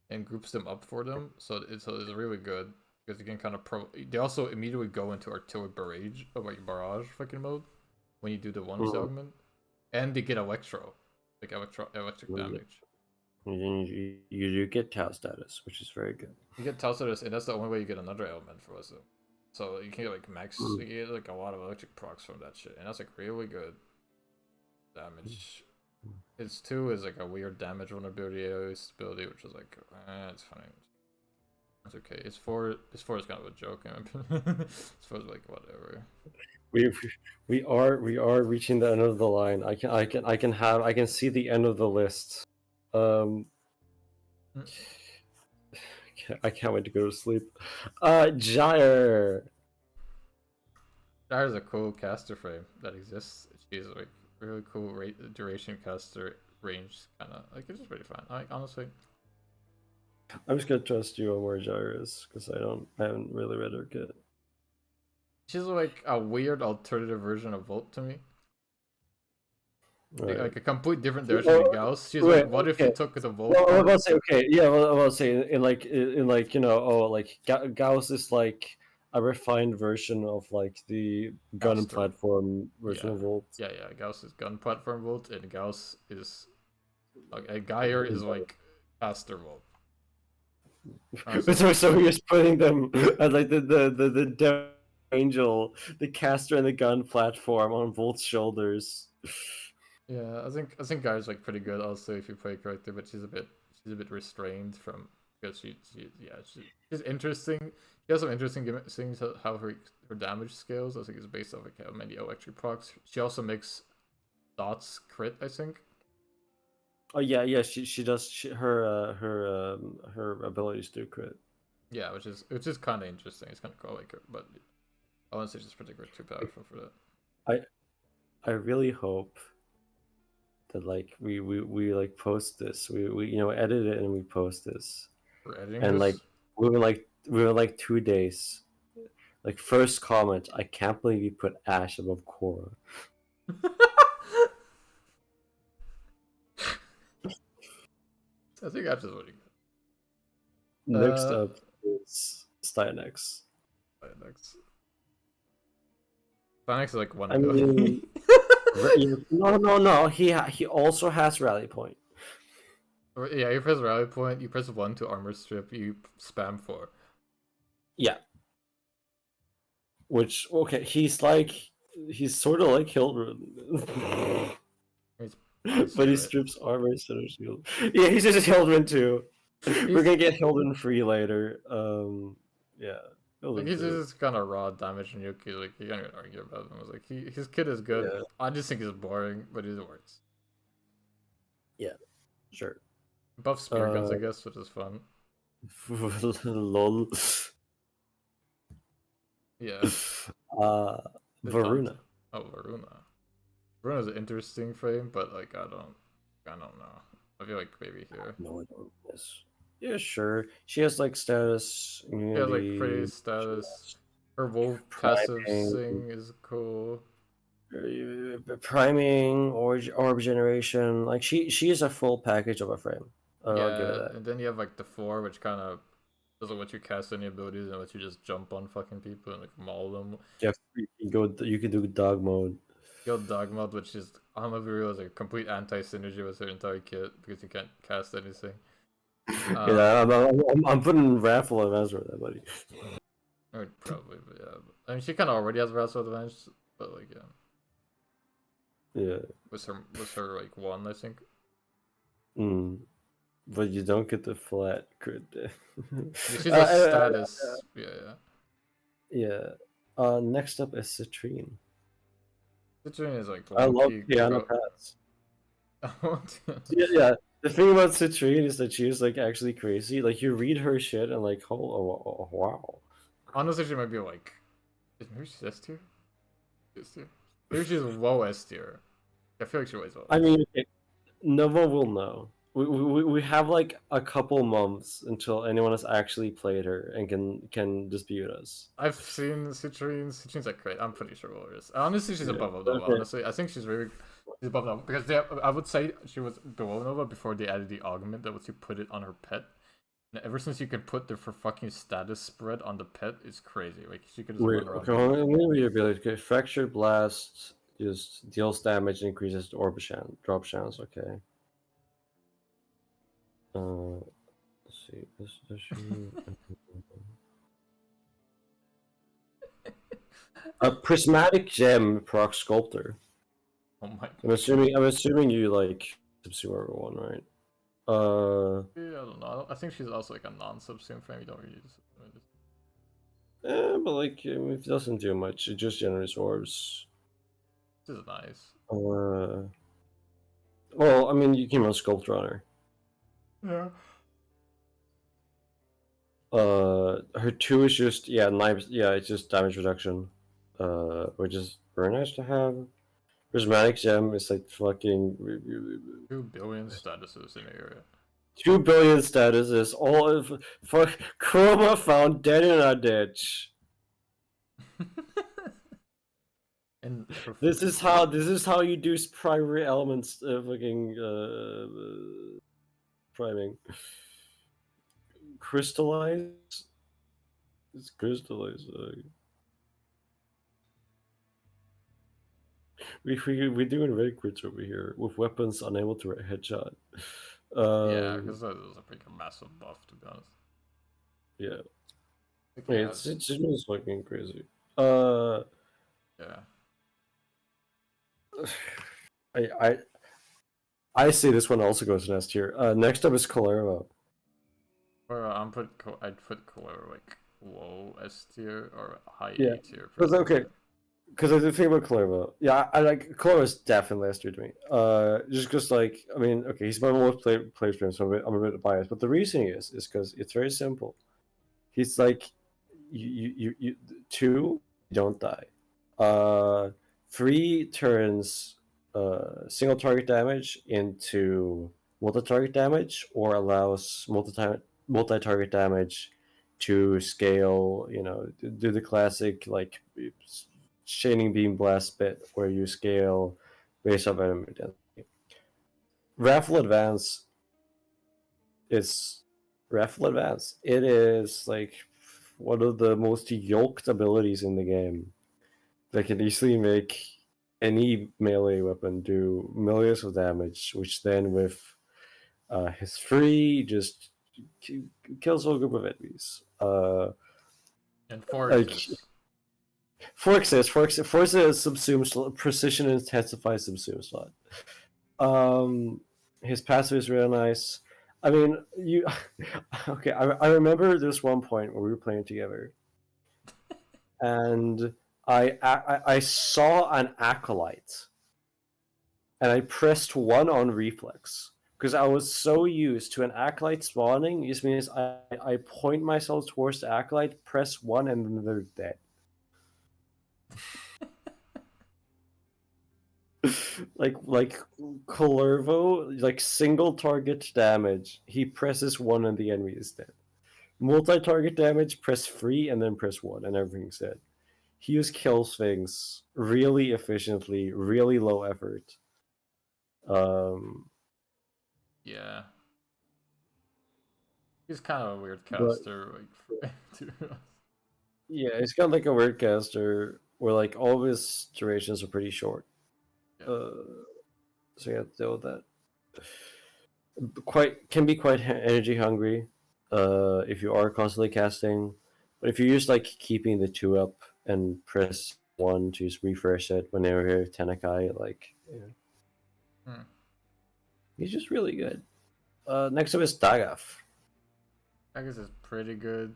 and groups them up for them. So it's really good because you can kind of They also immediately go into artillery barrage fucking mode when you do the one segment, and they get electric damage. You get Tau status, which is very good. You get Tau status, and that's the only way you get another element for us. So you can get like max. You get like a lot of electric procs from that shit, and that's like really good damage. His 2 is like a weird damage vulnerability ability, which is like, it's funny. It's okay. His 4 is kind of a joke. His 4 is like whatever. We are reaching the end of the line. I can see the end of the list. I can't wait to go to sleep. Gyre. Gyre's a cool caster frame that exists. She's like really cool duration caster range kind of like it's just pretty fun. Like honestly, I'm just gonna trust you on where Gyre is because I haven't really read her kit. She's like a weird alternative version of Volt to me. Right. Like a complete different direction than Gauss. She's like, what if you took the Volt? Well, I was about to say, okay, yeah, well, I was saying in like like Gauss is like a refined version of like the gun platform version of Volt. Yeah, Gauss is gun platform Volt, and Gauss is like a Gyre is like faster Volt. So we're just putting them at like the Death Angel, the caster, and the gun platform on Volt's shoulders. Yeah, I think Gyre's like pretty good also if you play correctly, but she's a bit restrained from because she's interesting. She has some interesting things how her damage scales. I think it's based off like how many electric procs. She also makes dots crit, I think. Oh yeah, she does. Her abilities do crit. Yeah, which is kind of interesting. It's kind of cool, like, but I wouldn't say she's particularly too powerful for that. I really hope that like we like post this. We edit it and we post this. We're editing and this? Like we were like 2 days. Like first comment, I can't believe you put Ash above Korra. I think Ash is really good. Next up is Stynex. Stynex is like one. I mean, no. He also has rally point. Yeah, you press rally point. You press 1 to armor strip. You spam 4. Yeah. Which he's sort of like Hildrun. But he strips armor instead of shield. Yeah, he's just Hildrun too. We're gonna get Hildrun free later. Yeah. Like he's just kind of raw damage and Yuki. Like you can't even argue about him. Like his kit is good. Yeah. I just think it's boring, but it works. Yeah, sure. Buff spear guns, I guess, which is fun. Lol. Yeah. Varuna. Oh, Varuna. Varuna's an interesting frame, but like I don't know. I feel like maybe here. No, I don't. Yes. Yeah, sure. She has like status, She has like pretty immunity, status. Her wolf passive priming, sing is cool. priming, orb generation. Like she is a full package of a frame. I'll give it Yeah, that. and then you have like the 4, which kind of doesn't let you cast any abilities and lets you just jump on fucking people and like maul them. Yeah, you can go. You can do dog mode. Kill dog mode, which is I'm gonna be real, is like a complete anti-synergy with her entire kit because you can't cast anything. Yeah, I'm putting raffle advance for that, buddy. I would probably, but yeah. I mean, she kind of already has Wrestle Advantage, but like yeah. Yeah. Was her like 1, I think. But you don't get the flat crit. Yeah, she's a status. Yeah. Next up is Citrine. Citrine is like I love piano pads. Yeah. The thing about Citrine is that she's like actually crazy. Like you read her shit and like, oh wow. Honestly, she might be like, maybe she's S tier. Maybe she's low S tier. I feel like she weighs low. I mean, no one will know. We have like a couple months until anyone has actually played her and can dispute us. I've seen Citrine. Citrine's like great. I'm pretty sure Lower is. Honestly, she's above Nova. Okay. Honestly, I think she's above Nova because I would say she was below Nova before they added the augment that was you put it on her pet. And ever since you can put the fucking status spread on the pet, it's crazy. Like she could just run around. Okay, let me read ability. Okay, fractured blast just deals damage and increases the orb drop chance. Okay. Let's see. Does she... A prismatic gem proc sculptor. Oh my! I'm assuming you like subsume everyone, right? Yeah, I don't know. I think she's also like a non-subsume frame. You don't really use it. But like it doesn't do much. It just generates orbs. This is nice. Well, I mean, you can run sculptor on her. Yeah. Her 2 is just it's just damage reduction, which is very nice to have. Prismatic gem is like fucking 2 billion statuses in the area. 2 billion statuses, all of fuck Chroma found dead in a ditch. And this is how you do primary elements fucking priming. Crystallize. It's crystallized. We're doing red crits over here with weapons unable to headshot. Yeah, because that was a pretty massive buff, to be honest. Yeah. It's just fucking crazy. Yeah. I say this one also goes in S tier. Next up is Calero. I'd put Calero like low S tier or high A tier. Okay. Because I think about Calero. Yeah, I like Calero is definitely S tier to me. Just because like I mean, okay, he's my most played stream, so I'm a bit biased. But the reason is because it's very simple. He's like, you 2 don't die. 3 turns single target damage into multi-target damage, or allows multi-target damage to scale. You know, do the classic like Shining Beam Blast bit where you scale based off enemy density. Raffle Advance. It is like one of the most yoked abilities in the game that can easily make any melee weapon do millions of damage, which then with his free just kills a whole group of enemies. And 4 exists. 4 is a subsume slot, precision intensified subsume slot. His passive is really nice. I mean, okay. I remember this one point where we were playing together, and I saw an acolyte, and I pressed 1 on reflex because I was so used to an acolyte spawning. It just means I point myself towards the acolyte, press 1, and then they're dead. like Colorvo, like single target damage. He presses 1 and the enemy is dead. Multi-target damage, press 3 and then press 1 and everything's dead. He just kills things really efficiently, really low effort. Yeah. He's kind of a weird caster, like. Yeah, he's got like a weird caster where like all of his durations are pretty short. Yeah. So you have to deal with that. Can be quite energy hungry, if you are constantly casting. But if you're just like keeping the 2 up and press 1 to just refresh it whenever you're Tenakai, like he's just really good. Next up is Dagaf. Dagaf is pretty good.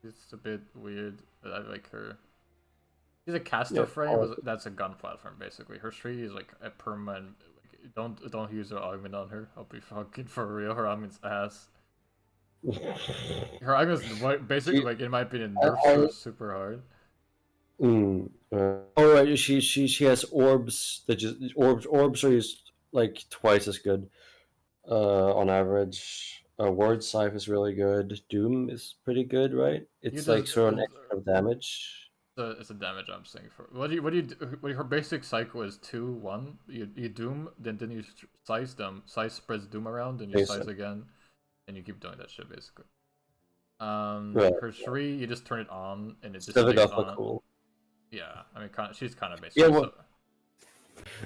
It's a bit weird, but I like her. She's a caster frame, but that's a gun platform basically. Her tree is like a permanent. Like, don't use her augment on her. I'll be fucking for real. Her augment's ass. Her augment's basically like in my opinion nerfs her super hard. Oh right, she has orbs that just orbs are just like twice as good on average. Ward Scythe is really good. Doom is pretty good, right? It's like sort of an extra damage. It's a damage I'm saying for. What do you do? Her basic cycle is 2-1. You Doom, then you size them. Size spreads Doom around, and you size again, and you keep doing that shit basically. Her 3, you just turn it on, and it just stays on. Cool. Yeah, I mean, she's kind of basically. Yeah, well,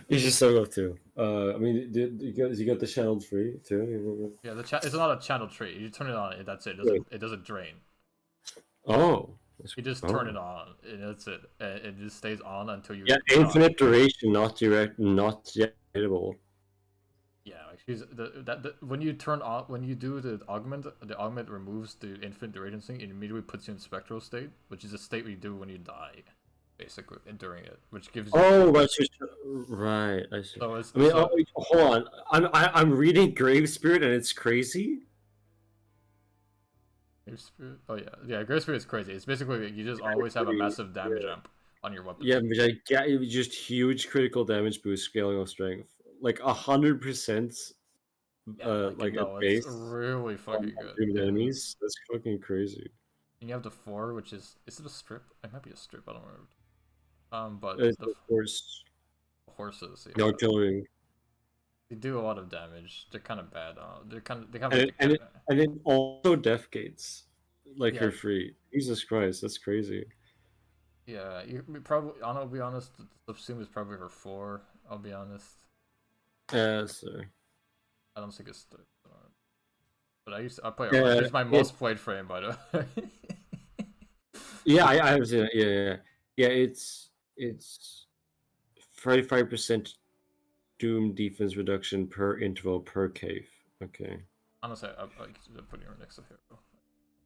you should still go too. I mean, you got the channeled tree too. Yeah, it's not a channel tree. You turn it on, and that's it. It doesn't drain. Oh. You just turn it on, and that's it. It just stays on until you. Yeah, infinite duration, not deactivatable. Yeah, like she's when you do the augment removes the infinite duration thing. It immediately puts you in spectral state, which is a state we do when you die, basically, during it, which gives you. Oh, right. I see. So hold on. I'm reading Grave Spirit, and it's crazy. Oh yeah. Grave Spirit is crazy. It's basically you just always have a massive damage amp on your weapon. Yeah, but just huge critical damage boost, scaling of strength, like 100%. Like no, it's really fucking good. Enemies, that's fucking crazy. And you have the 4, which is it a strip? It might be a strip. I don't remember. But the horse. Horses. Yeah. You're killing. They do a lot of damage. They're kind of bad. And it also death gates, like her free. Jesus Christ, that's crazy. Yeah, you probably. I'll be honest. The subsume is probably her 4. I'll be honest. Yeah, sir. I don't think it's. But I play. It's my most played frame, by the way. Yeah, I have seen it. Yeah. It's 35% Doom defense reduction per interval per cave. Okay. Honestly, I'm putting her next to Hero.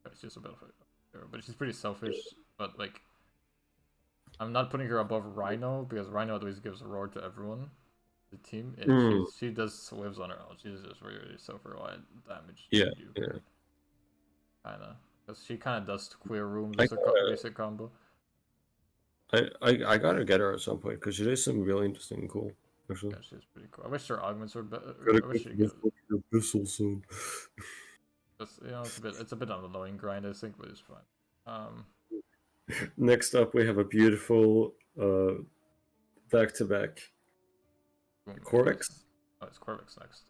It's just a bit of a Hero, but she's pretty selfish. But like, I'm not putting her above Rhino because Rhino always gives a roar to everyone, the team. And she does lives on her own. She's just really self-reliant damage. Yeah. Kinda, because she kind of does clear rooms as a basic combo. I gotta get her at some point because she does some really interesting and cool. Actually. Yeah, she's pretty cool. I wish her augments were better. Abyssal soon. It's a bit of an annoying grind, I think, but it's fine. Next up, we have a beautiful back-to-back Corvix. Oh, it's Corvix next.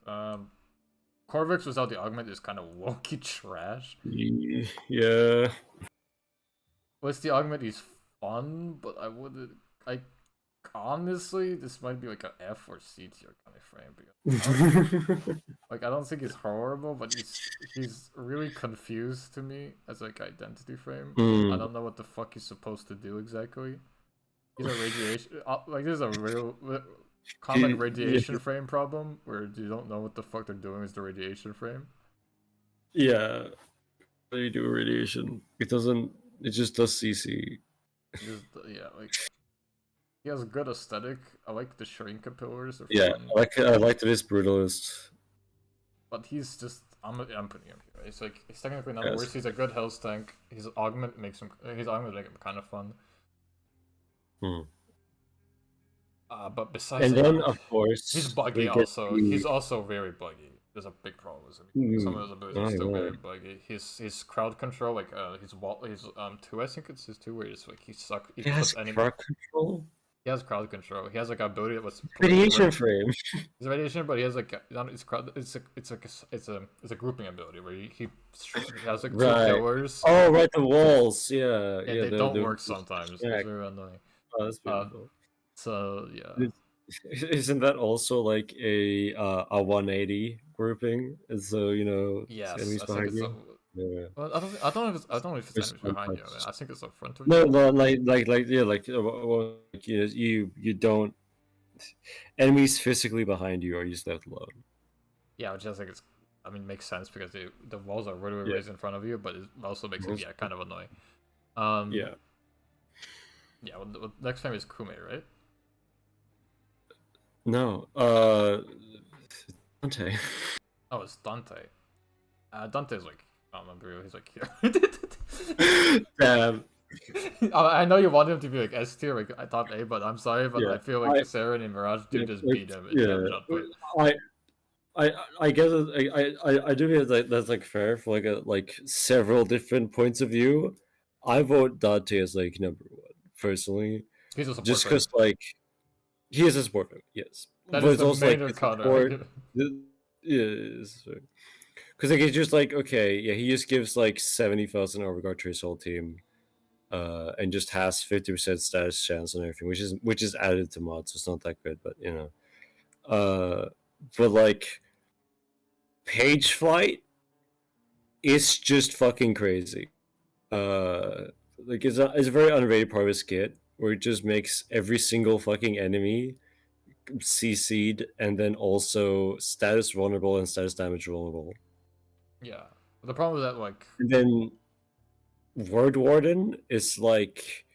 Corvix without the augment is kind of wonky trash. Yeah. With the augment, he's fun, but I wouldn't. Honestly, this might be like an F or C tier kind of frame. Like, I don't think he's horrible, but he's really confused to me as like identity frame. I don't know what the fuck he's supposed to do exactly. He's a radiation. Like, there's a real common radiation frame problem where you don't know what the fuck they're doing with the radiation frame. Yeah, they do radiation. It just does CC. Like. He has a good aesthetic. I like the shrink pillars. Yeah, fun. I like that it's brutalist. but he's just I'm putting him here. He's like he's technically not the worst. He's a good health tank. His augment makes him make him kind of fun. But besides, and then of course he's buggy. He's also very buggy. There's a big problem with him. Some of his abilities are still very buggy. His crowd control, like his 2, I think it's his 2, where he's like he has crowd control. He has crowd control. He has like an ability that was radiation frame. He's radiation, but he has like it's a grouping ability where he has like 2 pillars. Oh, right, the walls. Yeah, they don't work sometimes. It's very annoying. Oh, that's beautiful. So yeah. Isn't that also like a 180 grouping? And so yes, enemies behind you. Well, I don't know if it's enemies behind you. I think it's up front of you. No, you don't. Enemies physically behind you are just left alone. Yeah, which I think makes sense because the walls are really raised in front of you, but it also makes it kind of annoying. Yeah. Well, the next frame is Kume, right? No, Dante. Oh, it's Dante. Dante's like, I don't remember, he's like here. Damn. I know you want him to be like S tier, like top A, but I'm sorry, but I feel like Saren and Mirage do just beat him. I guess I do think that's like fair for like several different points of view. I vote Dante as like number 1 personally. He's a support just because like he is a support fan, yes. That but is the also like support. Yes, because like it's just like okay, yeah, he just gives like 70,000 overguard to his whole team, and just has 50% status chance and everything, which is added to mods, so it's not that good, but but like page flight is just fucking crazy. Like it's a very underrated part of his kit where it just makes every single fucking enemy CC'd and then also status vulnerable and status damage vulnerable. Yeah. The problem is that like and then Word Warden is like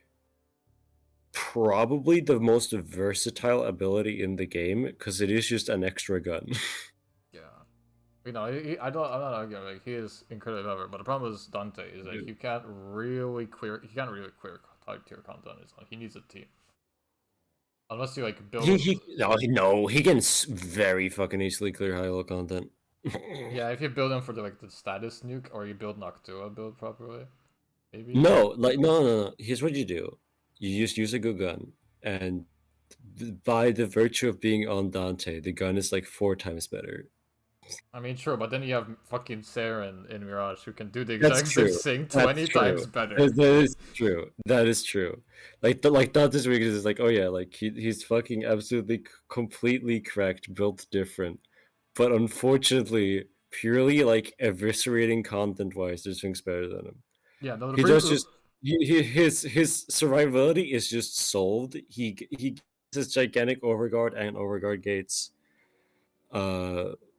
probably the most versatile ability in the game because it is just an extra gun. I'm not arguing, like he is incredibly clever, but the problem is Dante is like you can't really clear type tier content. It's like he needs a team. Unless you like build he can very fucking easily clear high level content. Yeah, if you build him for the status nuke or you build Noctua build properly. Maybe. No. Here's what you do. You just use a good gun, and by the virtue of being on Dante, the gun is like 4 times better. I mean, sure, but then you have fucking Saren in Mirage who can do the exact same thing 20 times better. That is true. Like Dante's weakness is like, oh yeah, like he's fucking absolutely completely correct, built different, but unfortunately, purely like eviscerating content wise, there's things better than him. Yeah, no, his survivability is just solved. He gets his gigantic overguard and overguard gates.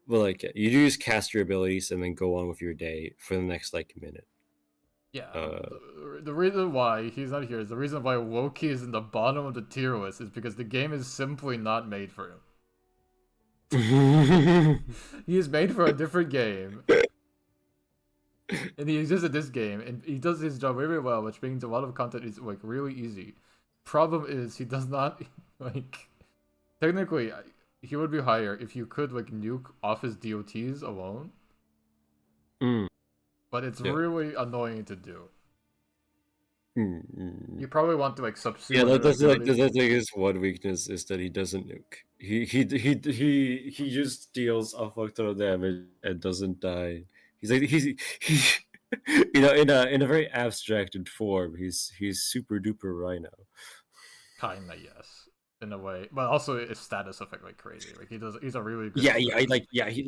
Well, like you use cast your abilities and then go on with your day for the next like minute. Yeah. The reason why he's not here is the reason why Loki is in the bottom of the tier list is because the game is simply not made for him. He is made for a different game. And he exists in this game, and he does his job very well, which means a lot of content is like really easy. Problem is he does not like technically he would be higher if you could like nuke off his DOTs alone. But it's really annoying to do. You probably want to like subsume. Yeah, that's like his one weakness is that he doesn't nuke. He just deals a fuck ton of damage and doesn't die. He's in a very abstracted form. He's super duper Rhino. Kinda, yes. In a way, but also his status effect like crazy. Like he's a really good. He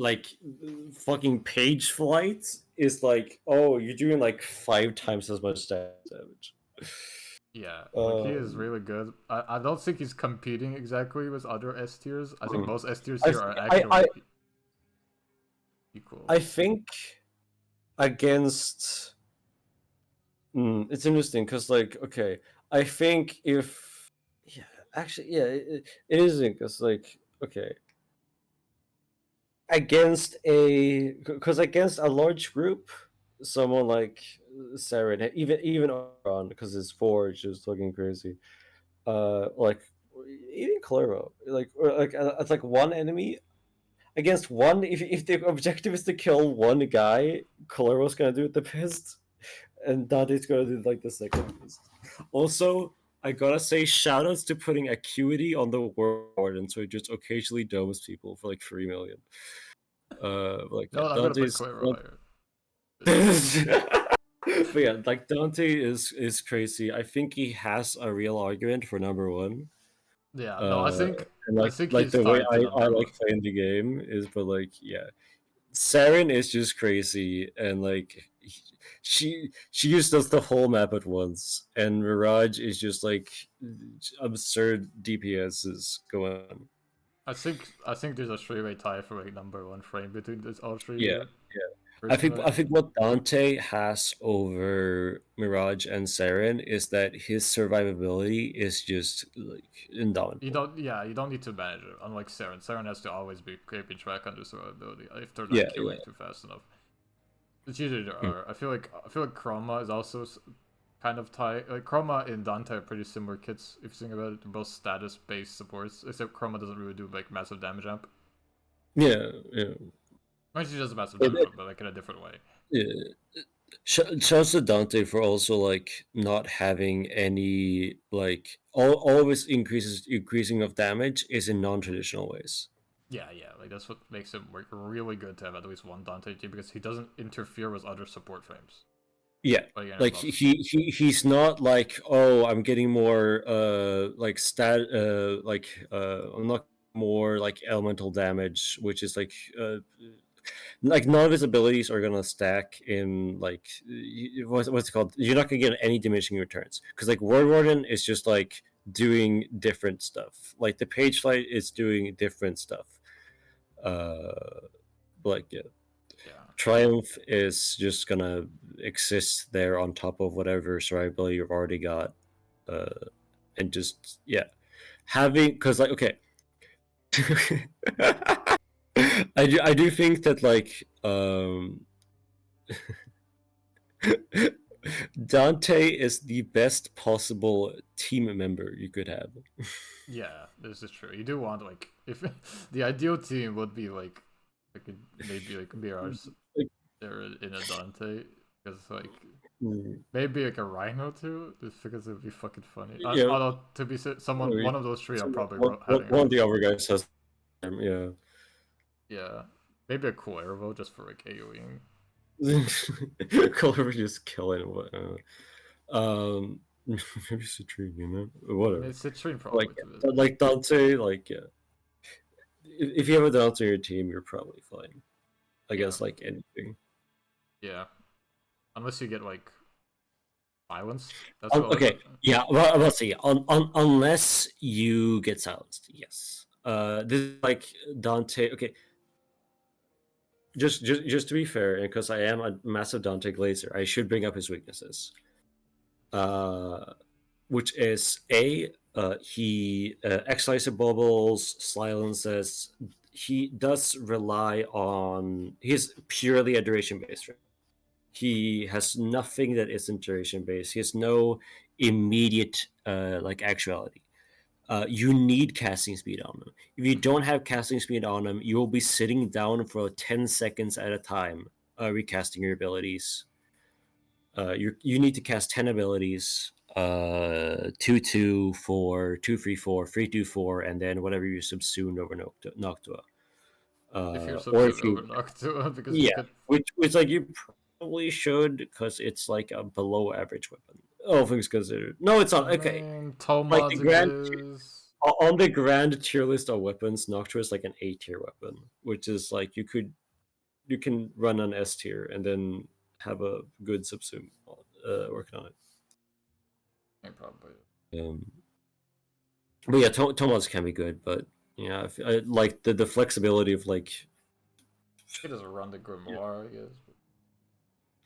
fucking page flight is like, oh, you're doing like 5 times as much damage. Yeah, he is really good. I don't think he's competing exactly with other S tiers. I think most S tiers here are actually equal. I think against. It's interesting because like okay, I think if. Actually, yeah, it isn't because like okay. against a large group, someone like Saren, even on because his forge is looking crazy. Like even Clero, it's like one enemy against one. If the objective is to kill one guy, Clero's gonna do it the best, and Dante's gonna do like the second best. Also, I gotta say, shoutouts to putting Acuity on the Warden, so it just occasionally domes people for like 3 million. Like No, I'm gonna put Clero higher. But yeah, like Dante is crazy. I think he has a real argument for number one. Yeah, no, I think and like he's the way tied to I number one. like playing the game is, but like yeah, Saren is just crazy, and like she just does the whole map at once, and Mirage is just like absurd DPSs going on. I think there's a three-way tie for like number one frame between this all three. Yeah. I think what Dante has over Mirage and Saren is that his survivability is just like indomitable. You don't need to manage it. Unlike Saren. Saren has to always be keeping track on the survivability if they're not killing too fast enough. It's usually there are. I feel like Chroma is also kind of tied. Like Chroma and Dante are pretty similar kits if you think about it. They're both status-based supports, except Chroma doesn't really do like massive damage amp. Yeah. She does massive damage, but like in a different way. Yeah. Shouts to Dante for also like not having any like all of his increasing of damage is in non-traditional ways. Yeah, like that's what makes him work really good to have at least one Dante team because he doesn't interfere with other support frames. Yeah, like he's not like, oh, I'm getting more like I'm not more like elemental damage, which is like none of his abilities are gonna stack in like what's it called? You're not gonna get any diminishing returns because like Word Warden is just like doing different stuff. Like the Page Flight is doing different stuff. Like yeah. Triumph is just gonna exist there on top of whatever survivability you've already got, and just having because like okay. I do think that like Dante is the best possible team member you could have. Yeah, this is true. You do want like if the ideal team would be like maybe like Mirage there in a Dante because like maybe like a Rhino too, just because it would be fucking funny. Yeah. Although to be one of those three are probably having one of the other guys has yeah, maybe a Cuervo just for like AoEing. Cuervo just killing what maybe Citrine, you know, whatever. Citrine probably like Dante, like yeah. If you have a Dante on your team, you're probably fine. I guess like anything. Yeah, unless you get like silence. That's okay. Yeah, well, let's see. Unless you get silenced, yes. This is like Dante. Okay. Just to be fair, and because I am a massive Dante glazer, I should bring up his weaknesses. Which is he exercises bubbles, silences. He does rely on. He's purely a duration based. He has nothing that isn't duration based. He has no immediate like actuality. You need casting speed on him. If you don't have casting speed on him, you will be sitting down for 10 seconds at a time, recasting your abilities. You need to cast 10 abilities, 2-2, 4, 2-3, 4, 3-2, 4, and then whatever you subsumed over Noctua. If you're subsumed over Noctua, because which like you probably should, because it's like a below average weapon. All things considered. No, it's not. Okay. Like on the grand tier list of weapons, Noctua is like an A tier weapon, which is like you can run an S tier and then have a good subsume working on it. Yeah, probably. But yeah, Tomods can be good, but yeah, I like the flexibility of like. It doesn't run the Grimoire, I guess.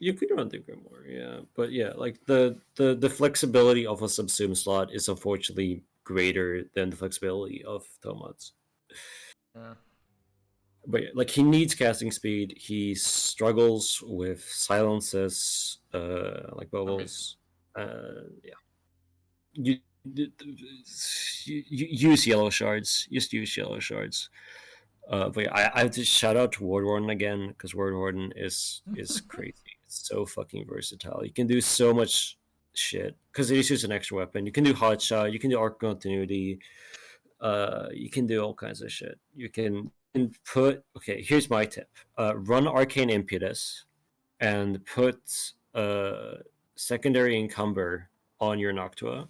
You could run the Grimoire, yeah, but yeah, like the flexibility of a subsume slot is unfortunately greater than the flexibility of Tomods. Yeah. but like he needs casting speed. He struggles with silences, like For me too. bubbles. Yeah, you, use yellow shards. Just use yellow shards. But yeah, I have to shout out to Ward Warden again because Ward Warden is crazy. It's so fucking versatile. You can do so much shit because it is just an extra weapon. You can do hot shot. You can do arc continuity. You can do all kinds of shit. You can put. Okay, here's my tip. Run Arcane Impetus and put secondary encumber on your Noctua,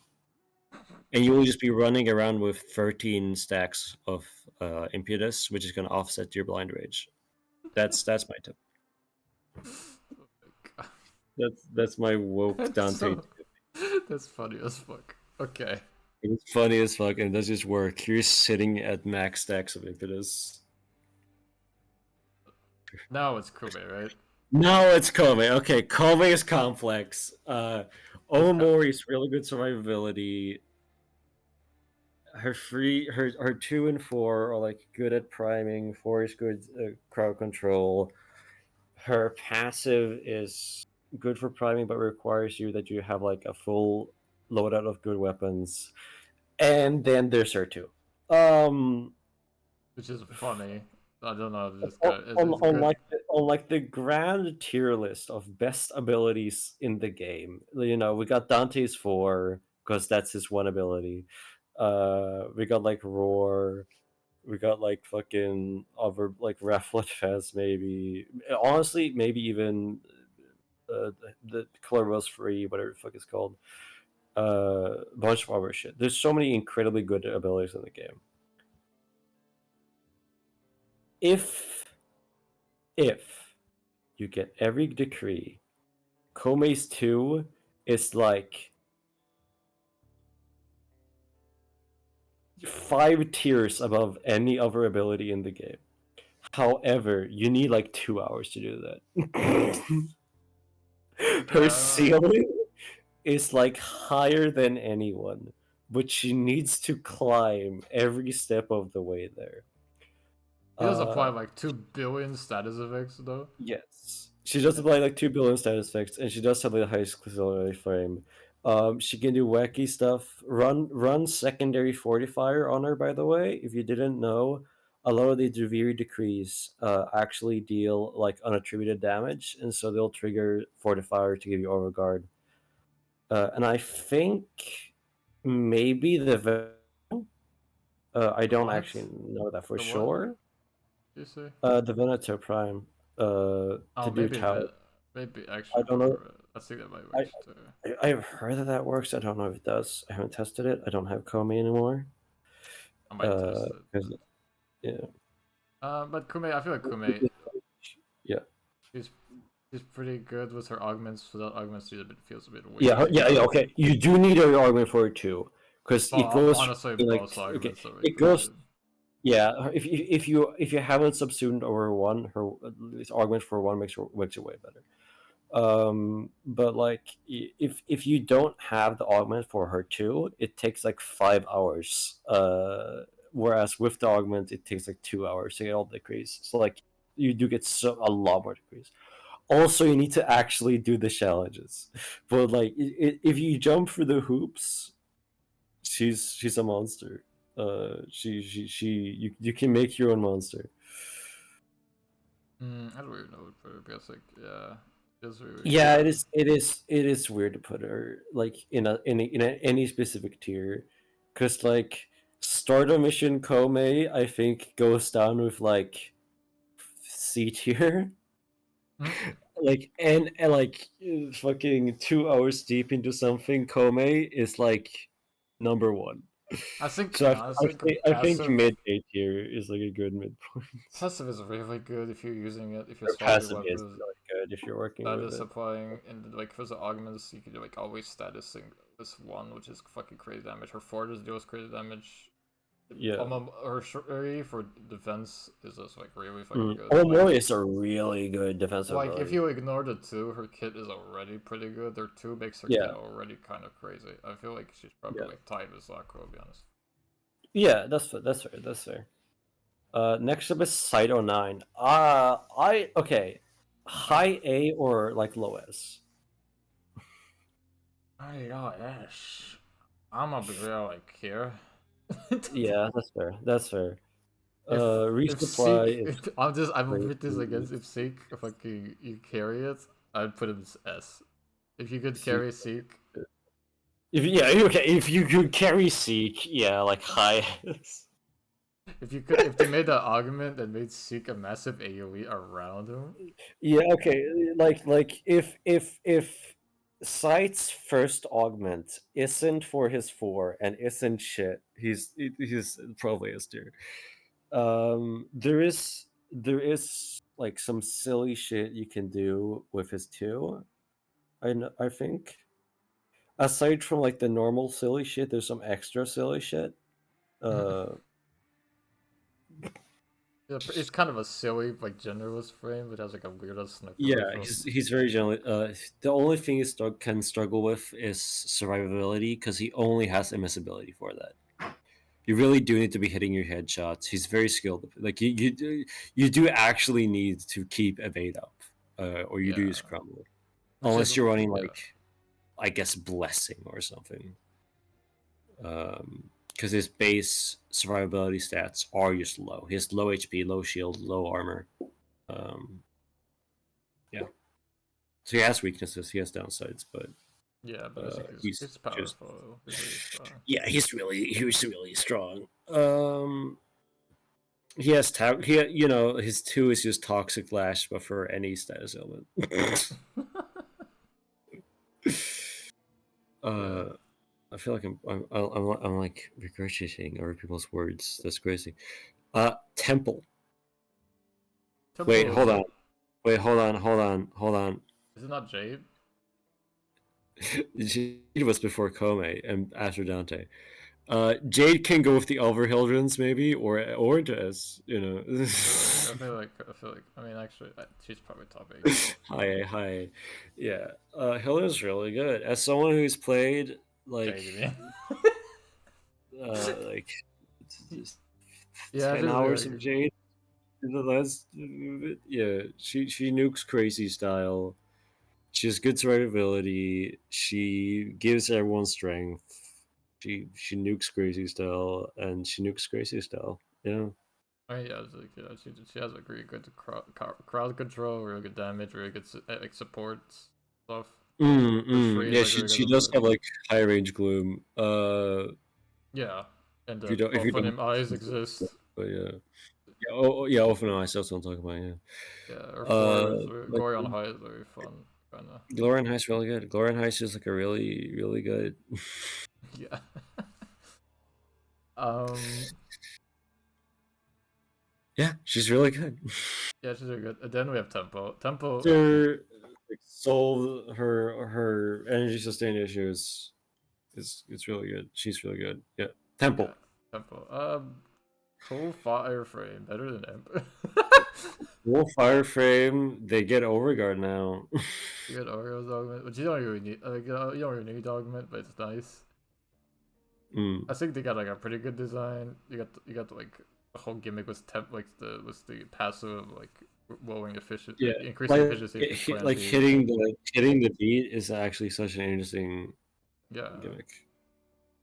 and you will just be running around with 13 stacks of impetus, which is going to offset your blind rage. That's my tip. Oh That's my woke Dante. That's funny as fuck. Okay. It's funny as fuck, and it does just work. You're sitting at max stacks of impetus. Now it's Kube, right? No, it's Kome. Okay, Kome is complex. Omori is really good survivability. Her 2 and 4 are like good at priming. 4 is good crowd control. Her passive is good for priming, but requires you that you have like a full loadout of good weapons. And then there's her 2. Which is funny. I don't know. On like the grand tier list of best abilities in the game, you know, we got Dante's 4 because that's his one ability. We got like Roar. We got like fucking other like Rafflet Fez maybe. Honestly, maybe even the Color was free, whatever the fuck it's called. Bunch of other shit. There's so many incredibly good abilities in the game. If you get every decree, Kome's 2 is like 5 tiers above any other ability in the game. However, you need like 2 hours to do that. Her ceiling is like higher than anyone, but she needs to climb every step of the way there. She does apply like 2 billion status effects, though. Yes, she does apply like 2 billion status effects, and she does have the highest auxiliary frame. She can do wacky stuff. Run secondary fortifier on her. By the way, if you didn't know, a lot of the Duviri decrees actually deal like unattributed damage, and so they'll trigger fortifier to give you overguard. And I think maybe the I don't actually know that for sure. You say? The Veneto Prime. To do tower. Maybe actually. I don't know. I think that might work too. I've heard that works. I don't know if it does. I haven't tested it. I don't have Komi anymore. I might test it. Yeah. But Kume, I feel like Kume. Yeah. She's pretty good with her augments. Without augments, it feels a bit weird. Yeah. Okay, you do need an augment for it too, because it goes. Honestly, like, okay, it goes. Yeah, if you haven't subsumed over 1, her augment for 1 makes it way better. But like if you don't have the augment for her 2, it takes like 5 hours. Whereas with the augment, it takes like 2 hours to get all the decrees. So like you do get a lot more decrees. Also, you need to actually do the challenges. But like if you jump through the hoops, she's a monster. You can make your own monster. I don't really know what because like it is weird to put her like in any specific tier, because like Stardom Mission Kome I think goes down with like C tier. Like and like fucking 2 hours deep into something, Kome is like number 1. I think so. I think mid A tier is like a good midpoint. Passive is really good if you're using it. If you're passive is really good if you're working with it. Status applying and like for the augments, you can do like always statusing this 1, which is fucking crazy damage. Her 4 does deals crazy damage. Yeah. Her Shuri for defense is just like really fucking good. Omori is a really good defensive. Like if you ignore the 2, her kit is already pretty good. Their 2 makes her kit already kind of crazy. I feel like she's probably like tied with Sakura, to be honest. Yeah, that's fair. Next up is Site 09. Okay. High A or like low S? I gosh. I'm gonna be real like here. Yeah, that's fair. That's fair. If Resupply is I'm a great. bit against if Seek if like you carry it, I'd put him as S. If you could Seek. carry Seek, If you could carry Seek, yeah, like high S. if they made that argument that made Seek a massive AoE around him. Yeah, okay. Like if Sight's first augment isn't for his 4 and isn't shit, he's probably a steer. There is like some silly shit you can do with his 2. I think aside from like the normal silly shit, there's some extra silly shit. It's kind of a silly, like generalist frame, but has like a weird sniper Yeah, rifle. he's very general. The only thing he can struggle with is survivability because he only has invisibility for that. You really do need to be hitting your headshots. He's very skilled. Like you do actually need to keep evade up, or you do use crumble, unless you're running like, I guess, blessing or something. Because his base survivability stats are just low. He has low HP, low shield, low armor. Yeah. So he has weaknesses, he has downsides, but yeah, but it's powerful. He's really strong. Yeah, he's really strong. He has his 2 is just toxic lash, but for any status element. I feel like I'm like regurgitating other people's words. That's crazy. Temple. Wait, hold on. Is it not Jade? Jade was before Kome and after Dante. Jade can go with the Elverhildrons maybe, or into S. I feel like. I mean, actually, she's probably top 8. Hi. Yeah. Hildrun's really good. As someone who's played like Jade, like just yeah, 10 hours of Jade in the last yeah, she nukes crazy style. She has good survivability. She gives everyone strength. She nukes crazy style, and she nukes crazy style. Yeah. Oh yeah, she has a really good crowd control, really good damage, really good like support stuff. Yeah, she does have like high range gloom. Yeah, and if you don't Ophanim eyes exist. But yeah, Ophanim eyes. That's what I'm talking about. Yeah, Glory on High is very fun. Kinda. Glory on High is really good. Glory on High is like a really good. Yeah. Yeah, she's really good. Yeah, she's really good. And then we have Tempo. Solve her energy sustain issues. It's really good. She's really good. Yeah, Temple. Yeah, Tempo. Full Fireframe, better than Ember. Full Fireframe. They get Overguard now. You get Oreo's augment, but you don't really need. You don't really need augment, but it's nice. I think they got like a pretty good design. You got like the whole gimmick was the passive like lowering efficiency, increasing efficiency. Like hitting the beat is actually such an interesting gimmick.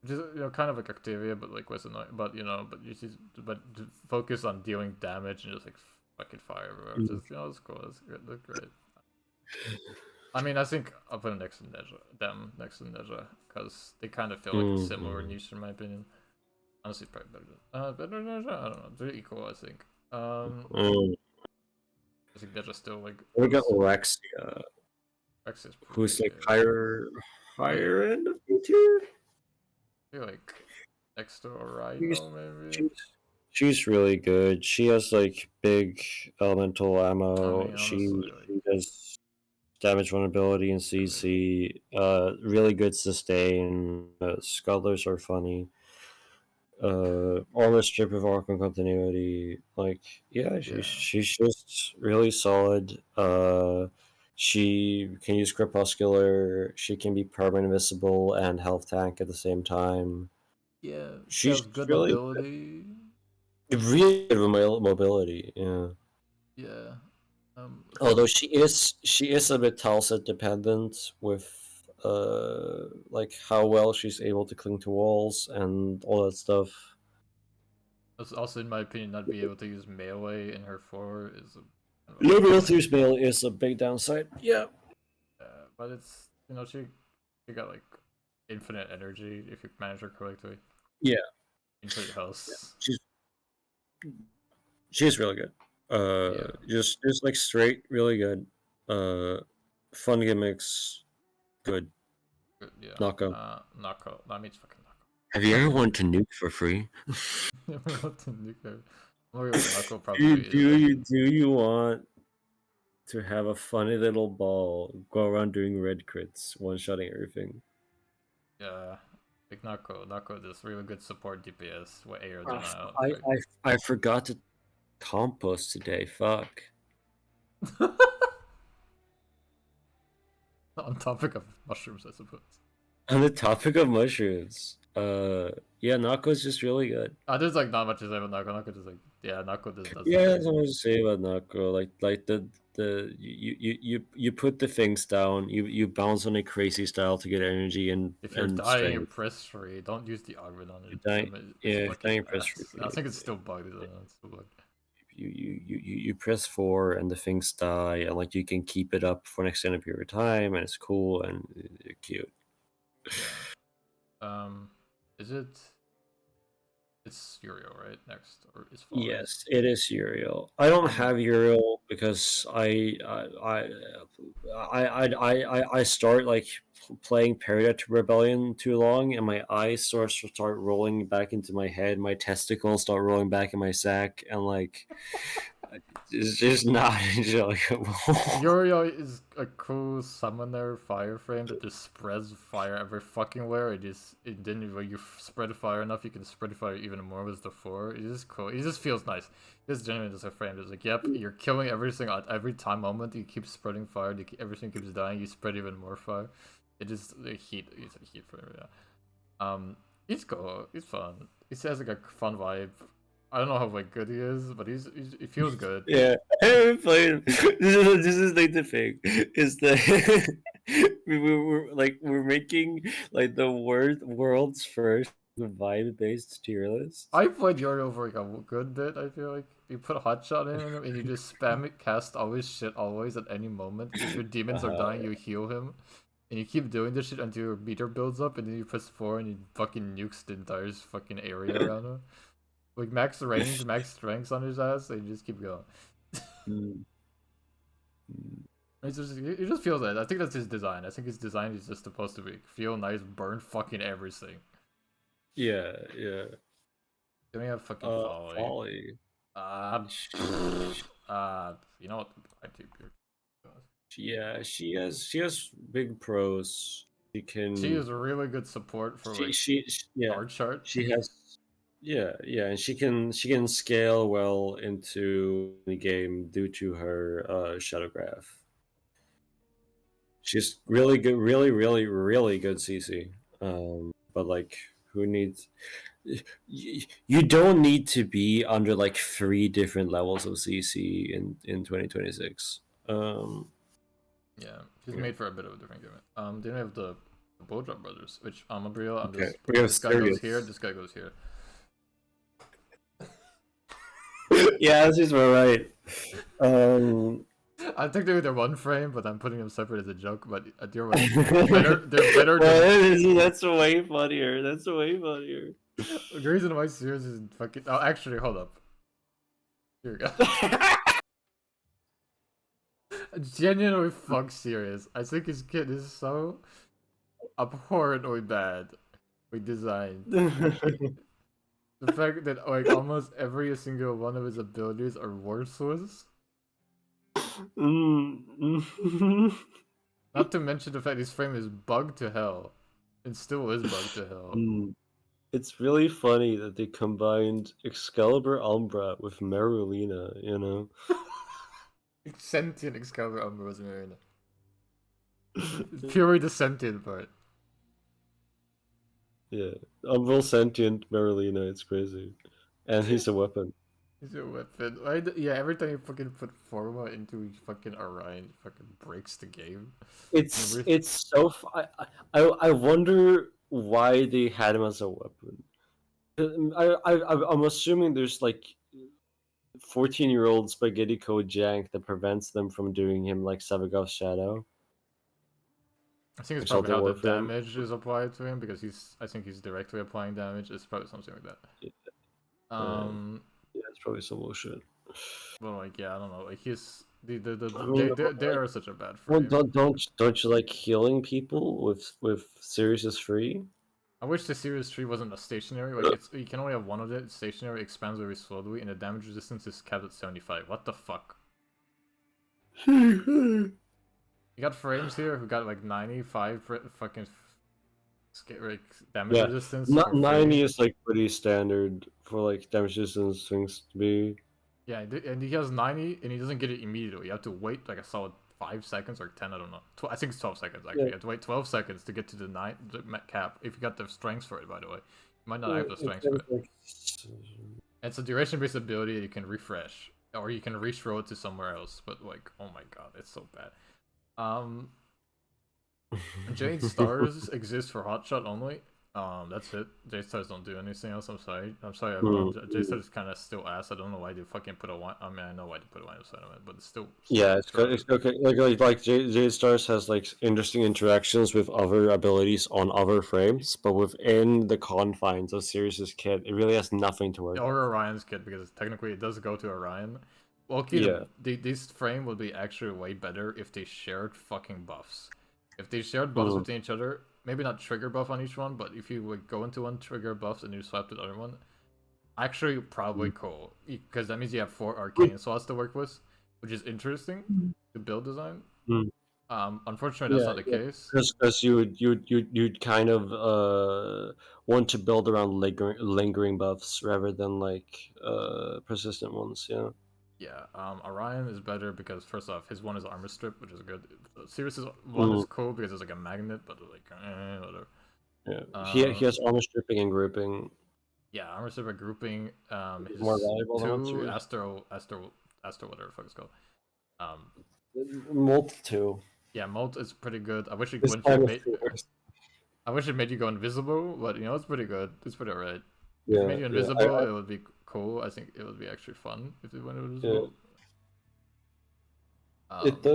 Just kind of like Octavia, but like was annoying. But but focus on dealing damage and just like fucking fire. Just it's cool. That's great. I mean, I think I'll put them next to Neja, because they kind of feel like a similar niche in my opinion. Honestly, probably better than Neja. I don't know. They're equal, I think. I think Neja's still like. We got Alexia. Who's like higher end of me tier? I feel like next to Rhino, maybe. She's really good. She has like big elemental ammo. She does damage vulnerability and CC. Really good sustain. Scholars are funny. Armor strip of Archon continuity. Like, she's just really solid. She can use Crepuscular. She can be permanent invisible and health tank at the same time. Yeah, she has good really mobility. Really good mobility, yeah. Yeah. Although she is a bit tilset dependent with like how well she's able to cling to walls and all that stuff. Also, in my opinion, not being able to use melee in her 4 is No able to use melee is a big downside. Yeah. But it's, she got like infinite energy if you manage her correctly. Yeah. Infinite health. She's really good. Yeah. Just like straight, really good. Fun gimmicks, good. Yeah. Knockout. Knockout. That means fucking knockout. Have you ever wanted to nuke for free? Never want to nuke. Knockout probably Do you want to have a funny little ball go around doing red crits, one shotting everything? Yeah. Like Nako does really good support DPS with air denial. I forgot to compost today. Fuck. On topic of mushrooms, I suppose. On the topic of mushrooms, yeah, Nako's just really good. There's like not much to say about Nako. Nako just like Nako does. Yeah, there's not much to say about Nako. Like you put the things down. You bounce on a crazy style to get energy and if you're and dying, strength. you press free. Don't use the augment on it. If dying, press free. I think it's still bugged. It's still bugged. You press 4 and the things die, and like you can keep it up for an extended period of time, and it's cool and cute. Yeah. Is it? It's Uriel, right? Next, or is following? Yes, it is Uriel. I don't have Uriel because I start like playing Paradise Rebellion too long, and my eyes start rolling back into my head. My testicles start rolling back in my sack, and like it's just not enjoyable. Uriel is a cool summoner fire frame that just spreads fire every fucking where. It didn't when you spread fire enough, you can spread fire even more with the 4. It's just cool. It just feels nice. This genuinely just a frame. It's like, yep, you're killing everything at every time moment. You keep spreading fire. Everything keeps dying. You spread even more fire. It just the heat. It's a heat frame. Yeah. He's cool. He's fun. He has like a fun vibe. I don't know how like good he is, but he feels good. Yeah, I haven't played him. This is like the thing is that we're making like the world's first vibe based tier list. I played Uriel for like a good bit. I feel like you put a hotshot in him and you just spam it, cast always shit always at any moment. If your demons are dying, you heal him. And you keep doing this shit until your meter builds up, and then you press 4 and you fucking nukes the entire fucking area around him. Like max range, max strengths on his ass, and you just keep going. It just feels like I think that's his design. I think his design is just supposed to be feel nice, burn fucking everything. Yeah. Then we have fucking Folly. You know what? I keep your. Yeah, she has big pros. She is a really good support for guard chart. She has. Yeah, and she can scale well into the game due to her shadow graph. She's really good, really good CC. But like, who needs? You don't need to be under like 3 different levels of CC in 2026. Yeah, she's made for a bit of a different game. Then we have the Blowdrop Brothers, which I'm a real. This guy goes here. This guy goes here. Yeah, that's just right. I think they're one frame, but I'm putting them separate as a joke. But they're better. That's way funnier. The reason why Sears is fucking. Oh, actually, hold up. Here we go. Genuinely fuck serious. I think his kid is so abhorrently bad with design. The fact that like almost every single one of his abilities are worthless. Not to mention the fact his frame is bugged to hell. It still is bugged to hell. It's really funny that they combined Excalibur Umbra with Marulina, you know? Sentient Excalibur Umbra was Marulina. Purely the sentient part. Yeah, Umbral sentient Marulina, it's crazy. and he's a weapon. He's a weapon. Yeah, every time you fucking put Forma into fucking Orion, it fucking breaks the game. It's so. I wonder why they had him as a weapon. I'm assuming there's like 14-year-old spaghetti code jank that prevents them from doing him like Savagow's Shadow. I think it's probably how the damage is applied to him, because I think he's directly applying damage. It's probably something like that. Yeah, it's probably some bullshit. Well, like, yeah, I don't know. Like, they are such a bad frame. Well, don't you like healing people with Sirius is free? I wish the Sirius tree wasn't a stationary. Like, you can only have one of it. It's stationary, expands very slowly, and the damage resistance is capped at 75. What the fuck? You got frames here who got like 95 fucking like damage resistance. 90 is like pretty standard for like damage resistance things to be. Yeah, and he has 90, and he doesn't get it immediately. You have to wait like a solid 5 seconds or 10. I don't know. I think it's 12 seconds actually. You have to wait 12 seconds to get to the cap. If you got the strength for it, by the way, you might not have the strength for it. It's a duration-based ability that you can refresh, or you can rethrow it to somewhere else. But like, oh my god, it's so bad. Jade Stars exist for Hotshot only. That's it. Jade Stars don't do anything else. I'm sorry. Everyone. Jade Stars is kind of still ass. I don't know why they fucking put a wine. I mean, I know why they put a wine inside of it, but it's still yeah, it's okay. Like Jade Stars has like interesting interactions with other abilities on other frames, but within the confines of Sirius's kit, it really has nothing to work. Or Orion's kit, because technically it does go to Orion. Well, this frame would be actually way better if they shared fucking buffs. If they shared buffs between each other, maybe not trigger buff on each one, but if you would go into one, trigger buffs, and you swap to the other one, actually probably cool, because that means you have 4 arcane slots to work with, which is interesting to build design. Unfortunately, that's not the case. Because you'd kind of want to build around lingering buffs rather than like persistent ones. Yeah. Yeah, Orion is better because, first off, his one is armor strip, which is good. Sirius's one is cool because it's like a magnet, but like, whatever. Yeah, he has armor stripping and grouping. Yeah, armor strip and grouping. His more valuable than Astro, whatever the fuck it's called. Molt 2. Yeah, Molt is pretty good. I wish it made you go invisible, but it's pretty good. It's pretty alright. If it made you invisible, it would be cool. I think it would be actually fun if it went invisible. It does